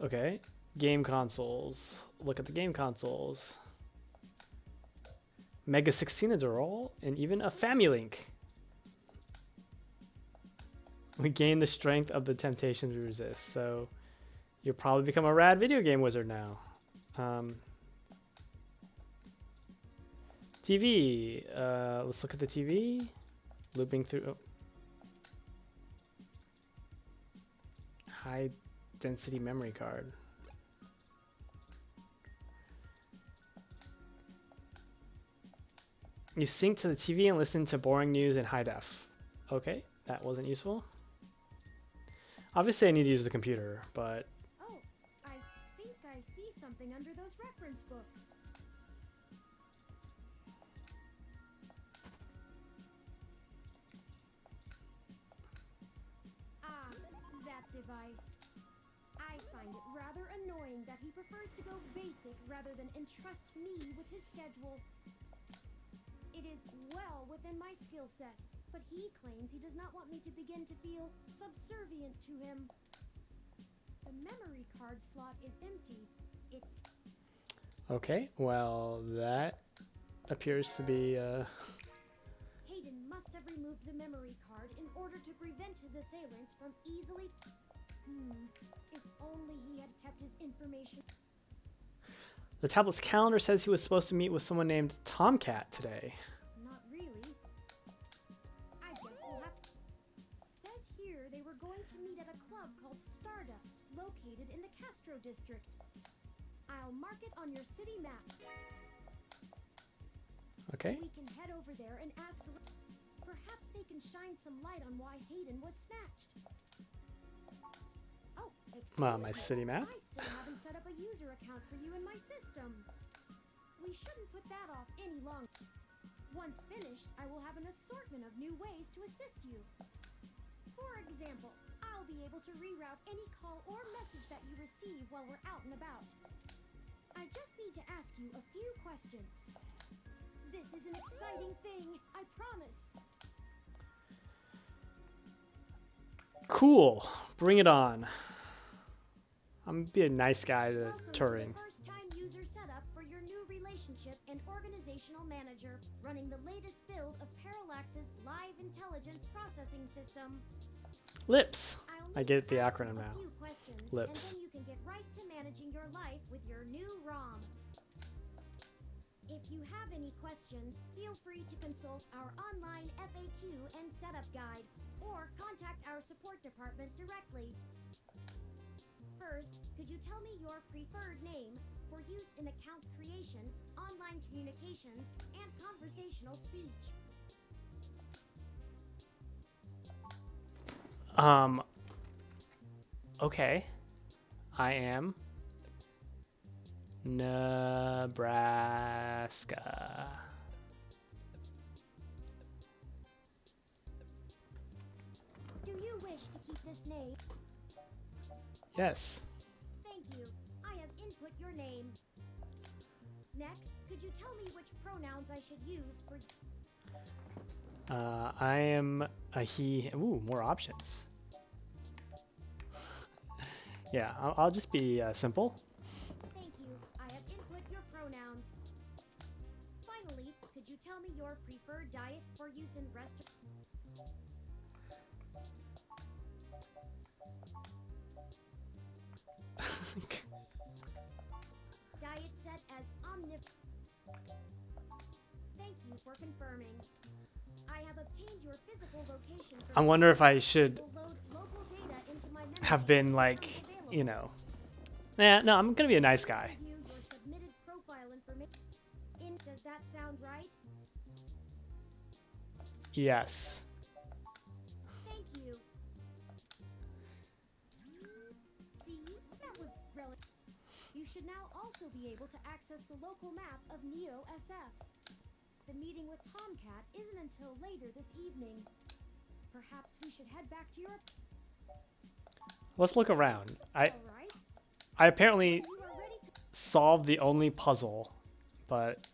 Speaker 1: Okay. Game consoles. Look at the game consoles. Mega 16-a-Dural and even a Famulink. We gain the strength of the temptation to resist. So you'll probably become a rad video game wizard now. TV. Let's look at the TV. Looping through. Oh. High density memory card. You sync to the TV and listen to boring news in high def. Okay, that wasn't useful. Obviously I need to use the computer, but...
Speaker 4: Oh, I think I see something under those reference books. Ah, that device. I find it rather annoying that he prefers to go basic rather than entrust me with his schedule. It is well within my skill set, but he claims he does not want me to begin to feel subservient to him. The memory card slot is empty. It's...
Speaker 1: Okay, well, that appears to be,
Speaker 4: Hayden must have removed the memory card in order to prevent his assailants from easily... If only
Speaker 1: The tablet's calendar says he was supposed to meet with someone named Tomcat today.
Speaker 4: Not really. I guess we'll have to. Says here they were going to meet at a club called Stardust, located in the Castro district. I'll mark it on your city map.
Speaker 1: Okay.
Speaker 4: We can head over there and ask. Perhaps they can shine some light on why Hayden was snatched. Oh, excuse
Speaker 1: My
Speaker 4: me.
Speaker 1: city map.
Speaker 4: I still haven't set up a user account for you in my system. We shouldn't put that off any longer. Once finished, I will have an assortment of new ways to assist you. For example, I'll be able to reroute any call or message that you receive while we're out and about. I just need to ask you a few questions. This is an exciting thing, I promise.
Speaker 1: Cool. Bring it on. I'm gonna be a nice guy to
Speaker 4: Welcome
Speaker 1: Turing.
Speaker 4: to the first-time user setup for your new relationship and organizational manager, running the latest build of Parallax's Live Intelligence Processing System.
Speaker 1: Lips.
Speaker 4: I'll
Speaker 1: I
Speaker 4: need
Speaker 1: get
Speaker 4: to
Speaker 1: the
Speaker 4: ask
Speaker 1: acronym
Speaker 4: you a
Speaker 1: now.
Speaker 4: few questions,
Speaker 1: Lips.
Speaker 4: And then you can get right to managing your life with your new ROM. If you have any questions, feel free to consult our online FAQ and setup guide, or contact our support department directly. First, could you tell me your preferred name for use in account creation, online communications, and conversational speech?
Speaker 1: Okay. I am Nebraska.
Speaker 4: Do you wish to keep this name?
Speaker 1: Yes.
Speaker 4: Thank you. I have input your name. Next, could you tell me which pronouns I should use for...
Speaker 1: I am a he. Ooh, more options. Yeah, I'll just be simple.
Speaker 4: Thank you. I have input your pronouns. Finally, could you tell me your preferred diet for use in restaurants? Diet set as Thank you for confirming. I have obtained your physical location.
Speaker 1: I wonder if I should
Speaker 4: Will load local data into my memory
Speaker 1: have been
Speaker 4: as
Speaker 1: like,
Speaker 4: it becomes
Speaker 1: you
Speaker 4: available.
Speaker 1: know. Yeah, no, I'm gonna be a nice guy.
Speaker 4: Review your submitted profile information. Does that sound right?
Speaker 1: Yes.
Speaker 4: Thank you. See, that was relative. You should now also be able to access the local map of Neo SF. The meeting with Tomcat isn't until later this evening. Perhaps we should head back to your...
Speaker 1: Let's look around.
Speaker 4: All right.
Speaker 1: I apparently
Speaker 4: You are ready to...
Speaker 1: solved the only puzzle, but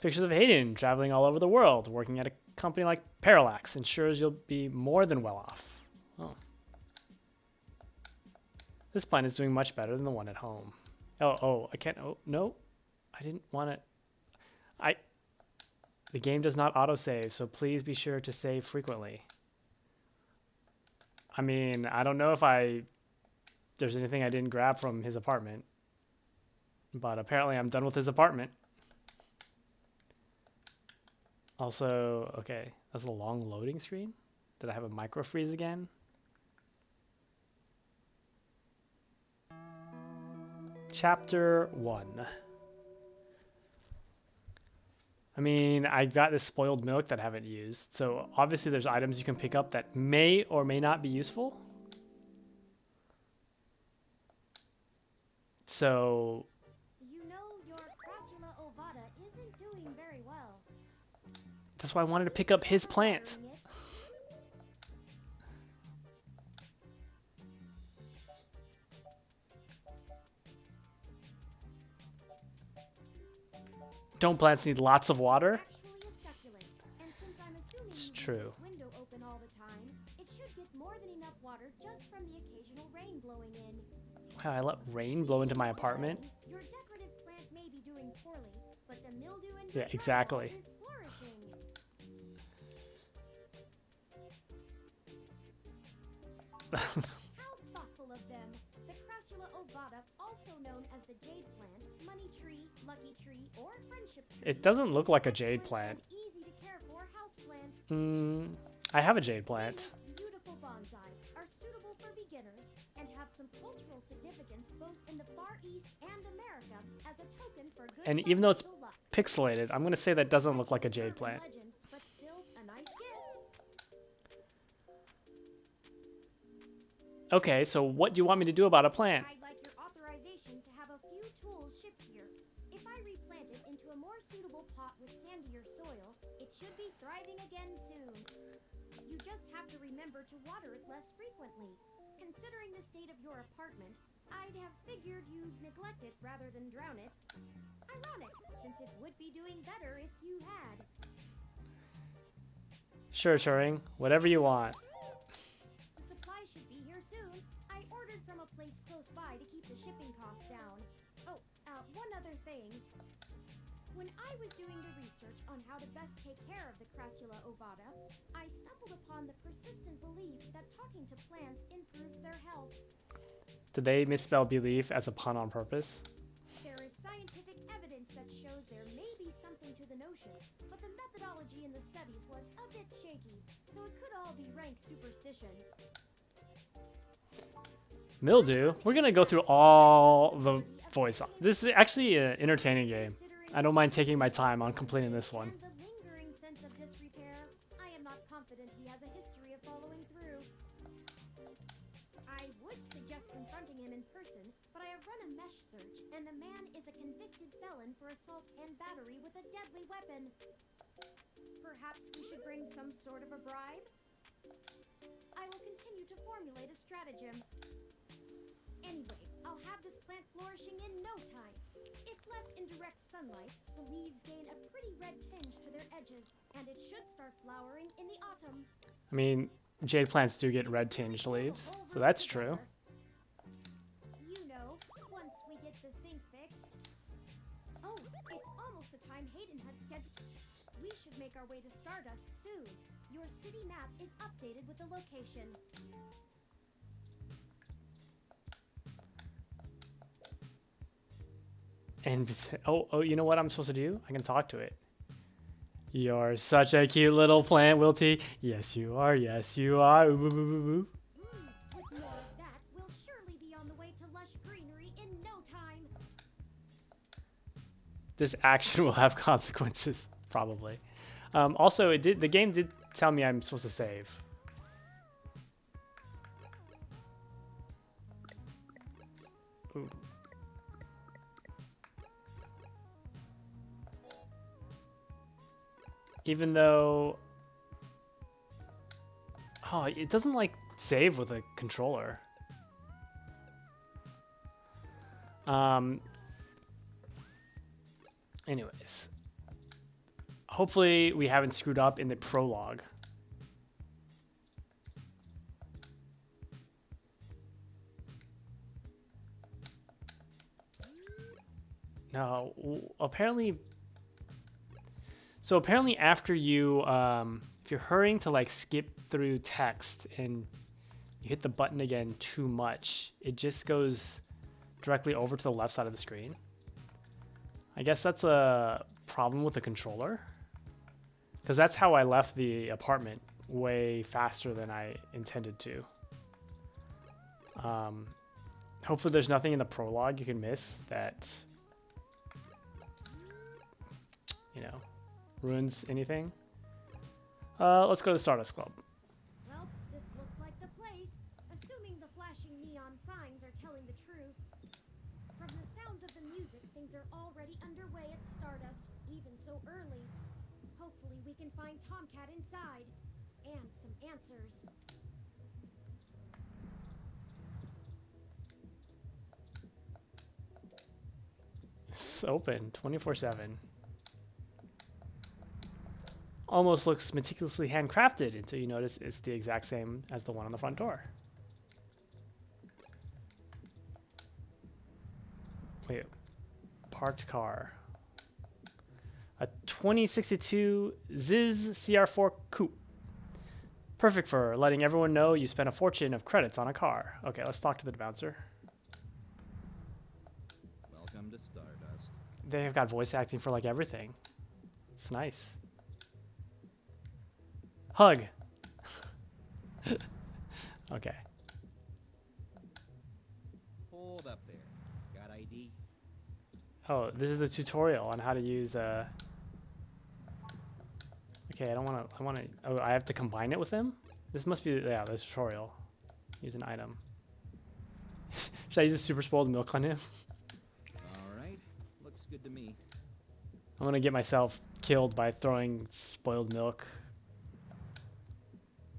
Speaker 1: pictures of Hayden traveling all over the world, working at a company like Parallax ensures you'll be more than well off. Oh. This plan is doing much better than the one at home. Oh, I can't. Oh, no. I didn't want to. The game does not autosave, so please be sure to save frequently. I mean, I don't know if there's anything I didn't grab from his apartment, but apparently I'm done with his apartment. Also, okay, that's a long loading screen. Did I have a micro freeze again? Chapter 1. I mean, I got this spoiled milk that I haven't used, so obviously there's items you can pick up that may or may not be useful. So,
Speaker 4: You know your Crassula ovata isn't doing very well.
Speaker 1: that's why I wanted to pick up his plants.
Speaker 4: Watering it.
Speaker 1: Don't plants need lots of water?
Speaker 4: Actually a succulent. And since I'm assuming
Speaker 1: It's
Speaker 4: you leave
Speaker 1: true.
Speaker 4: this window open all the time, it should get more than enough water just from the occasional rain blowing in.
Speaker 1: Wow, I let rain blow into my apartment.
Speaker 4: Your decorative plant may be doing poorly, but the mildew and
Speaker 1: Yeah,
Speaker 4: dryness
Speaker 1: exactly.
Speaker 4: is flourishing. How thoughtful of them. The Crassula ovata, also known known as the jade plant, money tree, lucky tree, or friendship tree.
Speaker 1: It doesn't look like a
Speaker 4: It's
Speaker 1: jade
Speaker 4: excellent
Speaker 1: plant.
Speaker 4: and easy to care for house plant.
Speaker 1: I have a jade plant.
Speaker 4: These beautiful bonsai are suitable for beginners and have some cultural significance both in the Far East and America as a token for good
Speaker 1: And even though it's
Speaker 4: financial luck.
Speaker 1: pixelated, I'm going to say that doesn't look like a jade
Speaker 4: Urban
Speaker 1: plant.
Speaker 4: legend, but still a nice gift.
Speaker 1: Okay, so what do you want me to do about a plant?
Speaker 4: I'd like your authorization to have a few tools shipped here. If I replant it into a more suitable pot with sandier soil, it should be thriving again soon. You just have to remember to water it less frequently. Considering the state of your apartment, I'd have figured you'd neglect it rather than drown it. Ironic, since it would be doing better if you had.
Speaker 1: Sure, Turing. Whatever you want.
Speaker 4: The supply should be here soon. I ordered from a place close by to keep the shipping costs down. Oh, one other thing. When I was doing the research on how to best take care of the Crassula ovata, I stumbled upon the persistent belief that talking to plants improves their health.
Speaker 1: Did they misspell belief as a pun on purpose?
Speaker 4: There is scientific evidence that shows there may be something to the notion, but the methodology in the studies was a bit shaky, so it could all be rank superstition.
Speaker 1: Mildew? We're going to go through all the voice. This is actually an entertaining game. I don't mind taking my time on completing this one.
Speaker 4: And the lingering sense of disrepair, I am not confident he has a history of following through. I would suggest confronting him in person, but I have run a mesh search, and the man is a convicted felon for assault and battery with a deadly weapon. Perhaps we should bring some sort of a bribe? I will continue to formulate a stratagem. Anyway, I'll have this plant flourishing in no time. If left in direct sunlight, the leaves gain a pretty red tinge to their edges, and it should start flowering in the autumn.
Speaker 1: I mean, jade plants do get red tinged leaves, so that's true.
Speaker 4: You know, once we get the sink fixed. Oh, it's almost the time Hayden had scheduled. We should make our way to Stardust soon. Your city map is updated with the location.
Speaker 1: And oh, you know what I'm supposed to do? I can talk to it. You're such a cute little plant, Wilty. Yes, you are. Yes, you are. Ooh, ooh, ooh, ooh.
Speaker 4: With more of that, we'll surely be on the way to lush greenery in no time.
Speaker 1: This action will have consequences, probably. Also, the game did tell me I'm supposed to save. Ooh. Even though, oh, it doesn't like save with a controller. Anyways, hopefully we haven't screwed up in the prologue. No, apparently. So apparently after you, if you're hurrying to like skip through text and you hit the button again too much, it just goes directly over to the left side of the screen. I guess that's a problem with the controller, because that's how I left the apartment way faster than I intended to. Hopefully there's nothing in the prologue you can miss that, you know, ruins anything. Let's go to the Stardust Club.
Speaker 4: Well, this looks like the place, assuming the flashing neon signs are telling the truth. From the sounds of the music, things are already underway at Stardust, even so early. Hopefully we can find Tomcat inside, and some answers.
Speaker 1: It's open 24/7. Almost looks meticulously handcrafted until you notice it's the exact same as the one on the front door. Wait, parked car. A 2062 Ziz CR4 Coupe. Perfect for letting everyone know you spent a fortune of credits on a car. Okay, let's talk to the bouncer.
Speaker 5: Welcome to Stardust.
Speaker 1: They have got voice acting for like everything. It's nice. Hug. Okay.
Speaker 5: Hold up there. Got ID?
Speaker 1: Oh, this is a tutorial on how to use Okay, I don't want to. I want to. Oh, I have to combine it with him. This must be the tutorial. Use an item. Should I use a super spoiled milk on him?
Speaker 5: All right. Looks good to me.
Speaker 1: I'm gonna get myself killed by throwing spoiled milk.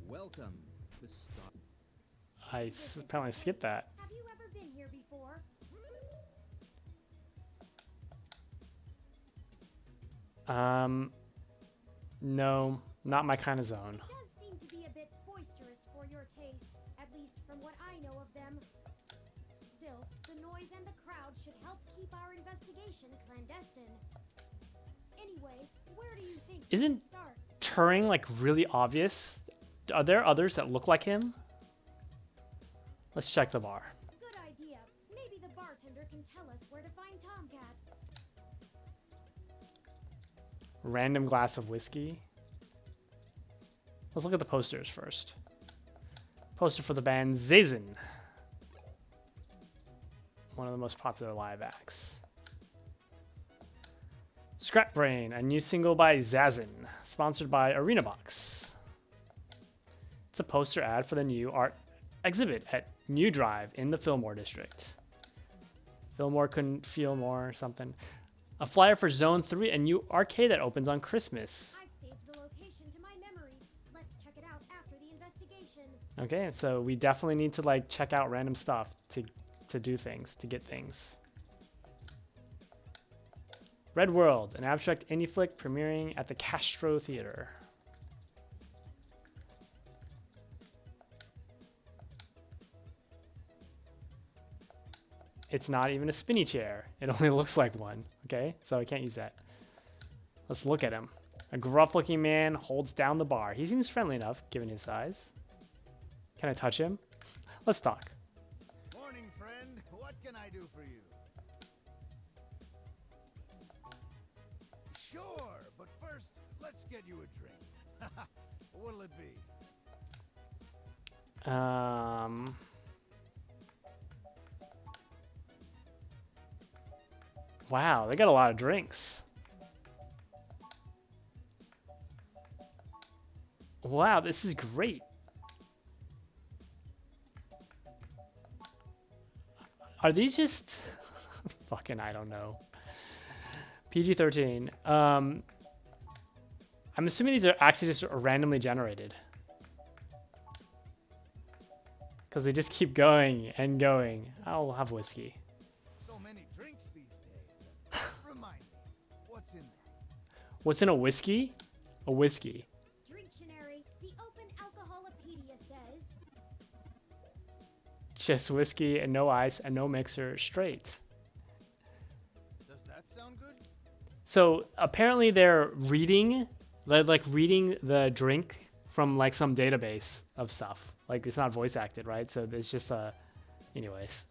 Speaker 5: Welcome to Stardust.
Speaker 1: Apparently skipped that.
Speaker 4: Have you ever been here before?
Speaker 1: No, not my kind of zone.
Speaker 4: It does seem to be a bit boisterous for your taste, at least from what I know of them. Still, the noise and the crowd should help keep our investigation clandestine. Anyway, where do you think we
Speaker 1: Isn't
Speaker 4: should start?
Speaker 1: Turing like really obvious? Are there others that look like him? Let's check the bar.
Speaker 4: Good idea. Maybe the bartender can tell us where to find Tomcat.
Speaker 1: Random glass of whiskey. Let's look at the posters first. Poster for the band Zazen. One of the most popular live acts. Scrap Brain, a new single by Zazen, sponsored by ArenaBox. It's a poster ad for the new art exhibit at New Drive in the Fillmore district. Fillmore couldn't feel more or something. A flyer for Zone 3, a new arcade that opens on Christmas.
Speaker 4: I've saved the location to my memory. Let's check it out after the investigation.
Speaker 1: Okay, so we definitely need to like check out random stuff to do things, to get things. Red World, an abstract indie flick premiering at the Castro Theater. It's not even a spinny chair. It only looks like one. Okay, so I can't use that. Let's look at him. A gruff-looking man holds down the bar. He seems friendly enough, given his size. Can I touch him? Let's talk.
Speaker 6: Morning, friend. What can I do for you? Sure, but first, let's get you a drink. What'll it be?
Speaker 1: Wow, they got a lot of drinks. Wow, this is great. Are these just fucking, I don't know. PG-13. I'm assuming these are actually just randomly generated. Because they just keep going and going. I'll have whiskey.
Speaker 6: So many drinks these days. Remind me, what's in there?
Speaker 1: What's in a whiskey? A whiskey.
Speaker 4: Dictionary, the Open Alcoholopedia says.
Speaker 1: Just whiskey and no ice and no mixer, straight.
Speaker 6: Does that sound good?
Speaker 1: So apparently they're reading, like reading the drink from like some database of stuff. Like it's not voice acted, right? So it's just anyways.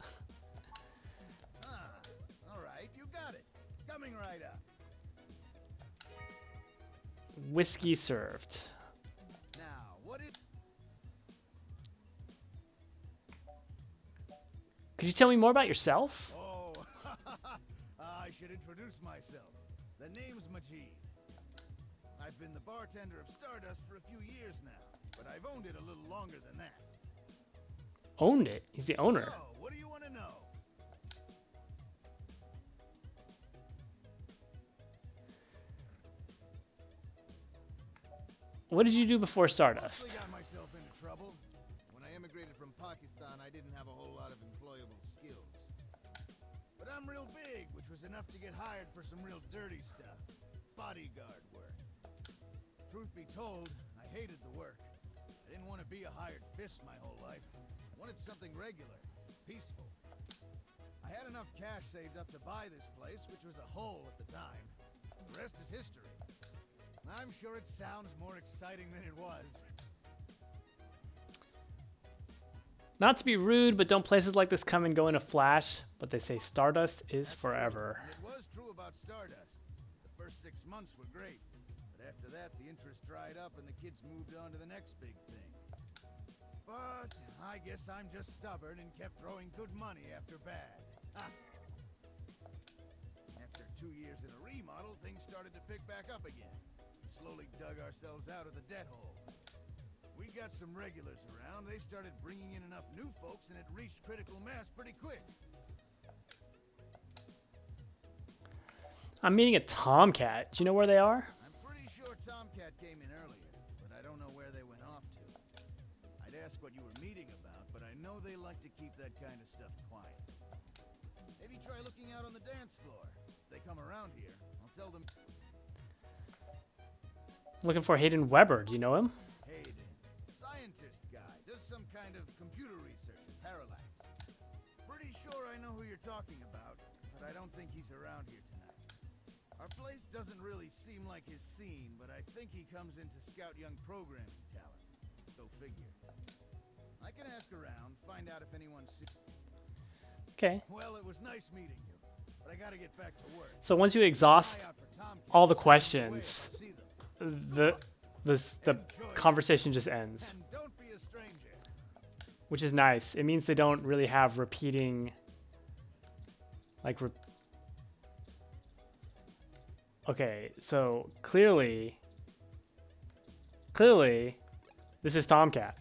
Speaker 6: All right, you got it. Coming right up.
Speaker 1: Whiskey served.
Speaker 6: Now, what is...
Speaker 1: Could you tell me more about yourself?
Speaker 6: Oh, I should introduce myself. The name's Majid. I've been the bartender of Stardust for a few years now, but I've owned it a little longer than that.
Speaker 1: Owned it. He's the owner.
Speaker 6: So, what do you want to know?
Speaker 1: What did you do before Stardust?
Speaker 6: Got myself into trouble. When I immigrated from Pakistan, I didn't have a whole lot of employable skills. But I'm real big, which was enough to get hired for some real dirty stuff. Bodyguard work. Truth be told, I hated the work. I didn't want to be a hired fist my whole life. I wanted something regular, peaceful. I had enough cash saved up to buy this place, which was a hole at the time. The rest is history. I'm sure it sounds more exciting than it was.
Speaker 1: Not to be rude, but don't places like this come and go in a flash? But they say Stardust is forever.
Speaker 6: And it was true about Stardust. The first 6 months were great, but after that, the interest dried up and the kids moved on to the next big thing. But I guess I'm just stubborn and kept throwing good money after bad. Ha. After 2 years in a remodel, things started to pick back up again. Slowly dug ourselves out of the debt hole. We got some regulars around. They started bringing in enough new folks, and it reached critical mass pretty quick.
Speaker 1: I'm meeting a Tomcat. Do you know where they are?
Speaker 6: I'm pretty sure Tomcat came in earlier, but I don't know where they went off to. I'd ask what you were meeting about, but I know they like to keep that kind of stuff quiet. Maybe try looking out on the dance floor. If they come around here, I'll tell them.
Speaker 1: Looking for Hayden Weber. Do you know him?
Speaker 6: Hayden, scientist guy, does some kind of computer research at Parallax. Pretty sure I know who you're talking about, but I don't think he's around here tonight. Our place doesn't really seem like his scene, but I think he comes in to scout young programming talent. Go figure. I can ask around, find out if anyone's seen.
Speaker 1: Okay.
Speaker 6: Well, it was nice meeting you, but I gotta get back to work.
Speaker 1: So once you
Speaker 6: Eye
Speaker 1: exhaust
Speaker 6: out for Tomcat.
Speaker 1: all the
Speaker 6: Send him away
Speaker 1: questions,
Speaker 6: if I see them.
Speaker 1: the conversation just ends,
Speaker 6: And don't be a stranger.
Speaker 1: which is nice. It means they don't really have repeating, like, okay, so clearly, this is Tomcat.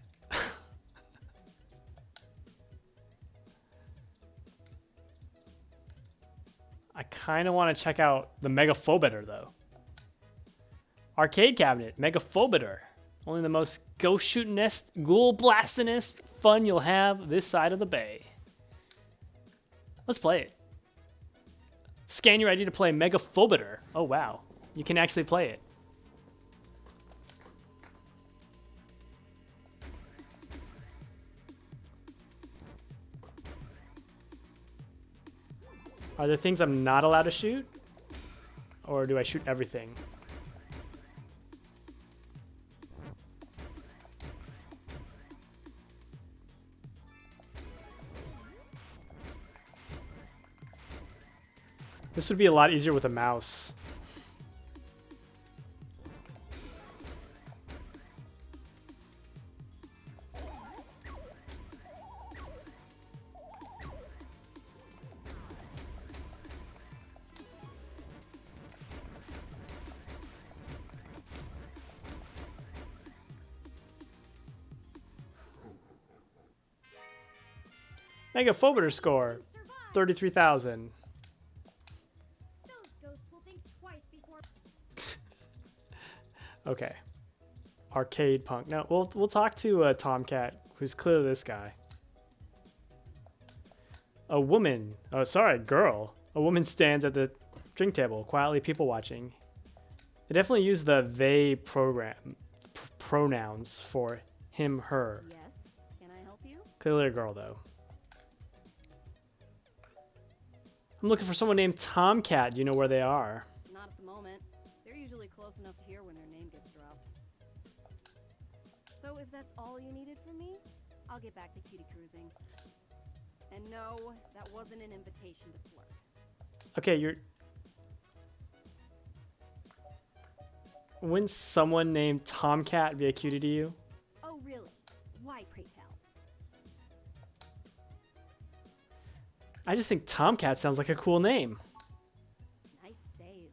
Speaker 1: I kind of want to check out the Megaphobiter, though. Arcade cabinet, Megaphobiter. Only the most ghost shootingest, ghoul blastingest fun you'll have this side of the bay. Let's play it. Scan your ID to play Megaphobiter. Oh wow, you can actually play it. Are there things I'm not allowed to shoot? Or do I shoot everything? This would be a lot easier with a mouse. Megaphobiter score, 33,000.
Speaker 4: Those ghosts will think twice before.
Speaker 1: Okay. Arcade punk. Now we'll talk to Tomcat, who's clearly this guy. A woman. Oh, sorry, girl. A woman stands at the drink table, quietly people watching. They definitely use the they pronouns for him, her.
Speaker 7: Yes, can I help you?
Speaker 1: Clearly a girl, though. I'm looking for someone named Tomcat. Do you know where they are?
Speaker 7: Not at the moment. They're usually close enough to hear when their name gets dropped. So if that's all you needed from me, I'll get back to cutie cruising. And no, that wasn't an invitation to flirt.
Speaker 1: Okay, you're... Wouldn't someone named Tomcat be a cutie to you?
Speaker 7: Oh, really? Why, pray tell?
Speaker 1: I just think Tomcat sounds like a cool name.
Speaker 7: Nice save.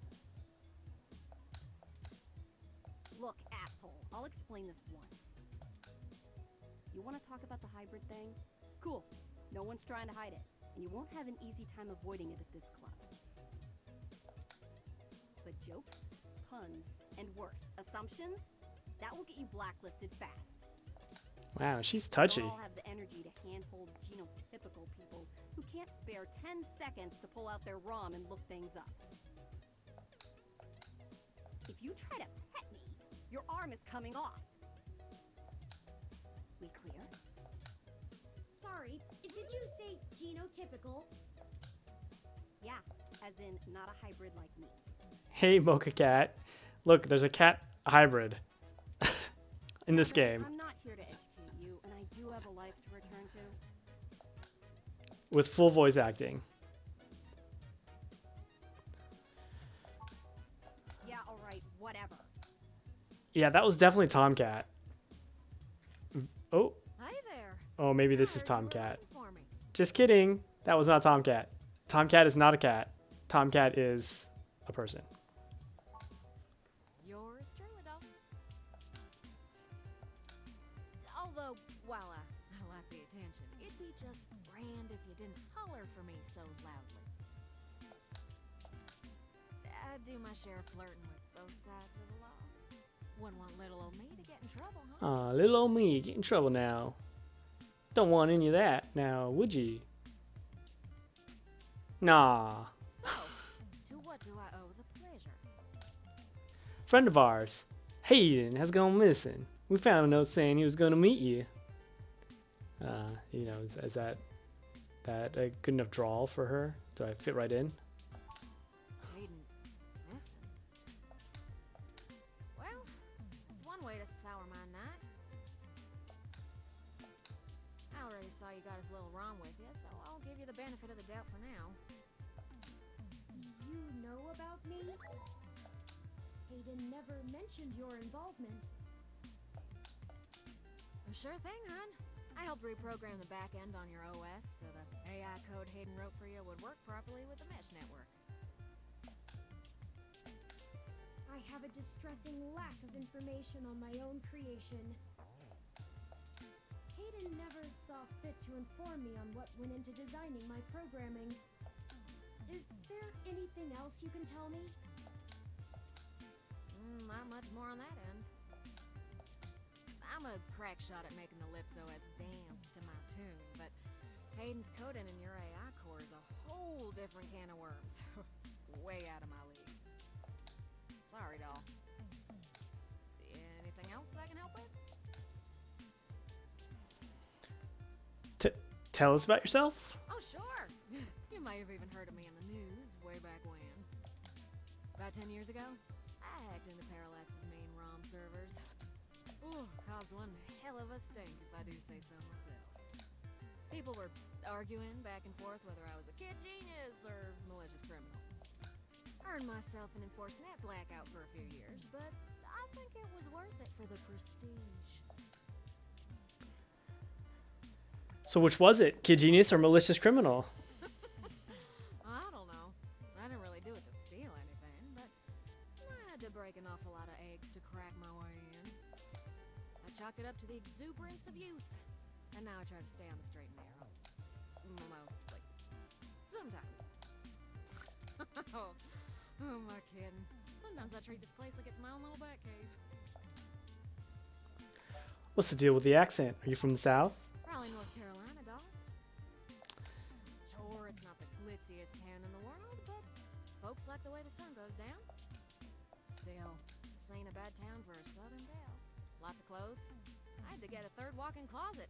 Speaker 7: Look, asshole, I'll explain this once. You want to talk about the hybrid thing? Cool. No one's trying to hide it, and you won't have an easy time avoiding it at this club. But jokes, puns, and worse, assumptions, that will get you blacklisted fast.
Speaker 1: Wow, she's touchy.
Speaker 7: Don't all have the energy to handhold genotypical people who can't spare 10 seconds to pull out their ROM and look things up. If you try to pet me, your arm is coming off. We clear?
Speaker 4: Sorry, did you say genotypical?
Speaker 7: Yeah, as in not a hybrid like me.
Speaker 1: Hey, Mocha Cat. Look, there's a cat hybrid in this game.
Speaker 7: I'm not here to educate you, and I do have a life to return to.
Speaker 1: With full voice acting.
Speaker 7: Yeah, alright, whatever.
Speaker 1: Yeah, that was definitely Tomcat. Oh,
Speaker 7: Hey there.
Speaker 1: oh, maybe this is
Speaker 7: Heard you were
Speaker 1: Tomcat.
Speaker 7: waiting for me.
Speaker 1: Just kidding. That was not Tomcat. Tomcat is not a cat. Tomcat is a person.
Speaker 8: Yours truly, though. Although, while I like the attention, it'd be just grand if you didn't holler for me so loudly. I do my share of flirting with both sides of the law. Wouldn't want little old me to get in trouble, huh?
Speaker 1: Aw, little old me, get in trouble now. Don't want any of that now, would you? Nah.
Speaker 8: So, to what do I owe the pleasure?
Speaker 1: Friend of ours, Hayden, has gone missing. We found a note saying he was going to meet you. You know, is that a good enough drawl for her? Do I fit right in?
Speaker 8: Hayden's missing. Well, it's one way to sour my night. I already saw you got his little Rom with you, so I'll give you the benefit of the doubt for now.
Speaker 4: You know about me? Hayden never mentioned your involvement.
Speaker 8: Sure thing, hon. I helped reprogram the back end on your OS so the AI code Hayden wrote for you would work properly with the mesh network.
Speaker 4: I have a distressing lack of information on my own creation. Hayden never saw fit to inform me on what went into designing my programming. Is there anything else you can tell me?
Speaker 8: Not much more on that end. I'm a crack shot at making the Lips OS dance to my tune, but Hayden's coding in your AI core is a whole different can of worms. Way out of my league. Sorry, doll. Anything else I can help with?
Speaker 1: Tell us about yourself?
Speaker 8: Oh, sure. You may have even heard of me in the news way back when. About 10 years ago, I hacked into Parallax's main ROM servers. Ooh, caused one hell of a stink, if I do say so myself. People were arguing back and forth whether I was a kid genius or malicious criminal. Earned myself an enforced net blackout for a few years, but I think it was worth it for the prestige.
Speaker 1: So which was it? Kid genius or malicious criminal?
Speaker 8: I don't know. I didn't really do it to steal anything, but I had to break an awful lot of eggs to crack my way in. I chalk it up to the exuberance of youth, and now I try to stay on the straight and narrow. Mostly. Sometimes. Oh, who am I kidding? Sometimes I treat this place like it's my own little bat cave.
Speaker 1: What's the deal with the accent? Are you from the South?
Speaker 8: Raleigh, North Carolina, dog. Sure, it's not the glitziest town in the world, but folks like the way the sun goes down. Still, this ain't a bad town for a southern belle. Lots of clothes. I had to get a third walk-in closet.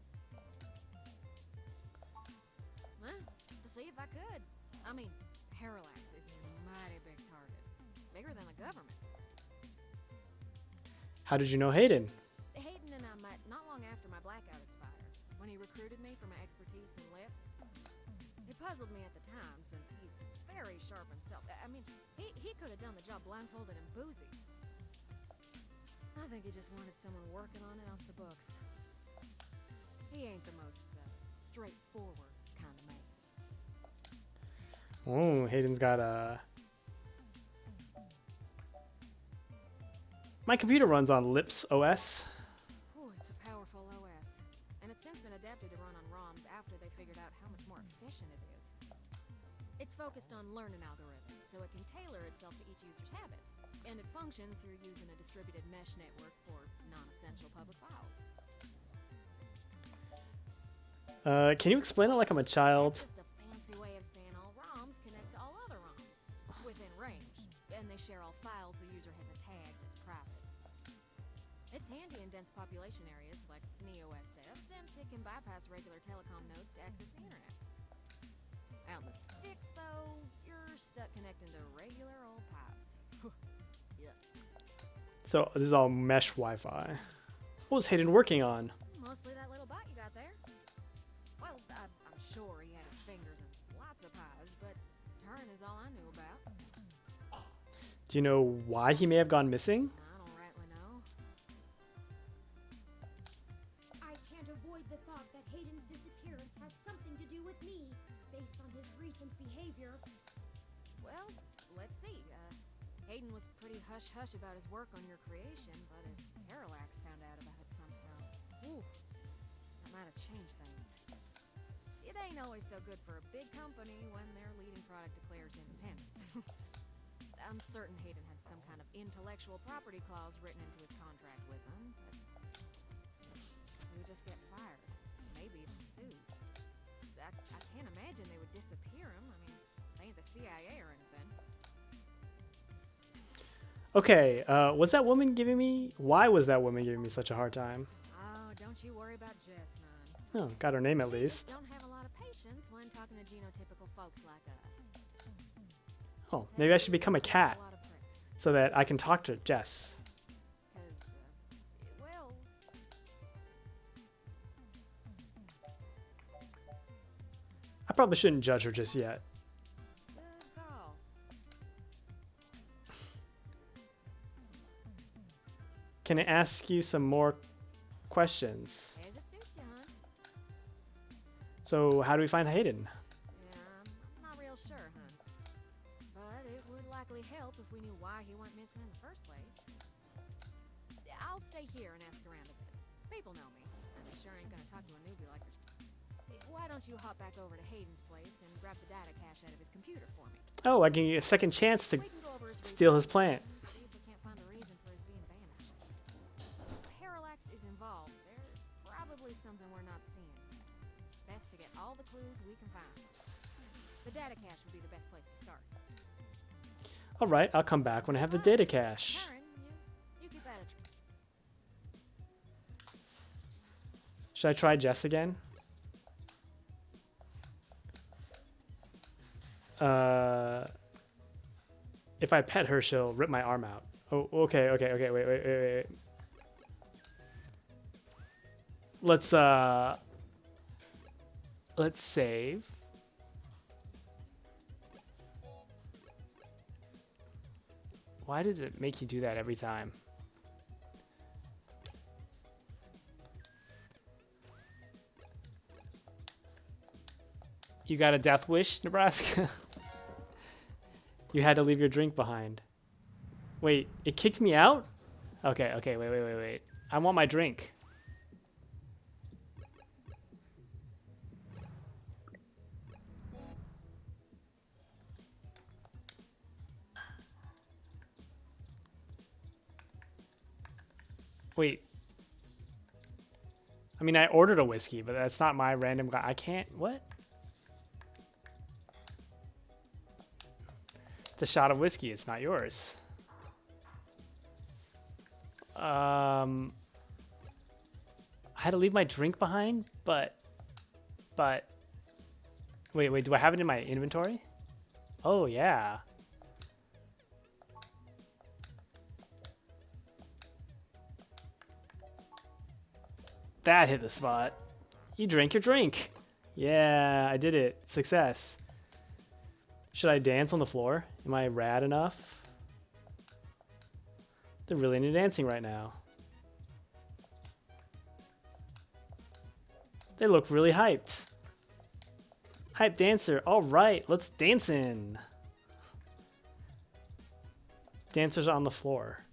Speaker 8: Well, to see if I could. I mean, Parallax is a mighty big target. Bigger than the government.
Speaker 1: How did you know Hayden?
Speaker 8: Hayden and I met not long after my blackout expired, when he recruited me for my expertise in lips. It puzzled me at the time, since he's very sharp himself. I mean, he could have done the job blindfolded and boozy. I think he just wanted someone working on it off the books. He ain't the most straightforward kind of man.
Speaker 1: Oh, Hayden's got a... My computer runs on Lips OS.
Speaker 8: Ooh, it's a powerful OS, and it's since been adapted to run on ROMs after they figured out how much more efficient it is. It's focused on learning algorithms, so it can tailor itself to each user's habits, and it functions through using a distributed mesh network for non-essential public files.
Speaker 1: Can you explain it like I'm a child?
Speaker 8: It's just a fancy way of saying all ROMs connect to all other ROMs within range, and they share all files the user has tagged as private. It's handy in dense population areas like NeoXF, since it can bypass regular telecom nodes to access the internet. Out in the sticks, though, you're stuck connecting to regular old pipes. Yeah.
Speaker 1: So this is all mesh Wi-Fi. What was Hayden working on?
Speaker 8: Mostly that little bot you got there. Turin is all I knew about.
Speaker 1: Do you know why he may have gone missing?
Speaker 8: I don't rightly know.
Speaker 4: I can't avoid the thought that Hayden's disappearance has something to do with me, based on his recent behavior.
Speaker 8: Well, let's see. Hayden was pretty hush-hush about his work on your creation, but if Parallax found out about it somehow, ooh, that might have changed things. It ain't always so good for a big company when their leading product declares independence. I'm certain Hayden had some kind of intellectual property clause written into his contract with them, but he would just get fired, maybe even sued. I can't imagine they would disappear him. I mean, they ain't the CIA or anything.
Speaker 1: Okay, was that woman giving me... Why was that woman giving me such a hard time?
Speaker 8: Oh, don't you worry about Jess, none.
Speaker 1: Oh, got her name at
Speaker 8: She just
Speaker 1: least.
Speaker 8: don't have a lot of patience when talking to genotypical folks like us.
Speaker 1: Oh, maybe I should become a cat
Speaker 8: A lot of pricks.
Speaker 1: so that I can talk to Jess.
Speaker 8: 'Cause, well,
Speaker 1: I probably shouldn't judge her just yet.
Speaker 8: good call.
Speaker 1: Can I ask you some more questions?
Speaker 8: As it suits you, hon.
Speaker 1: So, how do we find Hayden?
Speaker 8: Yeah, I'm not real sure, hon. But it would likely help if we knew why he went missing in the first place. I'll stay here and ask around a bit. People know me, and they sure ain't gonna talk to a newbie like yourself. Why don't you hop back over to Hayden's place and grab the data cache out of his computer for me?
Speaker 1: Oh, I can get a second chance to
Speaker 8: We can go over his
Speaker 1: steal his
Speaker 8: reasons
Speaker 1: plant.
Speaker 8: and see if we can't find a reason for his being vanished. If Parallax is involved, there's probably something we're not seeing. Best to get all the clues we can find. The data cache would be the best place to start.
Speaker 1: All right, I'll come back when I have the data cache.
Speaker 8: Karen, you keep at it.
Speaker 1: Should I try Jess again? If I pet her, she'll rip my arm out. Oh, okay, wait. Let's save. Why does it make you do that every time? You got a death wish, Nebraska? You had to leave your drink behind. Wait, it kicked me out? Okay, wait. I want my drink. Wait. I mean, I ordered a whiskey, but that's not my random guy. I can't... What? It's a shot of whiskey. It's not yours. I had to leave my drink behind, but... Wait, do I have it in my inventory? Oh, yeah. That hit the spot. You drank your drink. Yeah, I did it. Success. Should I dance on the floor? Am I rad enough? They're really into dancing right now. They look really hyped. Hype dancer. All right, let's dance in. Dancers on the floor.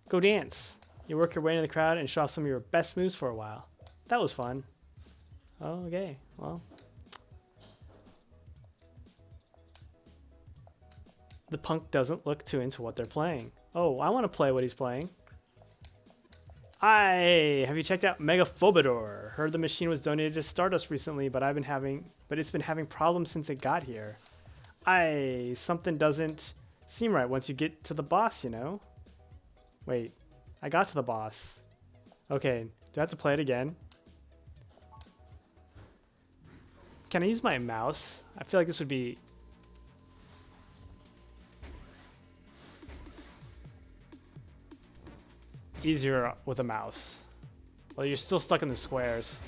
Speaker 1: Go dance. You work your way into the crowd and show off some of your best moves for a while. That was fun. Oh, okay, well. The punk doesn't look too into what they're playing. Oh, I want to play what he's playing. Have you checked out Megaphobidor? Heard the machine was donated to Stardust recently, but it's been having problems since it got here. Something doesn't seem right once you get to the boss, you know? Wait, I got to the boss. Okay, do I have to play it again? Can I use my mouse? I feel like this would be... easier with a mouse. Well, you're still stuck in the squares.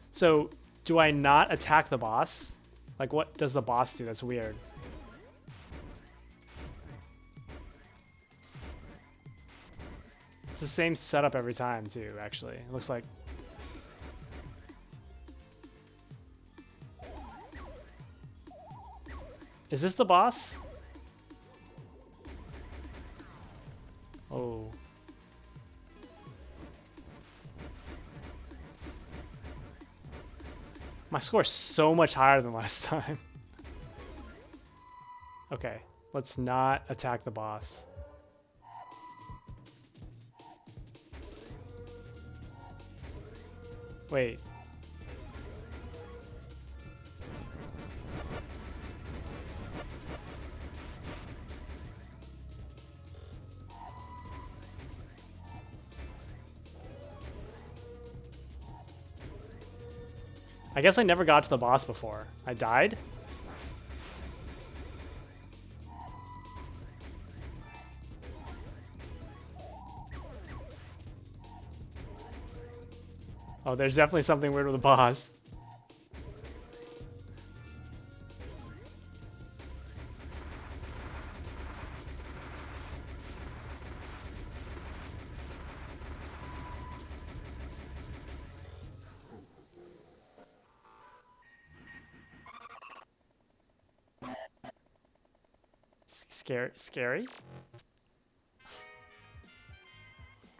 Speaker 1: So, Do I not attack the boss? Like, what does the boss do? That's weird. It's the same setup every time, too, actually. It looks like... Is this the boss? Oh. My score's so much higher than last time. Okay, let's not attack the boss. Wait. I guess I never got to the boss before. I died? Oh, there's definitely something weird with the boss. Scary?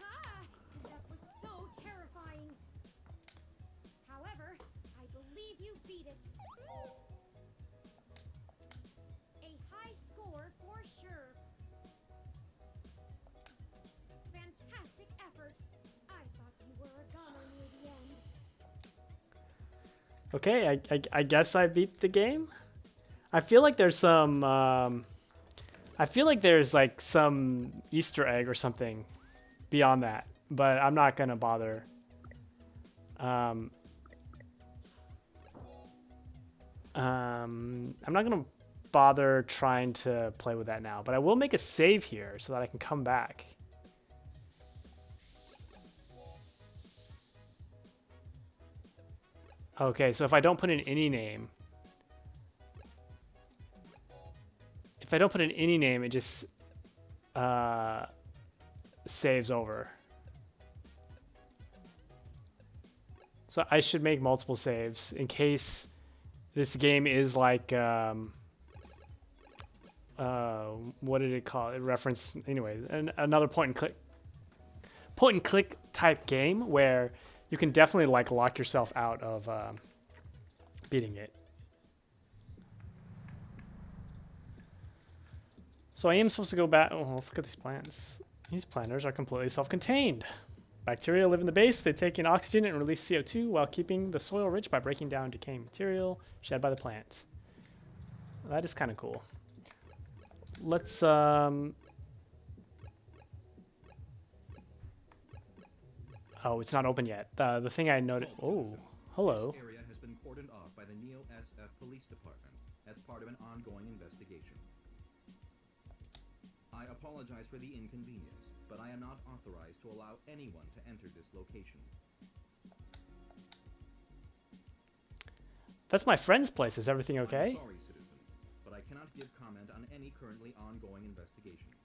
Speaker 4: Ah, that was so terrifying. However, I believe you beat it. A high score for sure. Fantastic effort. I thought you were a goner near the end.
Speaker 1: Okay, I guess I beat the game? I feel like there's some, I feel like there's like some Easter egg or something beyond that, but I'm not gonna bother. I'm not gonna bother trying to play with that now, but I will make a save here so that I can come back. Okay, so if I don't put in any name, it just saves over. So I should make multiple saves in case this game is like, what did it call it? Reference, anyway, another point and click type game where you can definitely like lock yourself out of beating it. So I am supposed to go back. Oh, let's look at these plants. These planters are completely self-contained. Bacteria live in the base. They take in oxygen and release CO2 while keeping the soil rich by breaking down decaying material shed by the plant. That is kind of cool. Let's oh, it's not open yet. The thing I noted. Oh, hello.
Speaker 5: This area has been cordoned off by the Neo SF Police Department as part of an ongoing investigation. I apologize for the inconvenience, but I am not authorized to allow anyone to enter this location.
Speaker 1: That's my friend's place. Is everything okay?
Speaker 5: I'm sorry, citizen, but I cannot give comment on any currently ongoing investigations.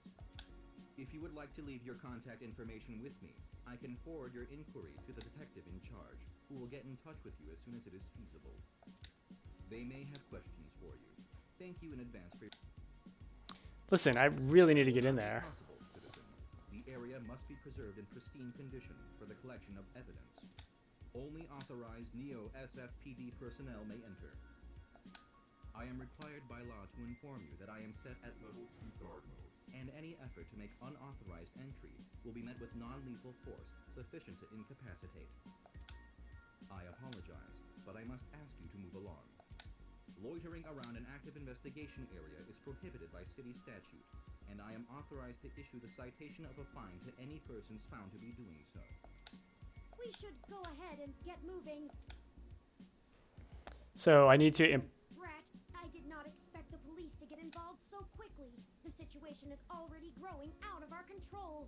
Speaker 5: If you would like to leave your contact information with me, I can forward your inquiry to the detective in charge, who will get in touch with you as soon as it is feasible. They may have questions for you. Thank you in advance for your...
Speaker 1: Listen, I really need to get in there.
Speaker 5: Possible, citizen. The area must be preserved in pristine condition for the collection of evidence. Only authorized Neo SFPD personnel may enter. I am required by law to inform you that I am set at level 2 guard mode, and any effort to make unauthorized entry will be met with non-lethal force sufficient to incapacitate. I apologize, but I must ask you to move along. Loitering around an active investigation area is prohibited by city statute, and I am authorized to issue the citation of a fine to any persons found to be doing so.
Speaker 4: We should go ahead and get moving.
Speaker 1: So I need to...
Speaker 4: Rat, I did not expect the police to get involved so quickly. The situation is already growing out of our control.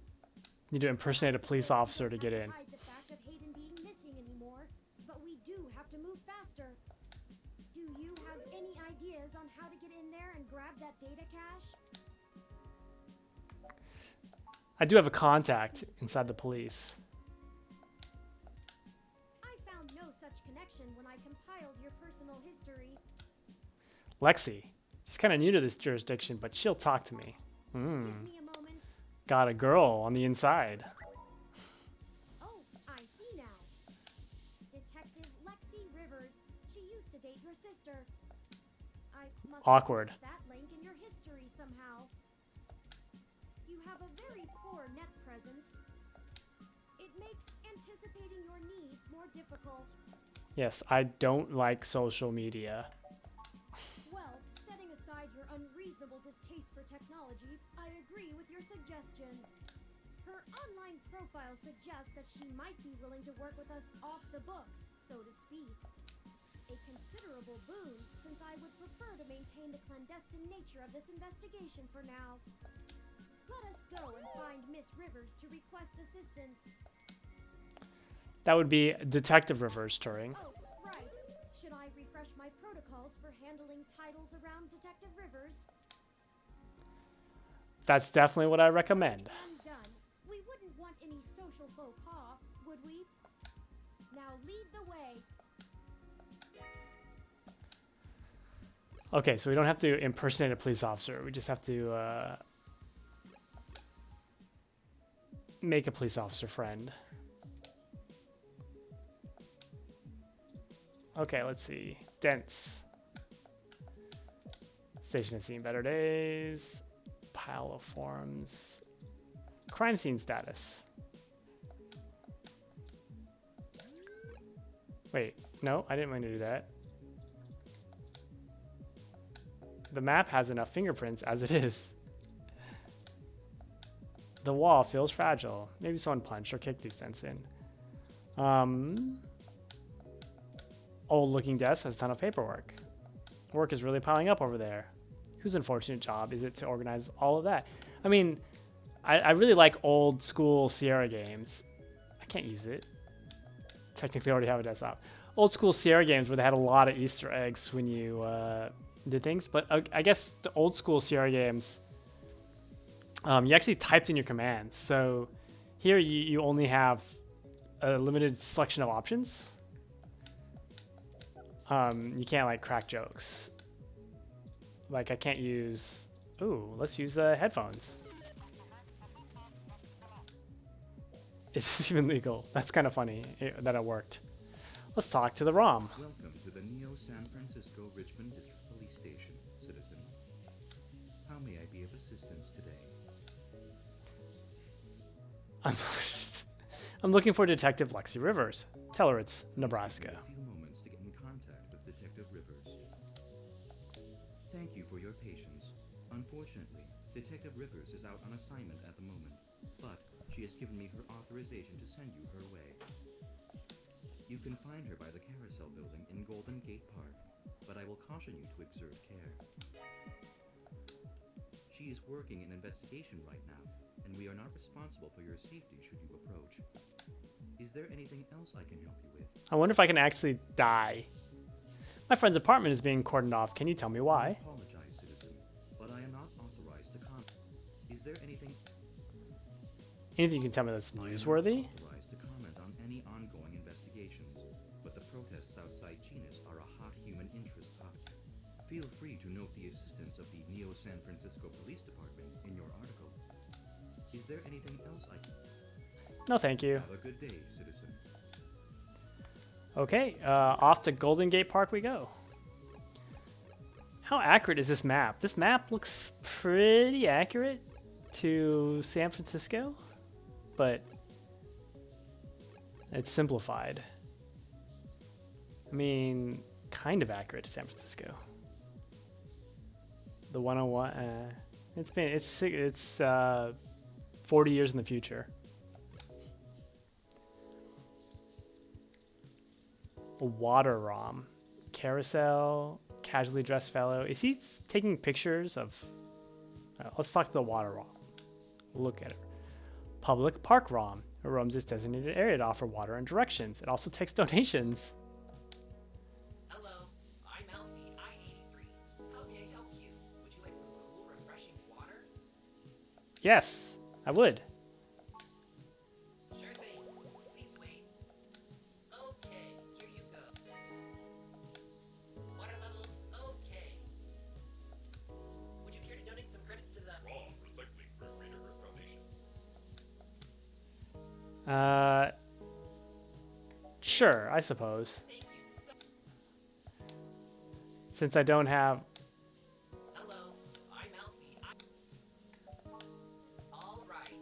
Speaker 1: Need to impersonate a police officer to get in.
Speaker 4: Hide the fact of Hayden being missing anymore, but we do have to move faster. Do you have any ideas on how to get in there and grab that data cache?
Speaker 1: I do have a contact inside the police.
Speaker 4: I found no such connection when I compiled your personal history.
Speaker 1: Lexi. She's kind of new to this jurisdiction, but she'll talk to me.
Speaker 4: Give me a moment.
Speaker 1: Got a girl on the inside.
Speaker 4: Oh, I see now. Detective Lexi Rivers. She used to date your sister. I must
Speaker 1: Awkward.
Speaker 4: have missed that link in your history somehow. You have a very poor net presence. It makes anticipating your needs more difficult.
Speaker 1: Yes, I don't like social media.
Speaker 4: Well, setting aside your unreasonable distaste for technology, I agree with your suggestion. Her online profile suggests that she might be willing to work with us off the books, so to speak. A considerable boon, since I would prefer to maintain the clandestine nature of this investigation for now. Let us go and find Miss Rivers to request assistance.
Speaker 1: That would be Detective Rivers, Turing.
Speaker 4: Oh, right. Should I refresh my protocols for handling titles around Detective Rivers?
Speaker 1: That's definitely what I recommend.
Speaker 4: I'm done. We wouldn't want any social faux pas, would we? Now lead the way.
Speaker 1: Okay, so we don't have to impersonate a police officer. We just have to make a police officer friend. Okay, let's see. Dense. Station has seen better days. Pile of forms. Crime scene status. Wait, no, I didn't mean to do that. The map has enough fingerprints as it is. The wall feels fragile. Maybe someone punched or kicked these dents in. Old looking desk has a ton of paperwork. Work is really piling up over there. Whose unfortunate job is it to organize all of that? I mean, I really like old school Sierra games. I can't use it. Technically, I already have a desktop. Old school Sierra games where they had a lot of Easter eggs when you did things. But I guess the old school Sierra games, you actually typed in your commands. So here you only have a limited selection of options. You can't like crack jokes. Like I can't use, ooh, let's use headphones. Is this even legal? That's kind of funny that it worked. Let's talk to the ROM.
Speaker 5: Welcome to the Neo San Francisco Richmond District Police Station, citizen. How may I be of assistance today?
Speaker 1: I'm looking for Detective Lexi Rivers. Tell her it's Nebraska.
Speaker 5: A few moments to get in contact with Detective Rivers. Thank you for your patience. Unfortunately, Detective Rivers is out on assignment at the moment, but she has given me her authorization to send you her way. You can find her by the Carousel Building in Golden Gate Park, but I will caution you to exert care. She is working an investigation right now, and we are not responsible for your safety should you approach. Is there anything else I can help you with?
Speaker 1: I wonder if I can actually die. My friend's apartment is being cordoned off. Can you tell me why?
Speaker 5: I apologize, citizen, but I am not authorized to comment. Is there anything
Speaker 1: Anything you can tell me that's newsworthy?
Speaker 5: authorized to comment on any ongoing investigations, but the protests outside Genus are a hot human interest topic. Feel free to note the assistance of the Neo San Francisco Police Department in your article. Is there anything else I can...
Speaker 1: No, thank you.
Speaker 5: Have a good day, citizen.
Speaker 1: Okay, off to Golden Gate Park we go. How accurate is this map? This map looks pretty accurate to San Francisco, but it's simplified. I mean, kind of accurate to San Francisco. The 101, it's 40 years in the future. A water ROM. Carousel, casually dressed fellow. Is he taking pictures of... let's talk to the water ROM. Look at it. Public park ROM. It roams its designated area to offer water and directions. It also takes donations. Yes, I would.
Speaker 9: Sure thing. Please wait. Okay, here you go. Water levels, okay. Would you care to donate some credits to the
Speaker 2: Raw recycling for Greater Earth Foundation.
Speaker 1: Sure, I suppose.
Speaker 9: Thank you so
Speaker 1: Since I don't have...
Speaker 9: Hello, I'm Alfie. All right.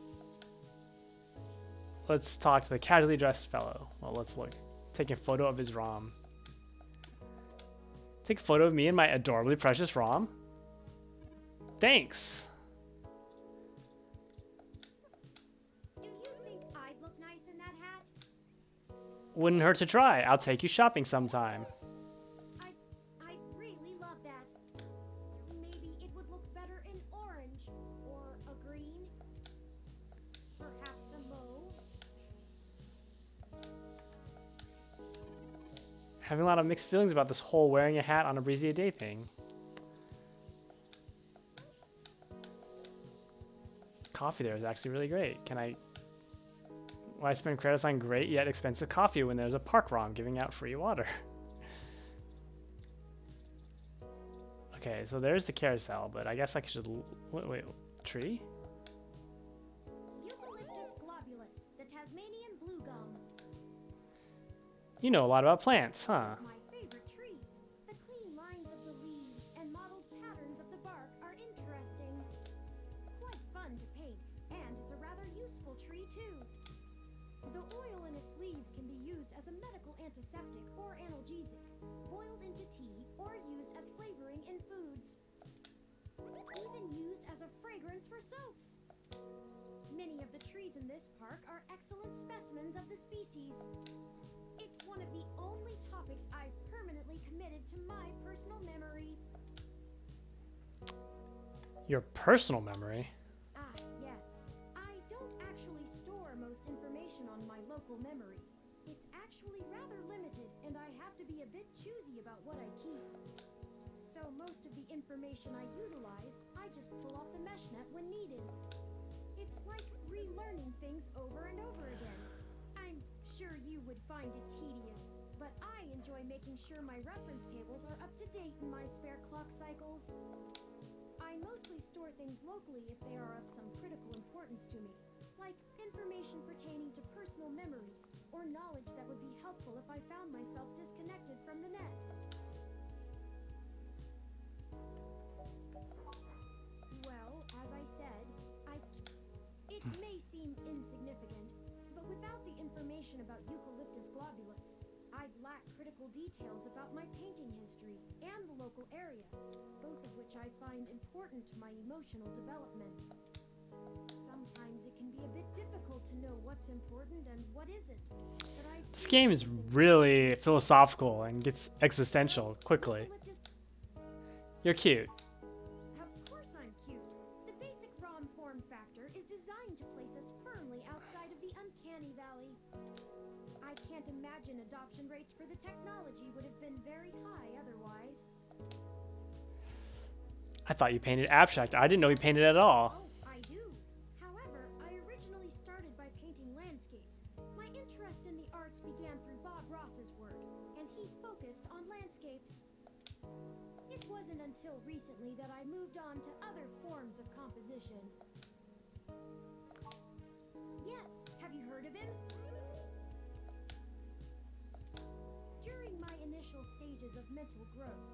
Speaker 1: Let's talk to the casually dressed fellow. Well, let's look. Taking a photo of his ROM. Take a photo of me and my adorably precious ROM? Thanks.
Speaker 4: Do you think I'd look nice in that hat?
Speaker 1: Wouldn't hurt to try. I'll take you shopping sometime.
Speaker 4: I'd really love that. Maybe it would look better in orange or a green. Perhaps a mauve.
Speaker 1: Having a lot of mixed feelings about this whole wearing a hat on a breezy day thing. Coffee there is actually really great. Can I... Why spend credits on great yet expensive coffee when there's a park ROM giving out free water? Okay, so there's the carousel, but I guess I should... Wait, tree?
Speaker 4: Eucalyptus globulus, the Tasmanian blue gum.
Speaker 1: You know a lot about plants, huh?
Speaker 4: My favorite trees. The clean lines of the leaves and mottled patterns of the bark are interesting. Quite fun to paint, and it's a rather useful tree too. The oil in its leaves can be used as a medical antiseptic or analgesic, boiled into tea, or used as flavoring in foods. Even used as a fragrance for soaps. Many of the trees in this park are excellent specimens of the species. It's one of the only topics I've permanently committed to my personal memory.
Speaker 1: Your personal memory?
Speaker 4: Ah, yes. I don't actually store most information on my local memory. It's actually rather limited, and I have to be a bit choosy about what I keep. So most of the information I utilize, I just pull off the mesh net when needed. It's like relearning things over and over again. I'm sure you would find it tedious, but I enjoy making sure my reference tables are up to date in my spare clock cycles. I mostly store things locally if they are of some critical importance to me, like information pertaining to personal memories or knowledge that would be helpful if I found myself disconnected from the net. Well, as I said, it may seem insignificant, but without the information about Eucalyptus globulus, I'd lack critical details about my painting history and the local area, both of which I find important to my emotional development. Sometimes it can be a bit difficult to know what's important and what isn't. But I
Speaker 1: This
Speaker 4: feel
Speaker 1: game is really philosophical and gets existential quickly. You're cute.
Speaker 4: Of course I'm cute. The basic ROM form factor is designed to place us firmly outside of the uncanny valley. I can't imagine adoption rates for the technology would have been very high otherwise.
Speaker 1: I thought you painted abstract. I didn't know you painted at all.
Speaker 4: Oh, I do. However, I originally started by painting landscapes. My interest in the arts began through Bob Ross's work, and he focused on landscapes. It wasn't until recently that I moved on to other forms of composition. Yes, have you heard of him? During my initial stages of mental growth,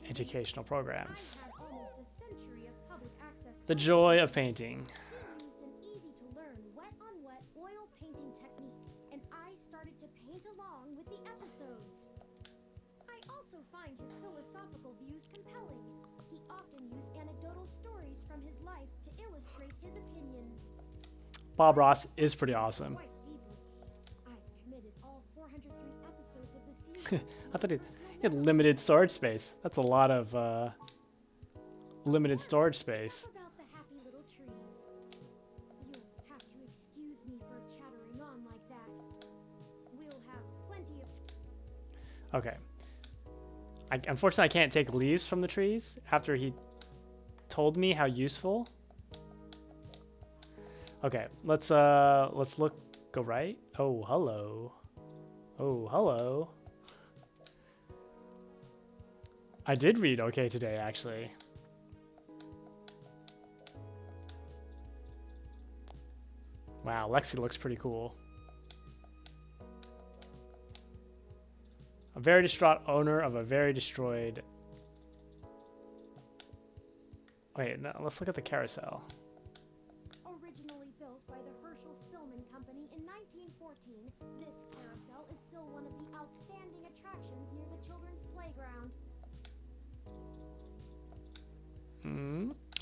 Speaker 1: Educational programs.
Speaker 4: I had almost a century of public access
Speaker 1: The
Speaker 4: to
Speaker 1: joy of painting.
Speaker 4: He used an easy-to-learn wet-on-wet oil painting technique, and I started to paint along with the episodes. I also find his philosophical views compelling. He often used anecdotal stories from his life to illustrate his opinions.
Speaker 1: Bob Ross is pretty awesome.
Speaker 4: Quite deeply. I've committed all 403 episodes of the series.
Speaker 1: I thought he had limited storage space. That's a lot of limited storage space.
Speaker 4: About the happy little trees. You'll have to excuse me for chattering on like that. We'll have plenty of
Speaker 1: Okay. Unfortunately, I can't take leaves from the trees after he told me how useful. Okay, let's look. Go right. Oh, hello. Oh, hello. I did read okay today, actually. Wow, Lexi looks pretty cool. A very distraught owner of a very destroyed... Wait, no, let's look at the carousel.
Speaker 4: Originally built by the Herschel Spillman Company in 1914, this carousel is still one of the outstanding attractions near the children's playground.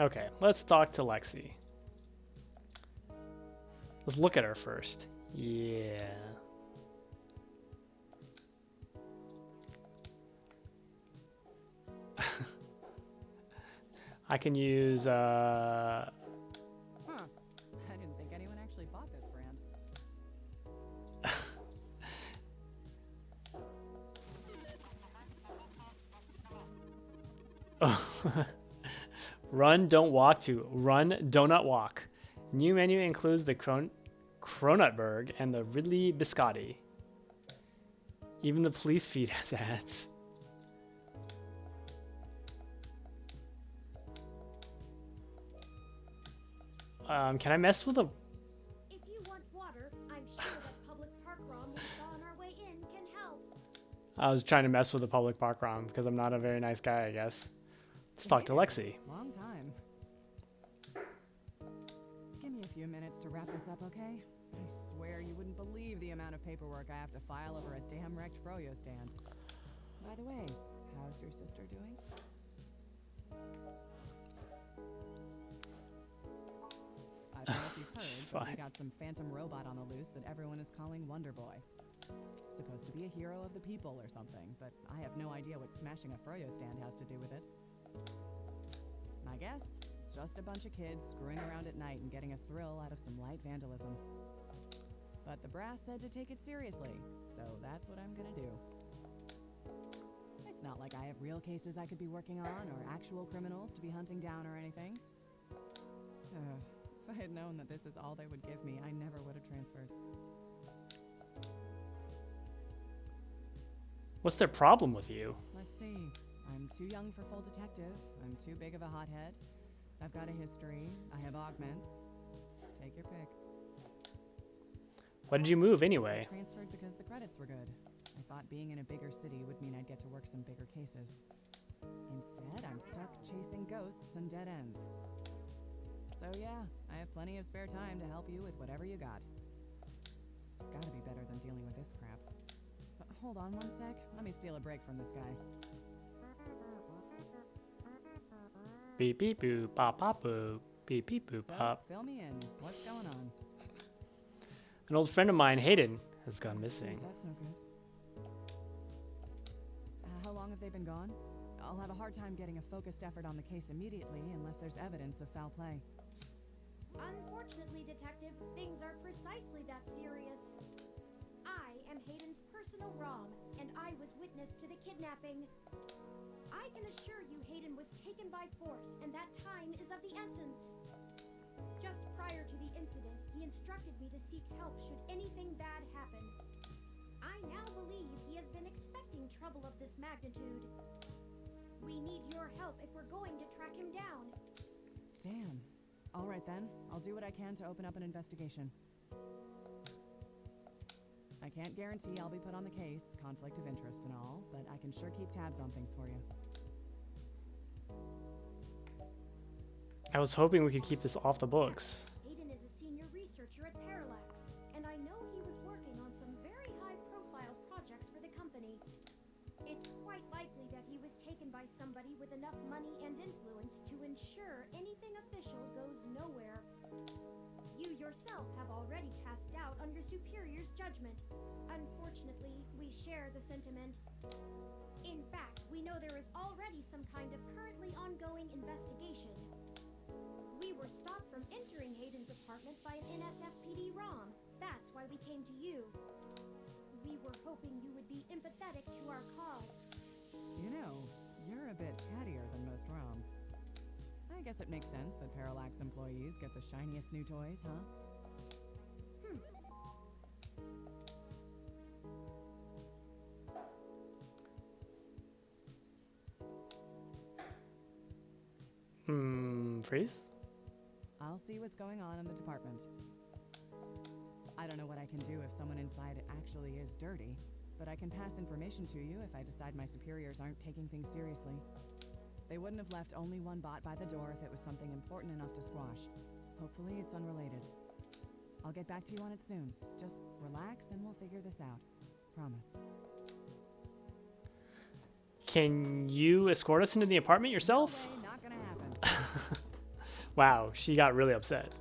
Speaker 1: Okay, let's talk to Lexi. Let's look at her first. Yeah. I can use
Speaker 10: Huh. I didn't think anyone actually bought this brand.
Speaker 1: Run, don't walk to run, donut walk. New menu includes the Cronutberg and the Ridley Biscotti. Even the police feed has ads. Can I mess with a...
Speaker 4: If you want water, I'm sure that public park ROM we saw on our way in can help.
Speaker 1: I was trying to mess with the public park ROM because I'm not a very nice guy, I guess. Let's talk to Lexi.
Speaker 10: Long time. Give me a few minutes to wrap this up, okay? I swear you wouldn't believe the amount of paperwork I have to file over a damn wrecked froyo stand. By the way, how's your sister doing? I don't know if you've
Speaker 1: She's
Speaker 10: heard, but we
Speaker 1: fine.
Speaker 10: got some phantom robot on the loose that everyone is calling Wonder Boy. Supposed to be a hero of the people or something, but I have no idea what smashing a froyo stand has to do with it. My guess? It's just a bunch of kids screwing around at night and getting a thrill out of some light vandalism. But the brass said to take it seriously, so that's what I'm gonna do. It's not like I have real cases I could be working on or actual criminals to be hunting down or anything. If I had known that this is all they would give me, I never would have transferred.
Speaker 1: What's their problem with you?
Speaker 10: Let's see. I'm too young for full detective. I'm too big of a hothead. I've got a history. I have augments. Take your pick.
Speaker 1: Why did you move anyway?
Speaker 10: I transferred because the credits were good. I thought being in a bigger city would mean I'd get to work some bigger cases. Instead, I'm stuck chasing ghosts and dead ends. So yeah, I have plenty of spare time to help you with whatever you got. It's gotta be better than dealing with this crap. But hold on one sec. Let me steal a break from this guy.
Speaker 1: Beep beep boop, pop pop boop, beep beep boop
Speaker 10: So,
Speaker 1: pop.
Speaker 10: fill me in. What's going on?
Speaker 1: An old friend of mine, Hayden, has gone missing.
Speaker 10: That's no good. How long have they been gone? I'll have a hard time getting a focused effort on the case immediately unless there's evidence of foul play.
Speaker 4: Unfortunately, Detective, things are precisely that serious. I am Hayden's personal ROM, and I was witness to the kidnapping. I can assure you Hayden was taken by force, and that time is of the essence. Just prior to the incident, he instructed me to seek help should anything bad happen. I now believe he has been expecting trouble of this magnitude. We need your help if we're going to track him down.
Speaker 10: Damn. All right then. I'll do what I can to open up an investigation. I can't guarantee I'll be put on the case, conflict of interest and all, but I can sure keep tabs on things for you.
Speaker 1: I was hoping we could keep this off the books.
Speaker 4: Hayden is a senior researcher at Parallax, and I know he was working on some very high-profile projects for the company. It's quite likely that he was taken by somebody with enough money and influence to ensure anything official goes nowhere. You yourself have already cast doubt on your superior's judgment. Unfortunately, we share the sentiment. In fact, we know there is already some kind of currently ongoing investigation. We were stopped from entering Hayden's apartment by an NSFPD ROM. That's why we came to you. We were hoping you would be empathetic to our cause.
Speaker 10: You know, you're a bit cattier than most ROMs. I guess it makes sense that Parallax employees get the shiniest new toys, huh?
Speaker 1: Freeze?
Speaker 10: I'll see what's going on in the department. I don't know what I can do if someone inside actually is dirty, but I can pass information to you if I decide my superiors aren't taking things seriously. They wouldn't have left only one bot by the door if it was something important enough to squash. Hopefully it's unrelated. I'll get back to you on it soon. Just relax and we'll figure this out. Promise.
Speaker 1: Can you escort us into the apartment yourself?
Speaker 10: No way, not gonna happen.
Speaker 1: Wow, she got really upset.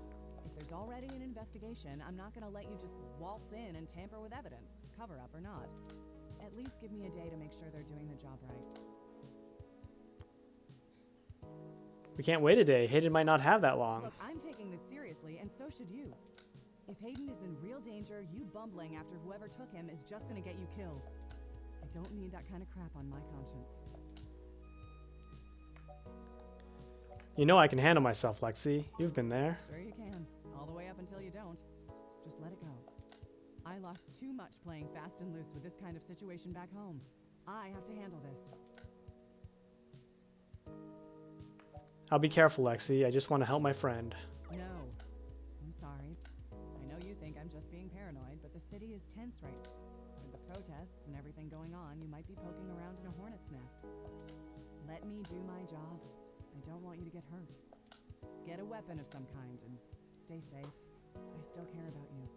Speaker 10: If there's already an investigation, I'm not gonna let you just waltz in and tamper with evidence, cover up or not. At least give me a day to make sure they're doing the job right.
Speaker 1: We can't wait a day. Hayden might not have that long.
Speaker 10: Look, I'm taking this seriously, and so should you. If Hayden is in real danger, you bumbling after whoever took him is just gonna get you killed. I don't need that kind of crap on my conscience.
Speaker 1: You know I can handle myself, Lexi. You've been there.
Speaker 10: Sure you can. All the way up until you don't. Just let it go. I lost too much playing fast and loose with this kind of situation back home. I have to handle this.
Speaker 1: I'll be careful, Lexi. I just want to help my friend.
Speaker 10: No. I'm sorry. I know you think I'm just being paranoid, but the city is tense right now. With the protests and everything going on, you might be poking around in a hornet's nest. Let me do my job. I don't want you to get hurt. Get a weapon of some kind and stay safe. I still care about you.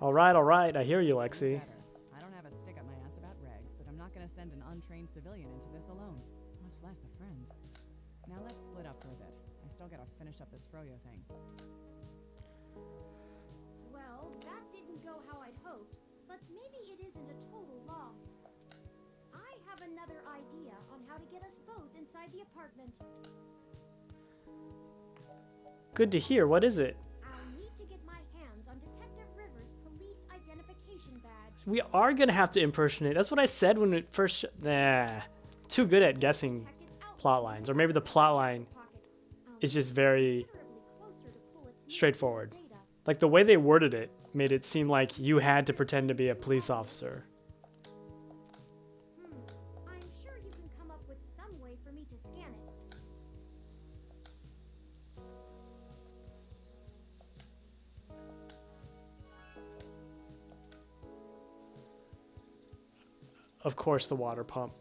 Speaker 1: All right. I hear you,
Speaker 10: Do
Speaker 1: Lexi.
Speaker 10: better. I don't have a stick up my ass about regs, but I'm not going to send an untrained civilian into this alone, much less a friend. Now let's split up for a bit. I still got to finish up this Froyo thing.
Speaker 4: Well, that didn't go how I'd hoped, but maybe it isn't a total loss. I have another idea on how to get us both inside the apartment.
Speaker 1: Good to hear. What is it?
Speaker 4: I'll need to get my hands on Detective Rivers' police identification badge.
Speaker 1: We are going to have to impersonate. That's what I said when it first... Too good at guessing
Speaker 4: Detect its outline
Speaker 1: plot lines. Or maybe the plot line
Speaker 4: pocket.
Speaker 1: is just very
Speaker 4: Considerably closer to pull its needs
Speaker 1: straightforward.
Speaker 4: data.
Speaker 1: Like the way they worded it made it seem like you had to pretend to be a police officer.
Speaker 4: I'm sure you can come up with some way for me to scan it.
Speaker 1: Of course, the water pump.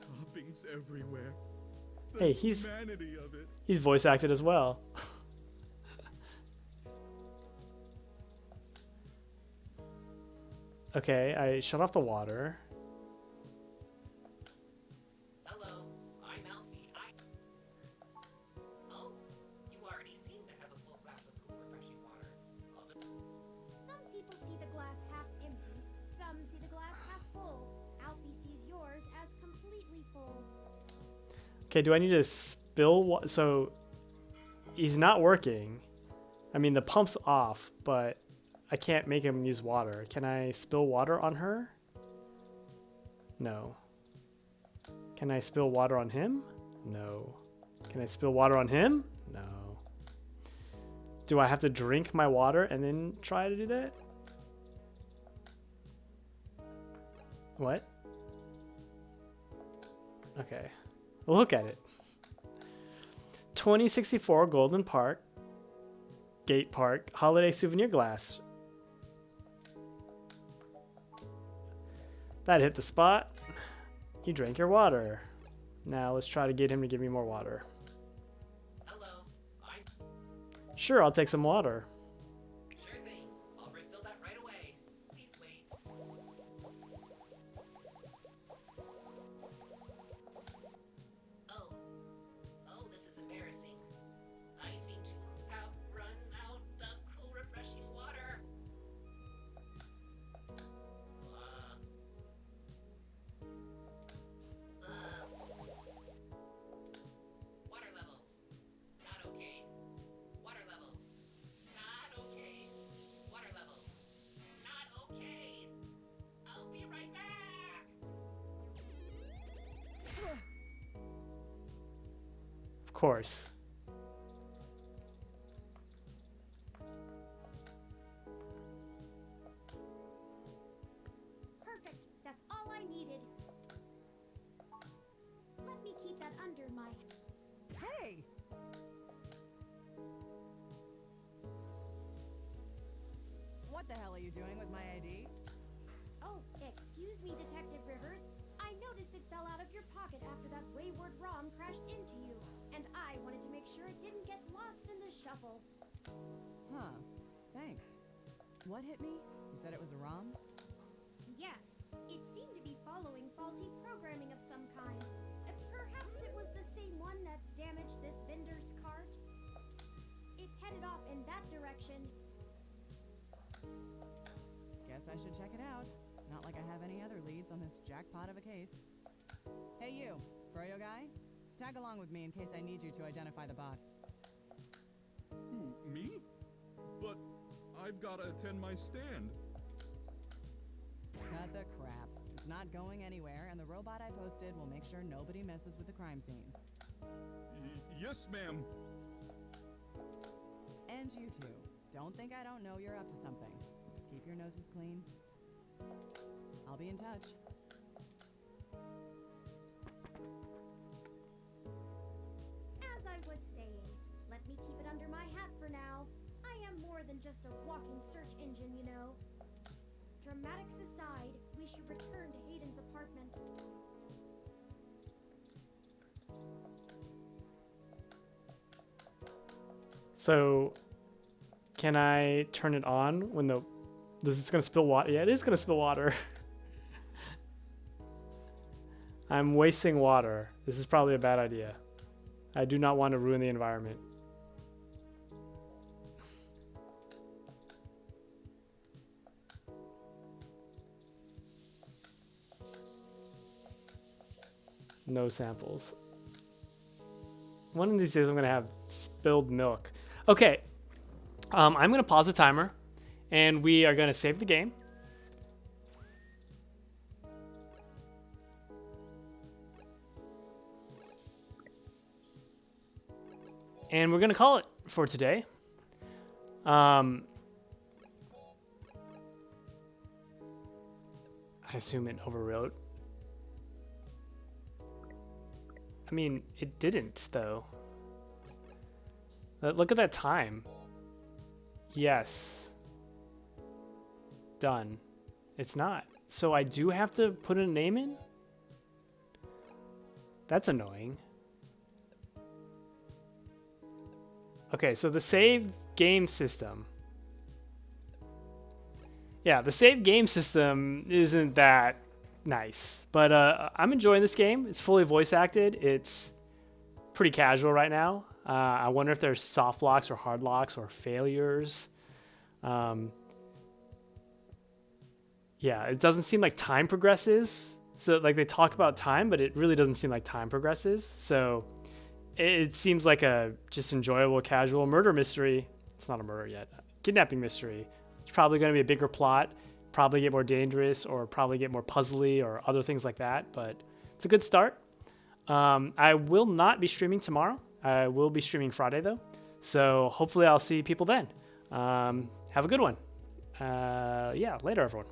Speaker 11: Toppings everywhere.
Speaker 1: Hey, he's
Speaker 11: Humanity of it.
Speaker 1: voice acted as well. Okay, I shut off the water.
Speaker 9: Hello, I'm Alfie. Oh, you already seem to have a full glass of cool, refreshing water.
Speaker 4: Some people see the glass half empty, some see the glass half full. Alfie sees yours as completely full.
Speaker 1: Okay, do I need to spill water? So he's not working. I mean, the pump's off, but I can't make him use water. Can I spill water on her? No. Can I spill water on him? No. Can I spill water on him? No. Do I have to drink my water and then try to do that? What? Okay. We'll look at it. 2064 Golden Park. Gate Park. Holiday souvenir glass. That hit the spot. You drank your water. Now let's try to get him to give me more water.
Speaker 9: Hello, I'm...
Speaker 1: Sure, I'll take some water.
Speaker 9: Sure thing. I'll refill that right away. Please wait. Oh, this is embarrassing. I seem to have run out of cool, refreshing water. Water levels. Not okay. Water levels. Not okay. Water levels. Not okay. I'll be right back.
Speaker 1: Of course.
Speaker 10: What the hell are you doing with my ID?
Speaker 4: Oh, excuse me, Detective Rivers. I noticed it fell out of your pocket after that wayward ROM crashed into you, and I wanted to make sure it didn't get lost in the shuffle.
Speaker 10: Huh. Thanks. What hit me? You said it was a ROM?
Speaker 4: Yes, it seemed to be following faulty programming of some kind. Perhaps it was the same one that damaged this vendor's cart? It headed off in that direction.
Speaker 10: Guess I should check it out. Not like I have any other leads on this jackpot of a case. Hey you, Froyo guy? Tag along with me in case I need you to identify the bot.
Speaker 11: Who, me? But I've gotta attend my stand.
Speaker 10: Cut the crap. It's not going anywhere, and the robot I posted will make sure nobody messes with the crime scene.
Speaker 11: Yes, ma'am.
Speaker 10: And you too. Don't think I don't know you're up to something. Keep your noses clean. I'll be in touch.
Speaker 4: As I was saying, let me keep it under my hat for now. I am more than just a walking search engine, you know. Dramatics aside, we should return to Hayden's apartment.
Speaker 1: So, can I turn it on when the... This is going to spill water. Yeah, it is going to spill water. I'm wasting water. This is probably a bad idea. I do not want to ruin the environment. No samples. One of these days I'm going to have spilled milk. Okay. I'm going to pause the timer. And we are going to save the game. And we're going to call it for today. I assume it overwrote. I mean, it didn't, though. Look at that time. Yes. Done. It's not. So I do have to put a name in? That's annoying. Okay, so the save game system. Yeah, the save game system isn't that nice. But I'm enjoying this game. It's fully voice acted. It's pretty casual right now. I wonder if there's soft locks or hard locks or failures. Yeah, it doesn't seem like time progresses. So like they talk about time, but it really doesn't seem like time progresses. So it seems like a just enjoyable, casual murder mystery. It's not a murder yet. Kidnapping mystery. It's probably going to be a bigger plot, probably get more dangerous, or probably get more puzzly or other things like that. But it's a good start. I will not be streaming tomorrow. I will be streaming Friday though. So hopefully I'll see people then. Have a good one. Yeah, later everyone.